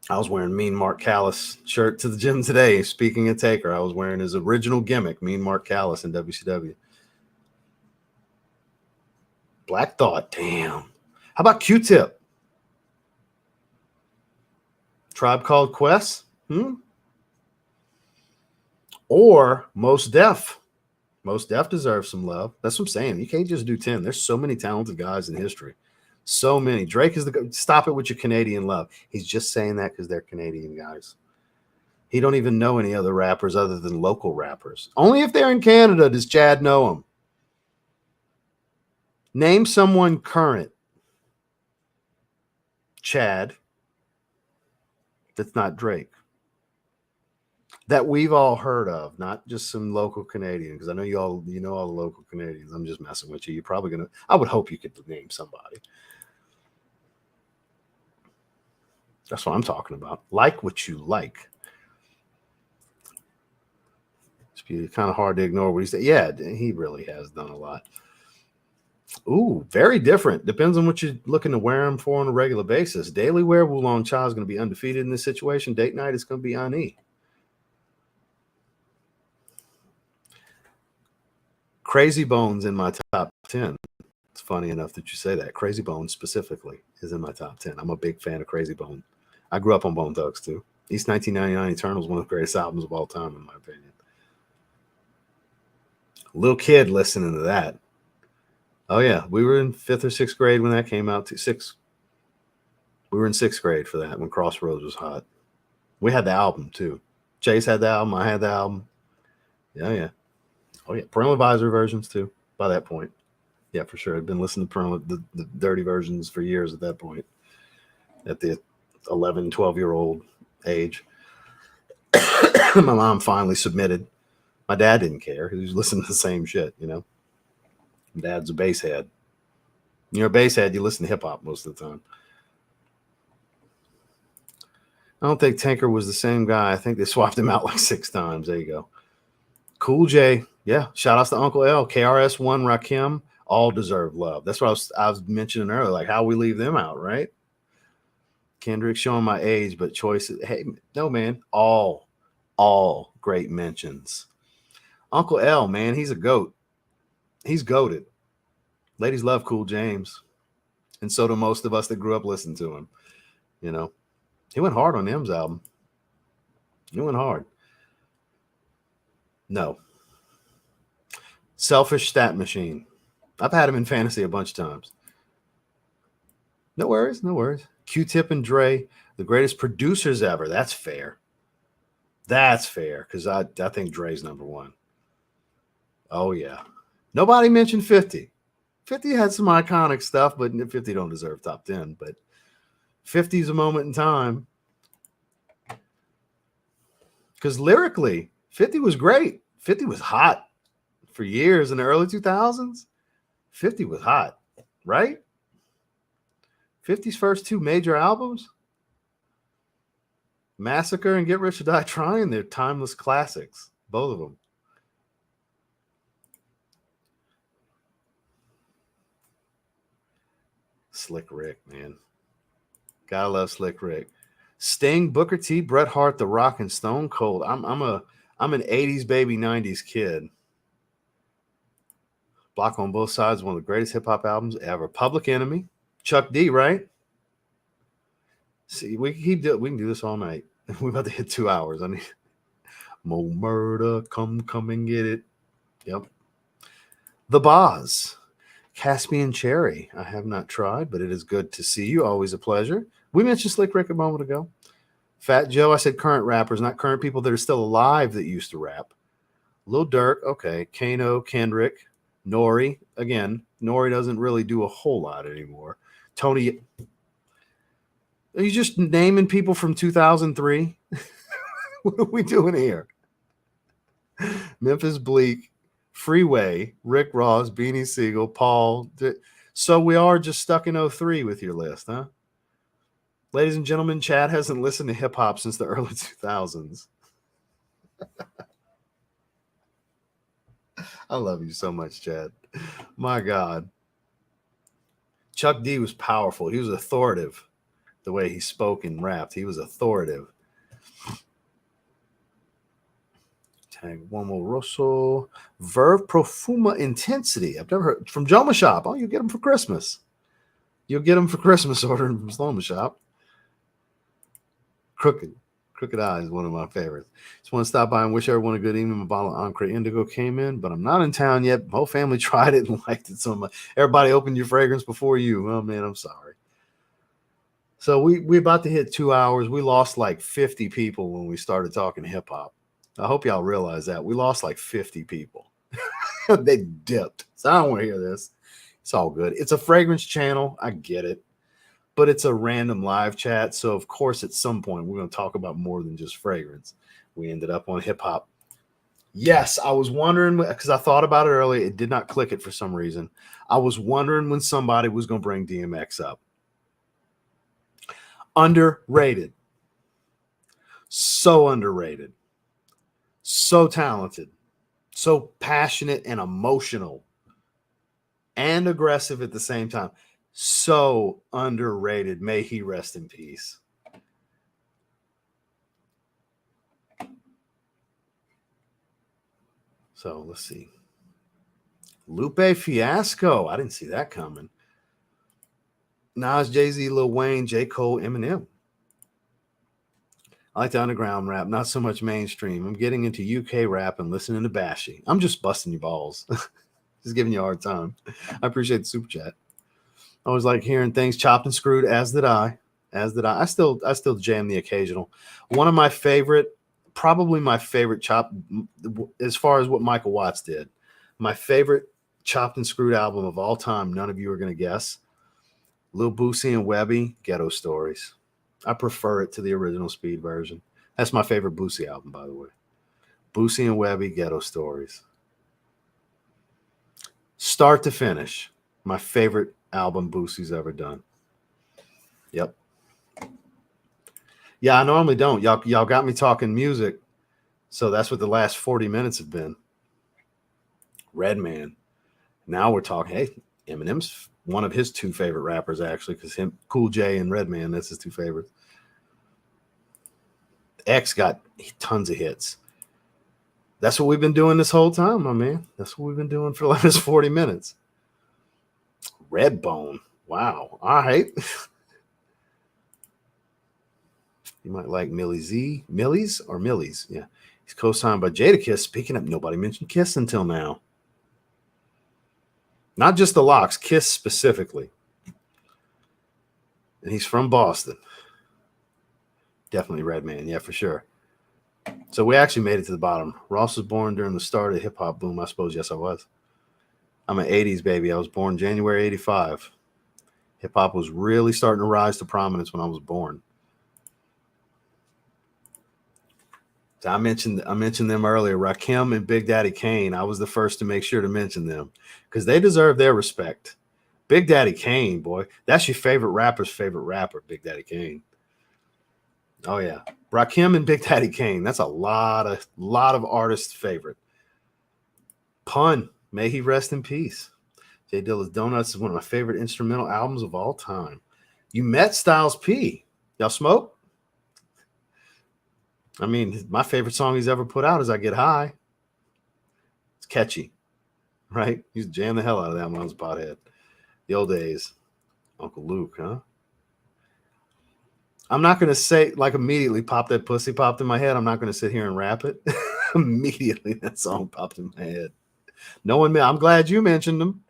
I was wearing Mean Mark Callis shirt to the gym today. Speaking of Taker, I was wearing his original gimmick, Mean Mark Callis in WCW. Black Thought, damn. How about Q-Tip? Tribe Called Quest? Or Mos Def? Mos Def deserves some love. That's what I'm saying. You can't just do 10. There's so many talented guys in history. So many. Drake is stop it with your Canadian love. He's just saying that because they're Canadian guys. He don't even know any other rappers other than local rappers. Only if they're in Canada does Chad know them. Name someone current, Chad, that's not Drake, that we've all heard of, not just some local Canadian, because I know you know all the local Canadians. I'm just messing with you. You're probably going to, I would hope you could name somebody. That's what I'm talking about. Like what you like. It's kind of hard to ignore what he said. Yeah, he really has done a lot. Ooh, very different. Depends on what you're looking to wear him for on a regular basis. Daily wear, Wulong Cha is going to be undefeated in this situation. Date night is going to be Ani. Crazy Bones in my top 10. It's funny enough that you say that. Crazy Bones specifically is in my top 10. I'm a big fan of Crazy Bone. I grew up on Bone Thugs too. East 1999 Eternal is one of the greatest albums of all time, in my opinion. Little kid listening to that. Oh, yeah. We were in 5th or 6th grade when that came out. We were in 6th grade for that when Crossroads was hot. We had the album, too. Chase had the album. I had the album. Yeah. Oh, yeah. Parental advisory versions, too, by that point. Yeah, for sure. I'd been listening to the dirty versions for years at that point, at the 11, 12-year-old age. My mom finally submitted. My dad didn't care. He was listening to the same shit, you know. Dad's a bass head. You're a bass head, you listen to hip-hop most of the time. I don't think Tinker was the same guy. I think they swapped him out like 6 times. There you go. Cool J. Yeah. Shout outs to Uncle L. KRS1, Rakim, all deserve love. That's what I was mentioning earlier, like how we leave them out, right? Kendrick showing my age, but choices. Hey, no, man. All great mentions. Uncle L, man, he's a goat. He's goated. Ladies love Cool James. And so do most of us that grew up listening to him. You know, he went hard on M's album. He went hard. No. Selfish Stat Machine. I've had him in fantasy a bunch of times. No worries, no worries. Q-Tip and Dre, the greatest producers ever. That's fair. That's fair because I think Dre's number one. Oh, yeah. Nobody mentioned 50. 50 had some iconic stuff, but 50 don't deserve top 10. But 50 is a moment in time. Because lyrically, 50 was great. 50 was hot for years in the early 2000s. 50 was hot, right? 50's first 2 major albums, Massacre and Get Rich or Die Trying, they're timeless classics, both of them. Slick Rick, man. Gotta love Slick Rick. Sting, Booker T, Bret Hart, The Rock, and Stone Cold. I'm an 80s baby, 90s kid. Block on Both Sides, one of the greatest hip hop albums ever. Public Enemy, Chuck D, right? See, we can do this all night. We're about to hit 2 hours. I need Mo Murder, come and get it. Yep. The Boz, Caspian Cherry. I have not tried, but it is good to see you. Always a pleasure. We mentioned Slick Rick a moment ago. Fat Joe, I said current rappers, not current people that are still alive that used to rap. Lil Durk, okay. Kano, Kendrick, Nori. Again, Nori doesn't really do a whole lot anymore. Tony, are you just naming people from 2003? What are we doing here? Memphis Bleak, Freeway, Rick Ross, Beanie Siegel, Paul. So we are just stuck in 03 with your list, huh? Ladies and gentlemen, Chad hasn't listened to hip hop since the early 2000s. I love you so much, Chad. My God. Chuck D was powerful. He was authoritative. The way he spoke and rapped, he was authoritative. Tag Womo Rosso. Verve Profuma Intensity. I've never heard from Joma Shop. Oh, you get them for Christmas. You'll get them for Christmas ordering from Joma Shop. Crooked Eye is one of my favorites. Just want to stop by and wish everyone a good evening. My bottle of Ancre Indigo came in, but I'm not in town yet. My whole family tried it and liked it so much. Everybody opened your fragrance before you. Oh, man, I'm sorry. So we about to hit 2 hours. We lost like 50 people when we started talking hip hop. I hope y'all realize that. We lost like 50 people. They dipped. So I don't want to hear this. It's all good. It's a fragrance channel. I get it. But it's a random live chat. So, of course, at some point, we're going to talk about more than just fragrance. We ended up on hip hop. Yes, I was wondering, because I thought about it earlier. It did not click it for some reason. I was wondering when somebody was going to bring DMX up. Underrated. So underrated. So talented. So passionate and emotional. And aggressive at the same time. So underrated. May he rest in peace. So let's see. Lupe Fiasco. I didn't see that coming. Nas, Jay-Z, Lil Wayne, J. Cole, Eminem. I like the underground rap, not so much mainstream. I'm getting into UK rap and listening to Bashy. I'm just busting your balls. Just giving you a hard time. I appreciate the super chat. I always like hearing things chopped and screwed, as did I. I still jam the occasional. One of my favorite, probably my favorite chop, as far as what Michael Watts did, my favorite chopped and screwed album of all time, none of you are going to guess, Lil Boosie and Webby, Ghetto Stories. I prefer it to the original Speed version. That's my favorite Boosie album, by the way. Boosie and Webby, Ghetto Stories. Start to finish, my favorite album Boosie's ever done. Yep. Yeah, I normally don't. Y'all got me talking music, so that's what the last 40 minutes have been. Redman. Now we're talking. Hey, Eminem's one of his two favorite rappers actually, because him, Cool J, and Redman, that's his two favorites. X got tons of hits. That's what we've been doing this whole time, my man. That's what we've been doing for the last 40 minutes. Redbone. Wow. All right. You might like Millie Z. Millie's or Millie's? Yeah. He's co-signed by Jadakiss. Speaking of, nobody mentioned Kiss until now. Not just the Locks, Kiss specifically. And he's from Boston. Definitely Redman. Yeah, for sure. So we actually made it to the bottom. Ross was born during the start of the hip-hop boom. I suppose, yes, I was. I'm an 80s baby. I was born January 85. Hip-hop was really starting to rise to prominence when I was born. So I mentioned them earlier. Rakim and Big Daddy Kane. I was the first to make sure to mention them because they deserve their respect. Big Daddy Kane, boy, that's your favorite rapper's favorite rapper, Big Daddy Kane. Oh yeah, Rakim and Big Daddy Kane. That's a lot of artists' favorite. Pun, may he rest in peace. J Dilla's Donuts is one of my favorite instrumental albums of all time. You met Styles P. Y'all smoke? I mean, my favorite song he's ever put out is I Get High. It's catchy, right? He used to jam the hell out of that when I was a pothead. The old days. Uncle Luke, huh? I'm not going to say, like, immediately pop that pussy popped in my head. I'm not going to sit here and rap it. Immediately that song popped in my head. No one, I'm glad you mentioned them.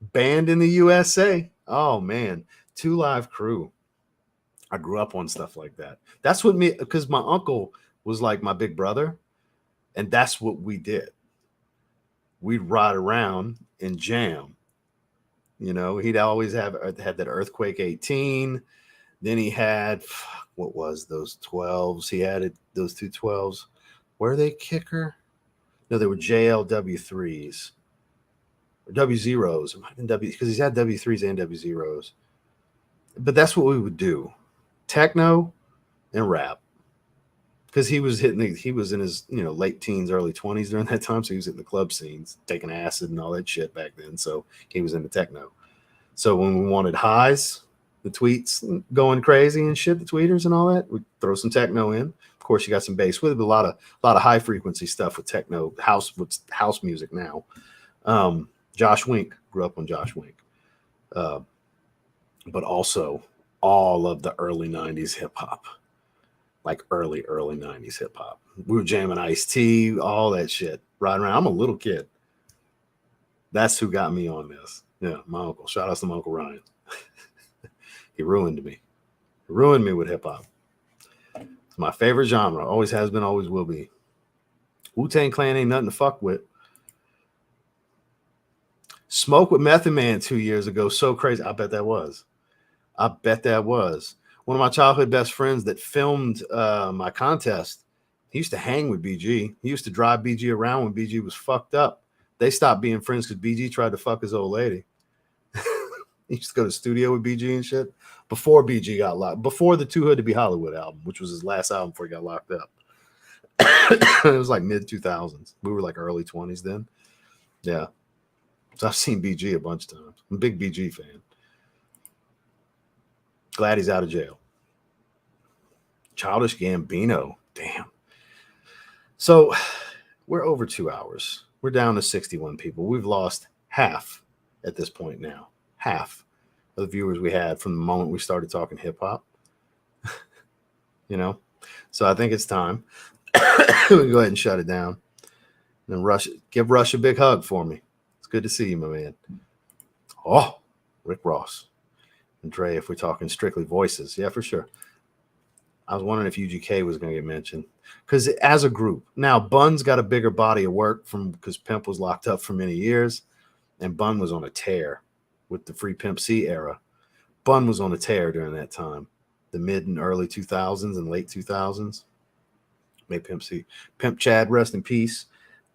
Banned in the USA. Oh, man. 2 Live Crew. I grew up on stuff like that. That's what me, because my uncle was like my big brother, and that's what we did. We'd ride around and jam. You know, he'd always had that Earthquake 18. Then he had, what was those 12s? He added those 2 12s. Were they kicker? No, they were JLW3s. Or W0s. It might have been W, because he's had W3s and W0s. But that's what we would do. Techno and rap. Because he was in his, late teens, early 20s during that time. So he was in the club scenes, taking acid and all that shit back then. So he was into techno. So when we wanted highs, the tweets going crazy and shit, the tweeters and all that, we'd throw some techno in. Of course, you got some bass with it, but a lot of high frequency stuff with techno, house music now. Josh Wink, grew up on Josh Wink. But also all of the early 90s hip hop. Like early 90s hip hop. We were jamming Ice-T, all that shit. Riding around. I'm a little kid. That's who got me on this. Yeah, my uncle. Shout out to my Uncle Ryan. He ruined me. He ruined me with hip hop. It's my favorite genre. Always has been, always will be. Wu-Tang Clan ain't nothing to fuck with. Smoke with Method Man 2 years ago. So crazy. I bet that was. One of my childhood best friends that filmed my contest, he used to hang with BG. He used to drive BG around when BG was fucked up. They stopped being friends because BG tried to fuck his old lady. He used to go to the studio with BG and shit before BG got locked, before the Too Hood to Be Hollywood album, which was his last album before he got locked up. It was like mid 2000s. We were like early 20s then. Yeah. So I've seen BG a bunch of times. I'm a big BG fan. Glad he's out of jail. Childish Gambino. Damn. So we're over 2 hours. We're down to 61 people. We've lost half at this point now. Half of the viewers we had from the moment we started talking hip hop. So I think it's time. We can go ahead and shut it down. And then give Rush a big hug for me. It's good to see you, my man. Oh, Rick Ross. And Dre, if we're talking strictly voices. Yeah, for sure. I was wondering if UGK was going to get mentioned. Because as a group, now Bun's got a bigger body of work because Pimp was locked up for many years. And Bun was on a tear with the Free Pimp C era. Bun was on a tear during that time. The mid and early 2000s and late 2000s. May Pimp Chad, rest in peace.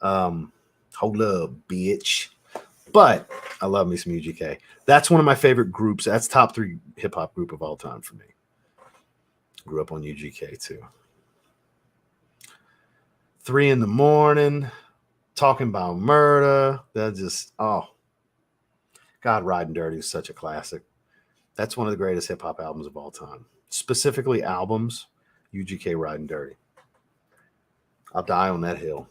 Hold up, bitch. But I love me some UGK. That's one of my favorite groups. That's top 3 hip hop group of all time for me. Grew up on UGK too. 3 a.m, talking about murder. That just, oh, God, Riding Dirty is such a classic. That's one of the greatest hip hop albums of all time. Specifically albums, UGK Riding Dirty. I'll die on that hill.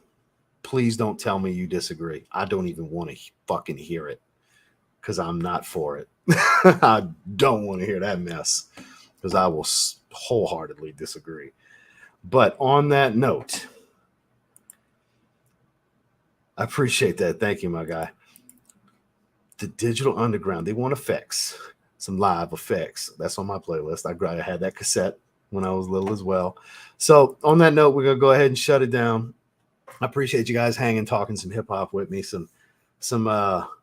Please don't tell me you disagree. I don't even want to fucking hear it because I'm not for it. I don't want to hear that mess because I will wholeheartedly disagree. But on that note, I appreciate that. Thank you, my guy. The Digital Underground, they want effects, some live effects. That's on my playlist. I had that cassette when I was little as well. So on that note, we're going to go ahead and shut it down. I appreciate you guys hanging, talking some hip hop with me, some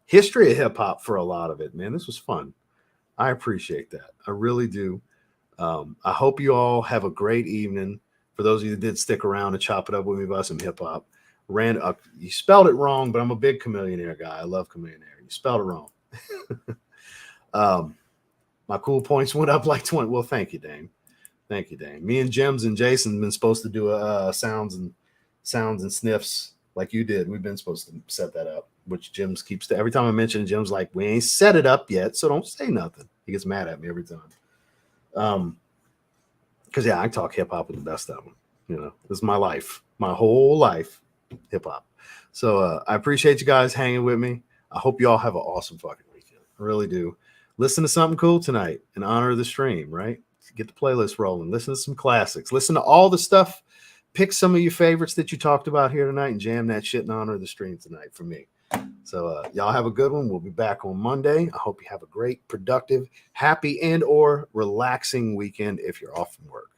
history of hip hop for a lot of it, man. This was fun. I appreciate that. I really do. I hope you all have a great evening. For those of you that did stick around and chop it up with me about some hip hop, you spelled it wrong, but I'm a big Chameleonaire guy. I love Chameleonaire. You spelled it wrong. My cool points went up like 20. Well, thank you, Dame. Thank you, Dame. Me and Jims and Jason have been supposed to do sounds and sniffs like you did. We've been supposed to set that up, which Jim's keeps every time I mention it, Jim's like, we ain't set it up yet, so don't say nothing. He gets mad at me every time. Because yeah, I talk hip hop with the best of them. You know, this is my life, my whole life, hip hop. So I appreciate you guys hanging with me. I hope you all have an awesome fucking weekend. I really do. Listen to something cool tonight in honor of the stream, right? Get the playlist rolling. Listen to some classics. Listen to all the stuff. Pick some of your favorites that you talked about here tonight and jam that shit in honor of the stream tonight for me. So y'all have a good one. We'll be back on Monday. I hope you have a great, productive, happy, and or relaxing weekend if you're off from work.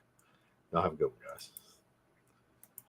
Y'all have a good one, guys.